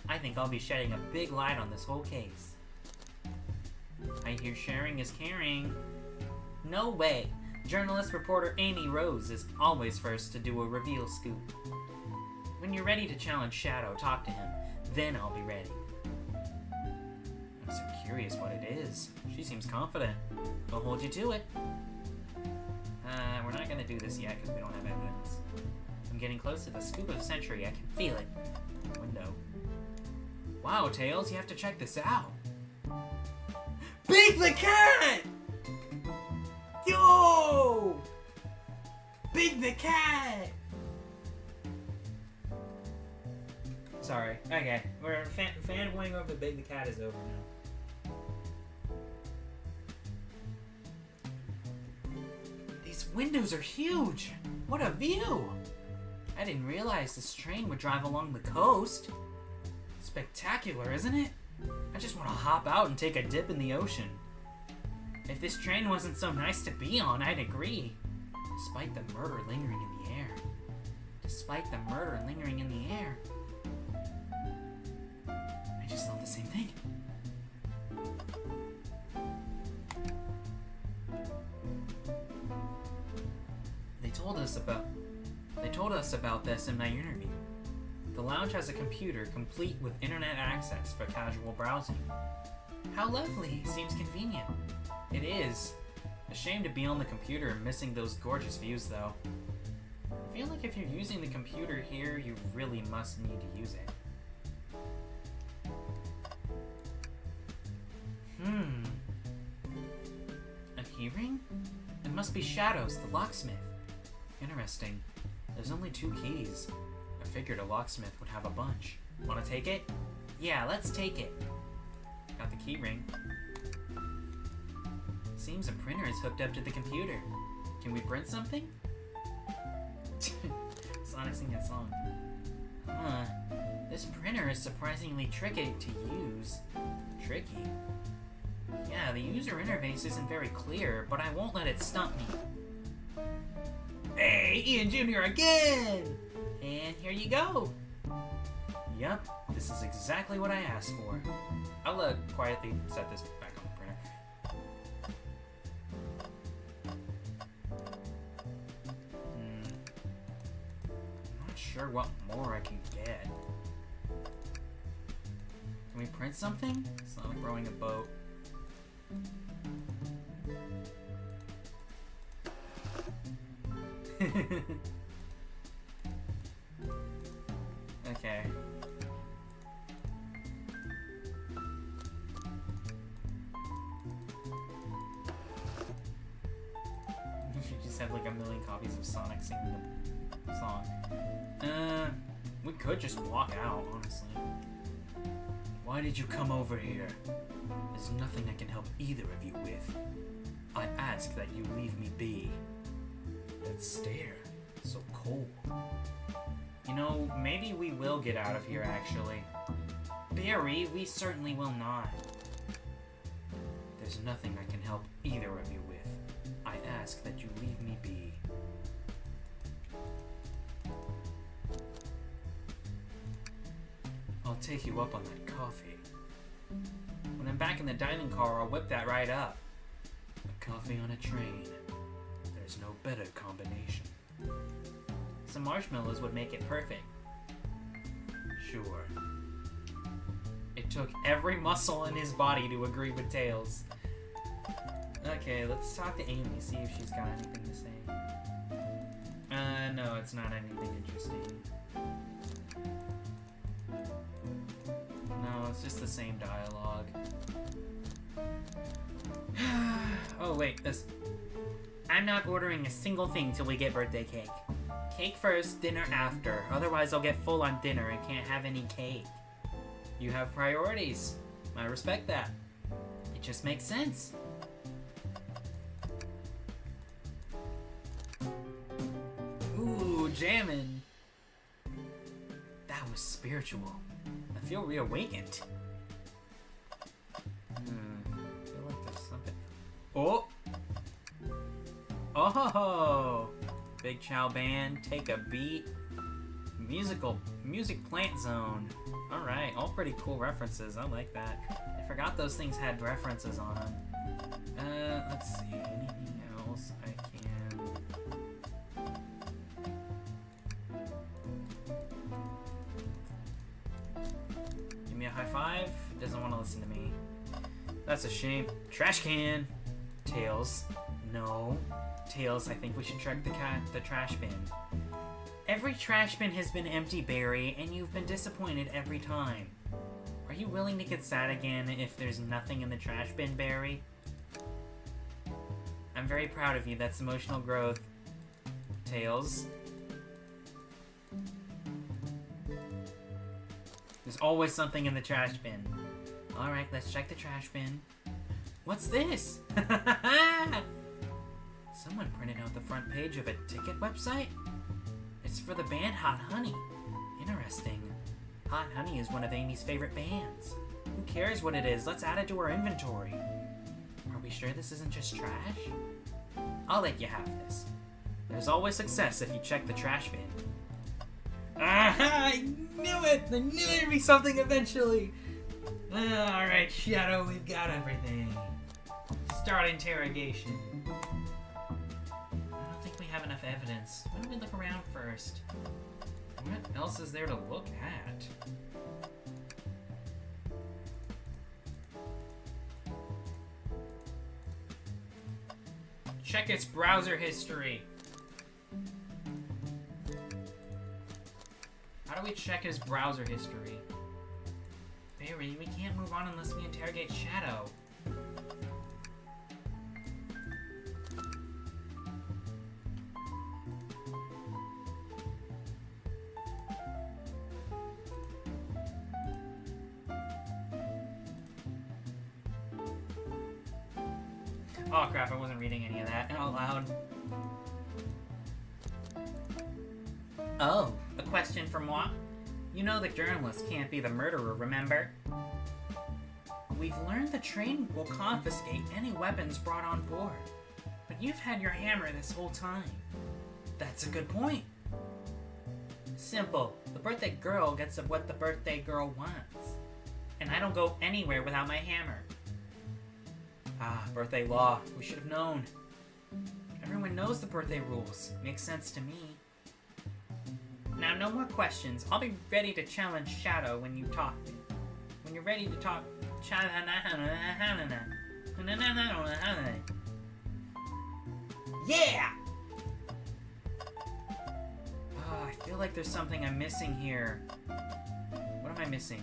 I think I'll be shedding a big light on this whole case. I hear sharing is caring. No way. Journalist reporter Amy Rose is always first to do a reveal scoop. When you're ready to challenge Shadow, talk to him. Then I'll be ready. I'm so curious what it is. She seems confident. I'll hold you to it. We're not gonna do this yet because we don't have evidence. I'm getting close to the scoop of the century. I can feel it. Window. Wow, Tails, you have to check this out. Big the Cat! Yo! Big the Cat! Sorry. Okay. We're fanboying over Big the Cat is over now. These windows are huge! What a view! I didn't realize this train would drive along the coast. Spectacular, isn't it? I just want to hop out and take a dip in the ocean. If this train wasn't so nice to be on, I'd agree. Despite the murder lingering in the air. Despite the murder lingering in the air. I just thought the same thing. They told us about this in my interview. The lounge has a computer complete with internet access for casual browsing. How lovely. Seems convenient. It is. A shame to be on the computer and missing those gorgeous views, though. I feel like if you're using the computer here, you really must need to use it. ring? It must be Shadows, the locksmith. Interesting. There's only 2 keys. I figured a locksmith would have a bunch. Wanna take it? Yeah, let's take it. Got the key ring. Seems a printer is hooked up to the computer. Can we print something? Sonic singing a song. Huh. This printer is surprisingly tricky to use. Tricky? Yeah, the user interface isn't very clear, but I won't let it stump me. Hey, Ian Jr. again! And here you go. Yep, this is exactly what I asked for. I'll quietly set this back on the printer. I'm not sure what more I can get. Can we print something? It's not like rowing a boat. Okay. You just have like a million copies of Sonic singing the song. We could just walk out, honestly. Why did you come over here? There's nothing I can help either of you with. I ask that you leave me be. That stare, so cold. You know, maybe we will get out of here, actually. Barry, we certainly will not. There's nothing I can help either of you with. I ask that you leave me be. I'll take you up on that coffee. When I'm back in the dining car, I'll whip that right up. A coffee on a train. There's no better combination. Some marshmallows would make it perfect. Sure. It took every muscle in his body to agree with Tails. Okay, let's talk to Amy, see if she's got anything to say. No, it's not anything interesting. No, it's just the same dialogue. Oh, wait, this... I'm not ordering a single thing till we get birthday cake. Cake first, dinner after. Otherwise, I'll get full on dinner and can't have any cake. You have priorities. I respect that. It just makes sense. Ooh, jammin'. That was spiritual. I feel reawakened. I feel like there's something... Oh! Oh! Big Chow Band, Take a Beat, Music Plant Zone. Alright, all pretty cool references. I like that. I forgot those things had references on them. Let's see. Anything else I can... Give me a high five. Doesn't want to listen to me. That's a shame. Trash can. Tails. No. Tails, I think we should check the trash bin. Every trash bin has been empty, Barry, and you've been disappointed every time. Are you willing to get sad again if there's nothing in the trash bin, Barry? I'm very proud of you. That's emotional growth. Tails. There's always something in the trash bin. Alright, let's check the trash bin. What's this? Someone printed out the front page of a ticket website? It's for the band Hot Honey. Interesting. Hot Honey is one of Amy's favorite bands. Who cares what it is? Let's add it to our inventory. Are we sure this isn't just trash? I'll let you have this. There's always success if you check the trash bin. Aha! I knew it! I knew there'd be something eventually! Alright, Shadow, we've got everything. Start interrogation. I don't think we have enough evidence. Why don't we look around first? What else is there to look at? Check its browser history. How do we check his browser history? Barry, we can't move on unless we interrogate Shadow. Oh crap, I wasn't reading any of that out loud. Oh, a question for moi? You know the journalist can't be the murderer, remember? We've learned the train will confiscate any weapons brought on board. But you've had your hammer this whole time. That's a good point. Simple. The birthday girl gets what the birthday girl wants. And I don't go anywhere without my hammer. Ah, birthday law. We should have known. Everyone knows the birthday rules. Makes sense to me. Now, no more questions. I'll be ready to challenge Shadow when you talk. When you're ready to talk. Yeah! Oh, I feel like there's something I'm missing here. What am I missing?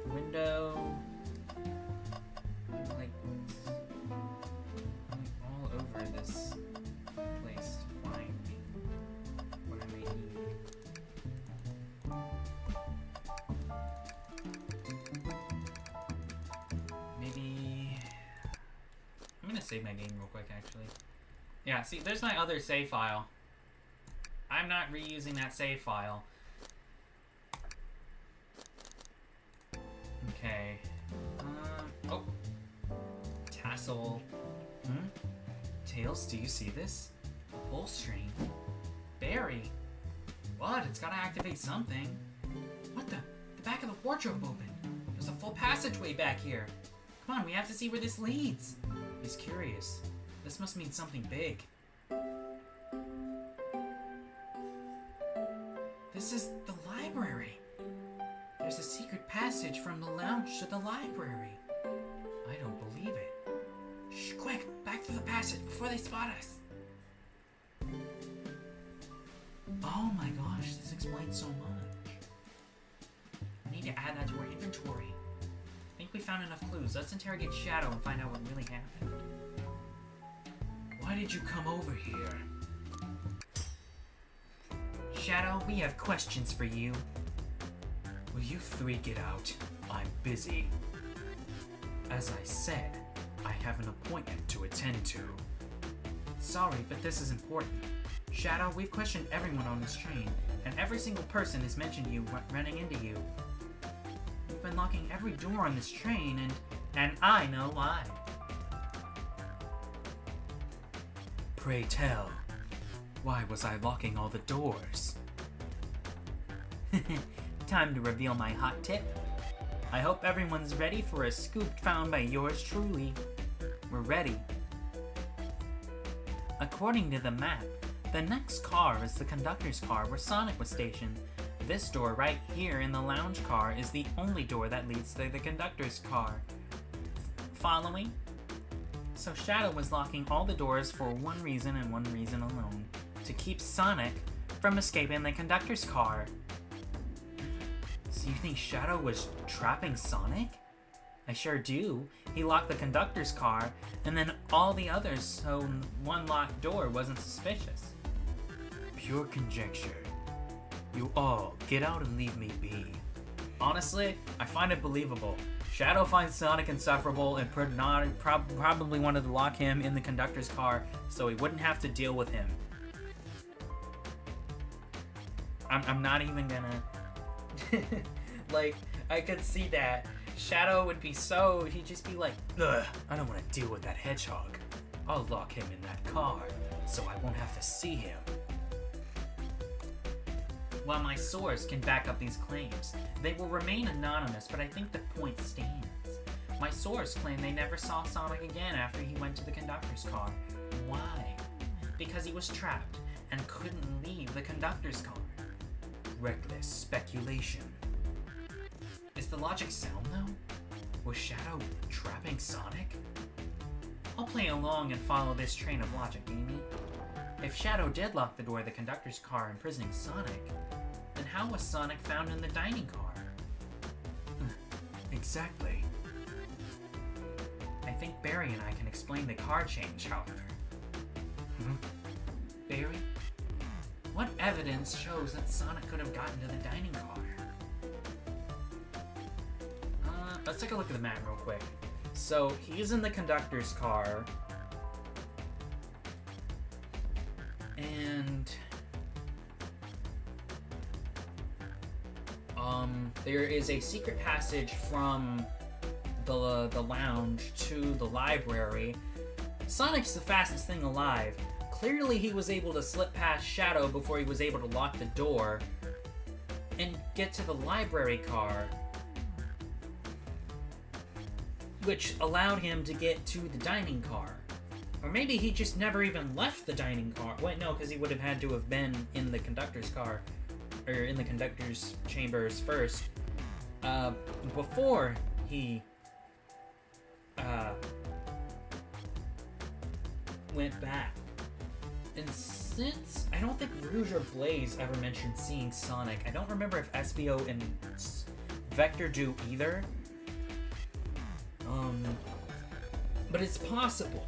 Window. Like all over this place to find what I may need. Maybe I'm gonna save my game real quick, actually. Yeah, see, there's my other save file. I'm not reusing that save file. Okay. Oh. Tassel. Tails, do you see this? A pull string. Barry. What? It's gotta activate something. What the? The back of the wardrobe opened. There's a full passageway back here. Come on, we have to see where this leads. He's curious. This must mean something big. This is the library. There's a secret passage from the lounge to the library. I don't believe it. Shh, quick, back to the passage before they spot us. Oh my gosh, this explains so much. I need to add that to our inventory. I think we found enough clues. Let's interrogate Shadow and find out what really happened. Why did you come over here? Shadow, we have questions for you. Will you three get out? I'm busy. As I said, I have an appointment to attend to. Sorry, but this is important. Shadow, we've questioned everyone on this train, and every single person has mentioned you running into you. You've been locking every door on this train, and I know why. Pray tell, why was I locking all the doors? Time to reveal my hot tip. I hope everyone's ready for a scoop found by yours truly. We're ready. According to the map, the next car is the conductor's car where Sonic was stationed. This door right here in the lounge car is the only door that leads to the conductor's car. Following? So Shadow was locking all the doors for one reason and one reason alone. To keep Sonic from escaping the conductor's car. So you think Shadow was trapping Sonic? I sure do. He locked the conductor's car, and then all the others, so one locked door wasn't suspicious. Pure conjecture. You all, get out and leave me be. Honestly, I find it believable. Shadow finds Sonic insufferable and probably wanted to lock him in the conductor's car so he wouldn't have to deal with him. I'm not even gonna... like, I could see that. Shadow would be so... He'd just be like, ugh, I don't want to deal with that hedgehog. I'll lock him in that car so I won't have to see him. While my source can back up these claims, they will remain anonymous, but I think the point stands. My source claimed they never saw Sonic again after he went to the conductor's car. Why? Because he was trapped and couldn't leave the conductor's car. Reckless speculation. Is the logic sound, though? Was Shadow trapping Sonic? I'll play along and follow this train of logic, Amy. If Shadow did lock the door of the conductor's car imprisoning Sonic, then how was Sonic found in the dining car? Exactly. I think Barry and I can explain the car change, however. Barry? What evidence shows that Sonic could have gotten to the dining car? Let's take a look at the map real quick. So he's in the conductor's car, and there is a secret passage from the lounge to the library. Sonic's the fastest thing alive. Clearly he was able to slip past Shadow before he was able to lock the door and get to the library car, which allowed him to get to the dining car. Or maybe he just never even left the dining car. Wait, no, because he would have had to have been in the conductor's car, or in the conductor's chambers first, before he went back. And since I don't think Rouge or Blaze ever mentioned seeing Sonic, I don't remember if Espio and Vector do either. But it's possible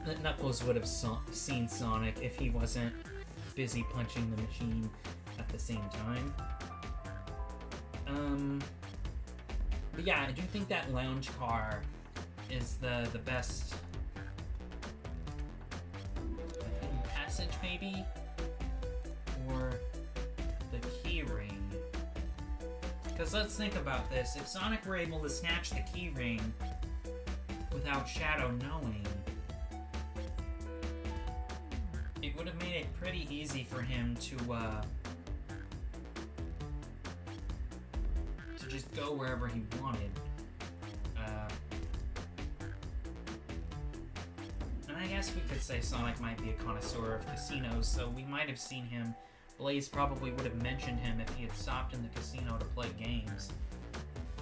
that Knuckles would have seen Sonic if he wasn't busy punching the machine at the same time. But yeah, I do think that lounge car is the best hidden passage, maybe? Or the key ring. Because let's think about this. If Sonic were able to snatch the key ring without Shadow knowing, it would have made it pretty easy for him to just go wherever he wanted. And I guess we could say Sonic might be a connoisseur of casinos, so we might have seen him. Blaze probably would have mentioned him if he had stopped in the casino to play games.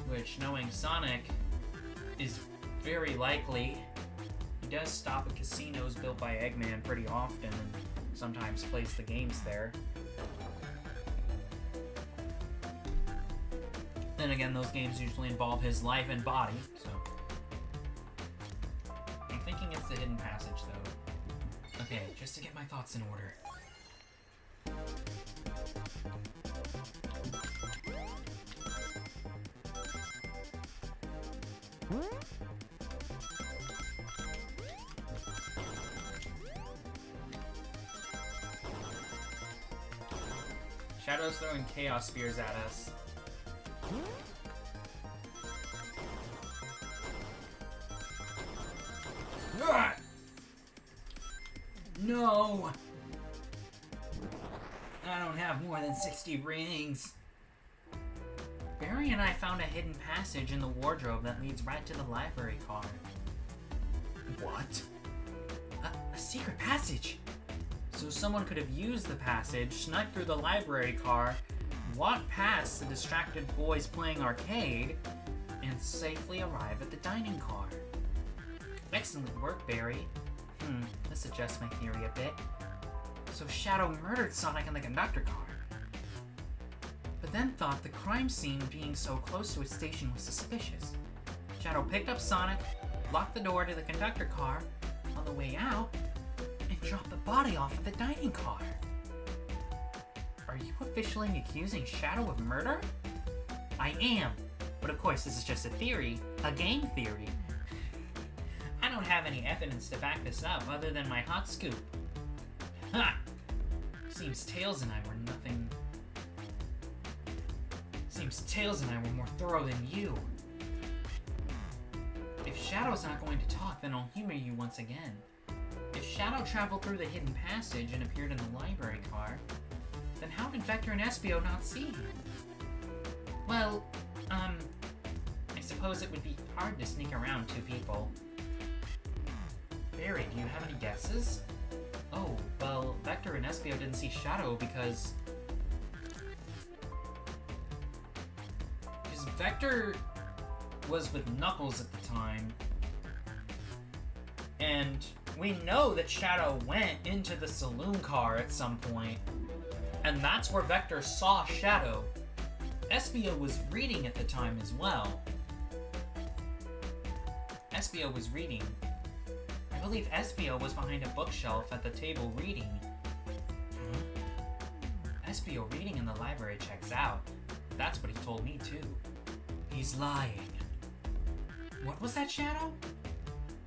Which, knowing Sonic, is very likely. He does stop at casinos built by Eggman pretty often, and sometimes plays the games there. Then again, those games usually involve his life and body, so... I'm thinking it's the hidden passage, though. Okay, just to get my thoughts in order. Shadow's throwing chaos spears at us. No! I don't have more than 60 rings. Barry and I found a hidden passage in the wardrobe that leads right to the library car. What? A secret passage! So someone could have used the passage, snuck through the library car, walked past the distracted boys playing arcade, and safely arrive at the dining car. Excellent work, Barry. This adjusts my theory a bit. So Shadow murdered Sonic in the conductor car, but then thought the crime scene being so close to his station was suspicious. Shadow picked up Sonic, locked the door to the conductor car on the way out, and dropped the body off at the dining car. Are you officially accusing Shadow of murder? I am, but of course this is just a theory, a game theory. I don't have any evidence to back this up other than my hot scoop. Ha! Seems Tails and I were more thorough than you. If Shadow's not going to talk, then I'll humor you once again. If Shadow traveled through the hidden passage and appeared in the library car, then how did Vector and Espio not see him? Well, I suppose it would be hard to sneak around two people. Barry, do you have any guesses? Oh, well, Vector and Espio didn't see Shadow because Vector was with Knuckles at the time, and we know that Shadow went into the saloon car at some point, and that's where Vector saw Shadow. Espio was reading at the time as well. Espio was reading. I believe Espio was behind a bookshelf at the table reading. Espio reading in the library checks out. That's what he told me too. He's lying. What was that, Shadow?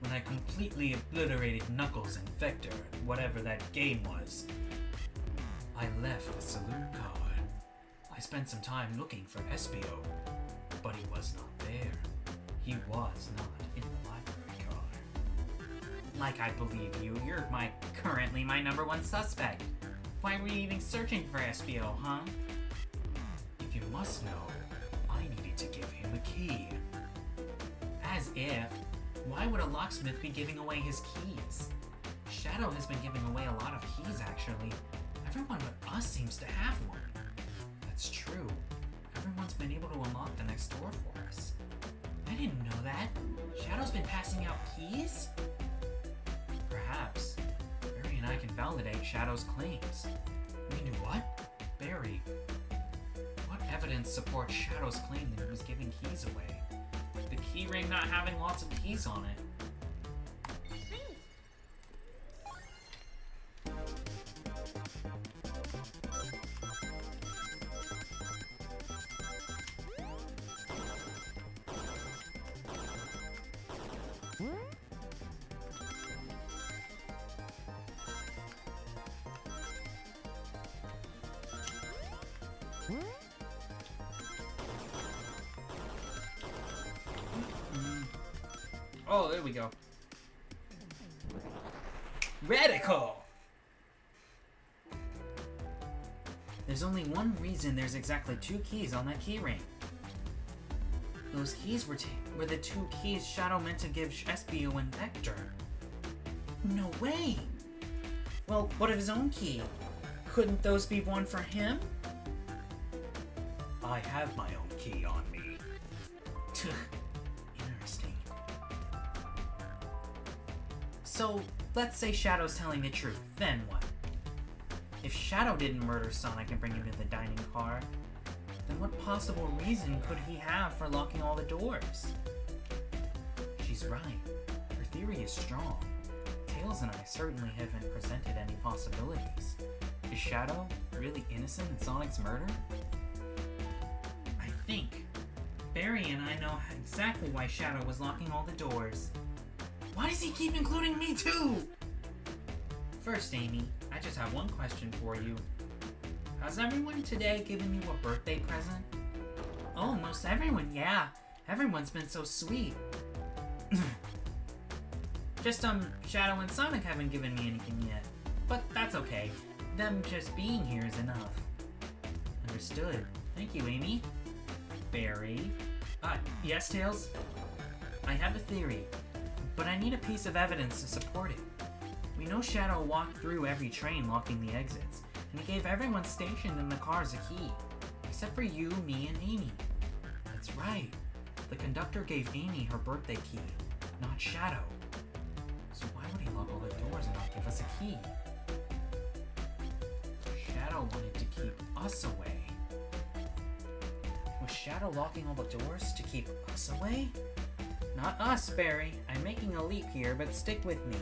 When I completely obliterated Knuckles and Vector at whatever that game was, I left the saloon car. I spent some time looking for Espio, but he was not there. He was not in the library car. Like I believe you, you're currently my number one suspect. Why were you even searching for Espio, huh? If you must know, I needed to give him a key. As if. Why would a locksmith be giving away his keys? Shadow has been giving away a lot of keys, actually. Everyone but us seems to have one. That's true. Everyone's been able to unlock the next door for us. I didn't know that. Shadow's been passing out keys? Perhaps. Barry and I can validate Shadow's claims. We knew what? Barry, what evidence supports Shadow's claim that he was giving keys away? The key ring not having lots of keys on it. Oh, there we go. Radical! There's only one reason there's exactly 2 keys on that key ring. Those keys were the 2 keys Shadow meant to give Espio and Vector. No way! Well, what of his own key? Couldn't those be one for him? I have my own key on me. Interesting. So, let's say Shadow's telling the truth, then what? If Shadow didn't murder Sonic and bring him to the dining car, then what possible reason could he have for locking all the doors? She's right. Her theory is strong. Tails and I certainly haven't presented any possibilities. Is Shadow really innocent in Sonic's murder? I think Barry and I know exactly why Shadow was locking all the doors. Why does he keep including me too? First, Amy, I just have one question for you. Has everyone today given you a birthday present? Oh, most everyone, yeah. Everyone's been so sweet. Just, Shadow and Sonic haven't given me anything yet. But that's okay. Them just being here is enough. Understood. Thank you, Amy. Barry? Yes, Tails? I have a theory, but I need a piece of evidence to support it. We know Shadow walked through every train locking the exits, and he gave everyone stationed in the cars a key. Except for you, me, and Amy. That's right. The conductor gave Amy her birthday key, not Shadow. So why would he lock all the doors and not give us a key? Shadow wanted to keep us away. Was Shadow locking all the doors to keep us away? Not us, Barry. I'm making a leap here, but stick with me.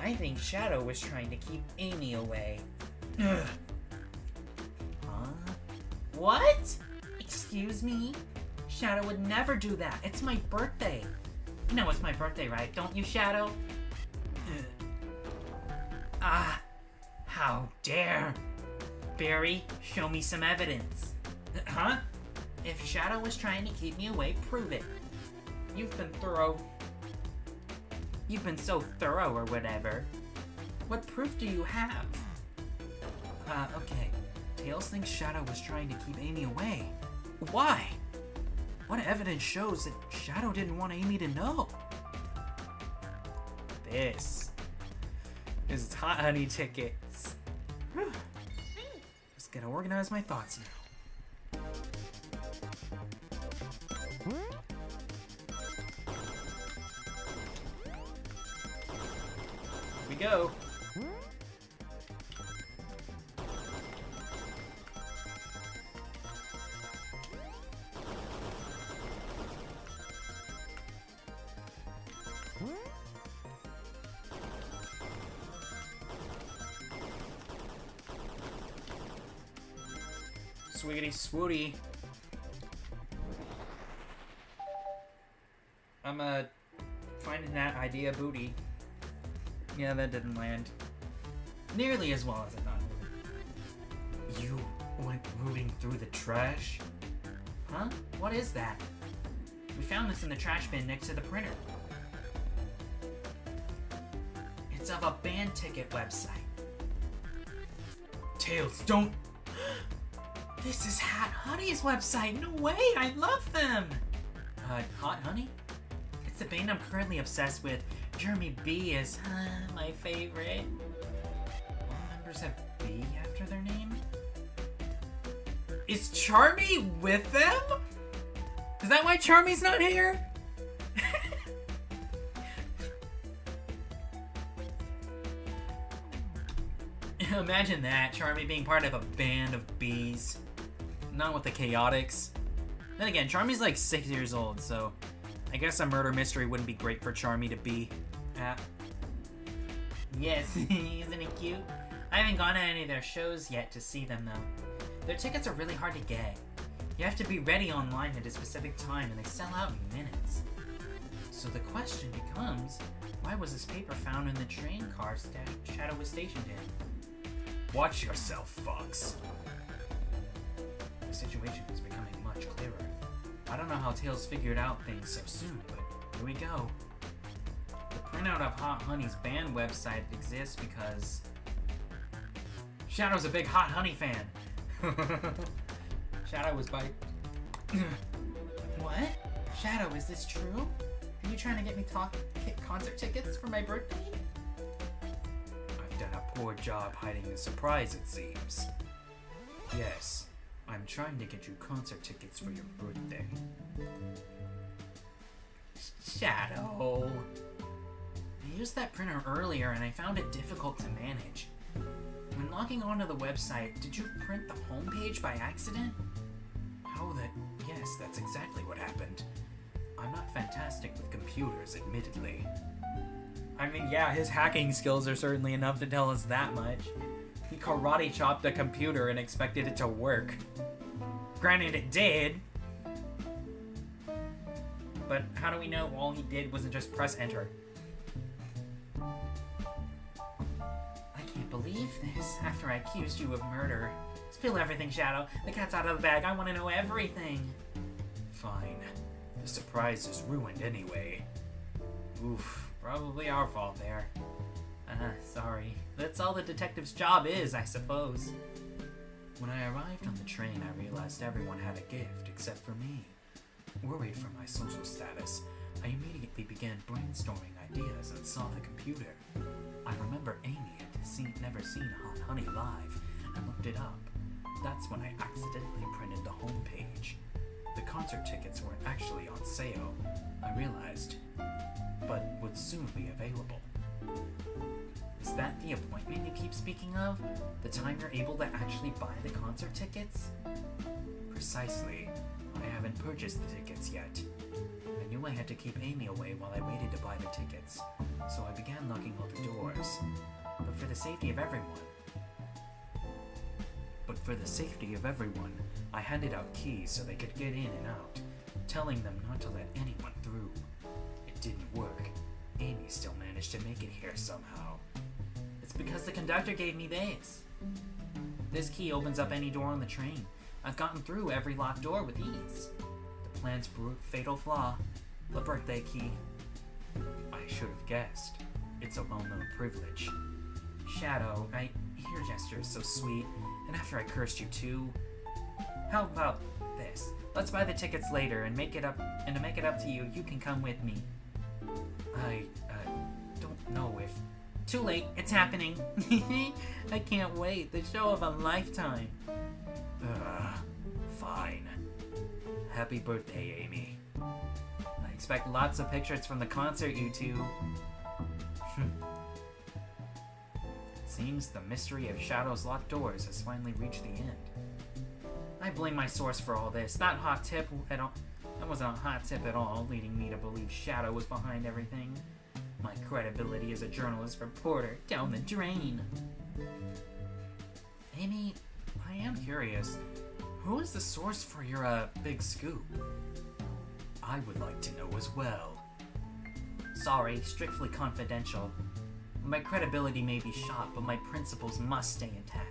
I think Shadow was trying to keep Amy away. Ugh. Huh? What? Excuse me? Shadow would never do that. It's my birthday. You know it's my birthday, right? Don't you, Shadow? How dare! Barry, show me some evidence. Huh? If Shadow was trying to keep me away, prove it. You've been so thorough or whatever. What proof do you have? Okay. Tails thinks Shadow was trying to keep Amy away. Why? What evidence shows that Shadow didn't want Amy to know? This is hot honey tickets. Whew. Just gotta organize my thoughts now. Here we go. Swiggity swooty. I'm finding that idea booty. Yeah, that didn't land nearly as well as I thought it would. You went rooting through the trash? Huh? What is that? We found this in the trash bin next to the printer. It's of a band ticket website. Tails, don't... This is Hot Honey's website. No way, I love them. Hot Honey? It's the band I'm currently obsessed with. Jeremy B is my favorite. All members have B after their name? Is Charmy with them? Is that why Charmy's not here? Imagine that, Charmy being part of a band of bees. Not with the Chaotix. Then again, Charmy's like 6 years old, so I guess a murder mystery wouldn't be great for Charmy to be at. Yes, isn't he cute? I haven't gone to any of their shows yet to see them though. Their tickets are really hard to get. You have to be ready online at a specific time and they sell out in minutes. So the question becomes, why was this paper found in the train car Shadow was stationed in? Watch yourself, Fox. The situation is becoming much clearer. I don't know how Tails figured out things so soon, but here we go. The printout of Hot Honey's band website exists because Shadow's a big Hot Honey fan. Shadow was by... What? Shadow, is this true? Are you trying to get me concert tickets for my birthday? I've done a poor job hiding the surprise, it seems. Yes, I'm trying to get you concert tickets for your birthday. Shadow. I used that printer earlier and I found it difficult to manage. When logging onto the website, did you print the homepage by accident? Yes, that's exactly what happened. I'm not fantastic with computers, admittedly. I mean, yeah, his hacking skills are certainly enough to tell us that much. He karate chopped a computer and expected it to work. Granted, it did. But how do we know all he did wasn't just press enter? I can't believe this. After I accused you of murder. Spill everything, Shadow. The cat's out of the bag. I want to know everything. Fine. The surprise is ruined anyway. Oof. Probably our fault there. Sorry. That's all the detective's job is, I suppose. When I arrived on the train, I realized everyone had a gift except for me. Worried for my social status, I immediately began brainstorming ideas and saw the computer. I remember Amy had never seen Hot Honey live and looked it up. That's when I accidentally printed the homepage. The concert tickets weren't actually on sale, I realized, but would soon be available. Is that the appointment you keep speaking of? The time you're able to actually buy the concert tickets? Precisely. I haven't purchased the tickets yet. I knew I had to keep Amy away while I waited to buy the tickets, so I began locking all the doors. But for the safety of everyone, I handed out keys so they could get in and out, telling them not to let anyone through. It didn't work. Amy still managed to make it here somehow. It's because the conductor gave me this. This key opens up any door on the train. I've gotten through every locked door with ease. The plan's fatal flaw, the birthday key. I should have guessed. It's a well-known privilege. Shadow, your gesture is so sweet, and after I cursed you too. How about this? Let's buy the tickets later and make it up to you, you can come with me. I don't know if... Too late, it's happening. I can't wait, the show of a lifetime. Fine. Happy birthday, Amy. I expect lots of pictures from the concert, you two. It seems the mystery of Shadow's locked doors has finally reached the end. I blame my source for all this. That wasn't a hot tip at all, leading me to believe Shadow was behind everything. My credibility as a journalist reporter down the drain. Amy, I am curious. Who is the source for your, big scoop? I would like to know as well. Sorry, strictly confidential. My credibility may be shot, but my principles must stay intact.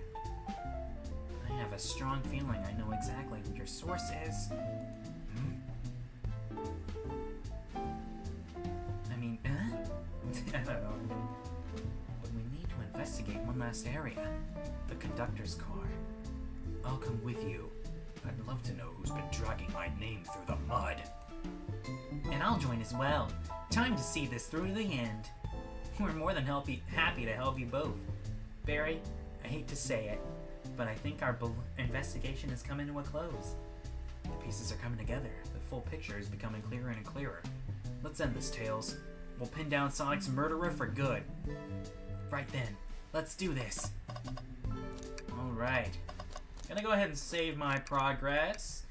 I have a strong feeling I know exactly who your source is. I mean, I don't know. But we need to investigate one last area. The conductor's car. I'll come with you. I'd love to know who's been dragging my name through the mud. And I'll join as well. Time to see this through to the end. We're more than happy to help you both. Barry, I hate to say it, but I think our investigation is coming to a close. The pieces are coming together. The full picture is becoming clearer and clearer. Let's end this, Tails. We'll pin down Sonic's murderer for good. Right then, let's do this. Alright. Gonna go ahead and save my progress.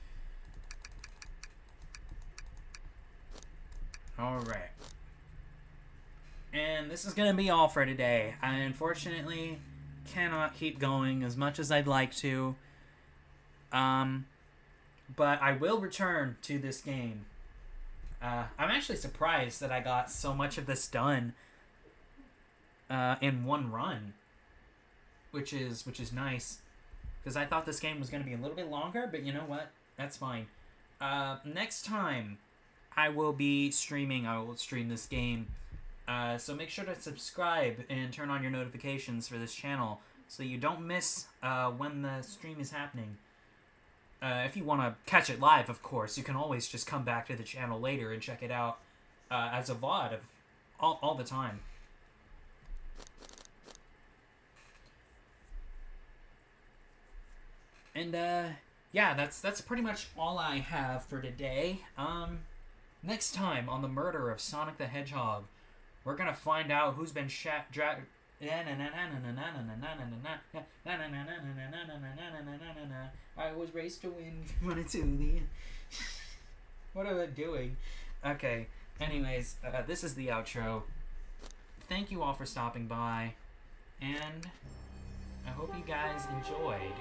Alright. And this is gonna be all for today. I unfortunately cannot keep going as much as I'd like to. But I will return to this game. I'm actually surprised that I got so much of this done in one run, which is nice, because I thought this game was going to be a little bit longer, but you know what? That's fine. Next time I will be streaming. I will stream this game. So make sure to subscribe and turn on your notifications for this channel so you don't miss when the stream is happening. If you want to catch it live, of course, you can always just come back to the channel later and check it out as a VOD of all the time. And yeah, that's pretty much all I have for today. Next time on the murder of Sonic the Hedgehog, we're gonna find out who's been I was raised to win. Wanted to the end. What am I doing? Okay. Anyways, this is the outro. Thank you all for stopping by, and I hope you guys enjoyed.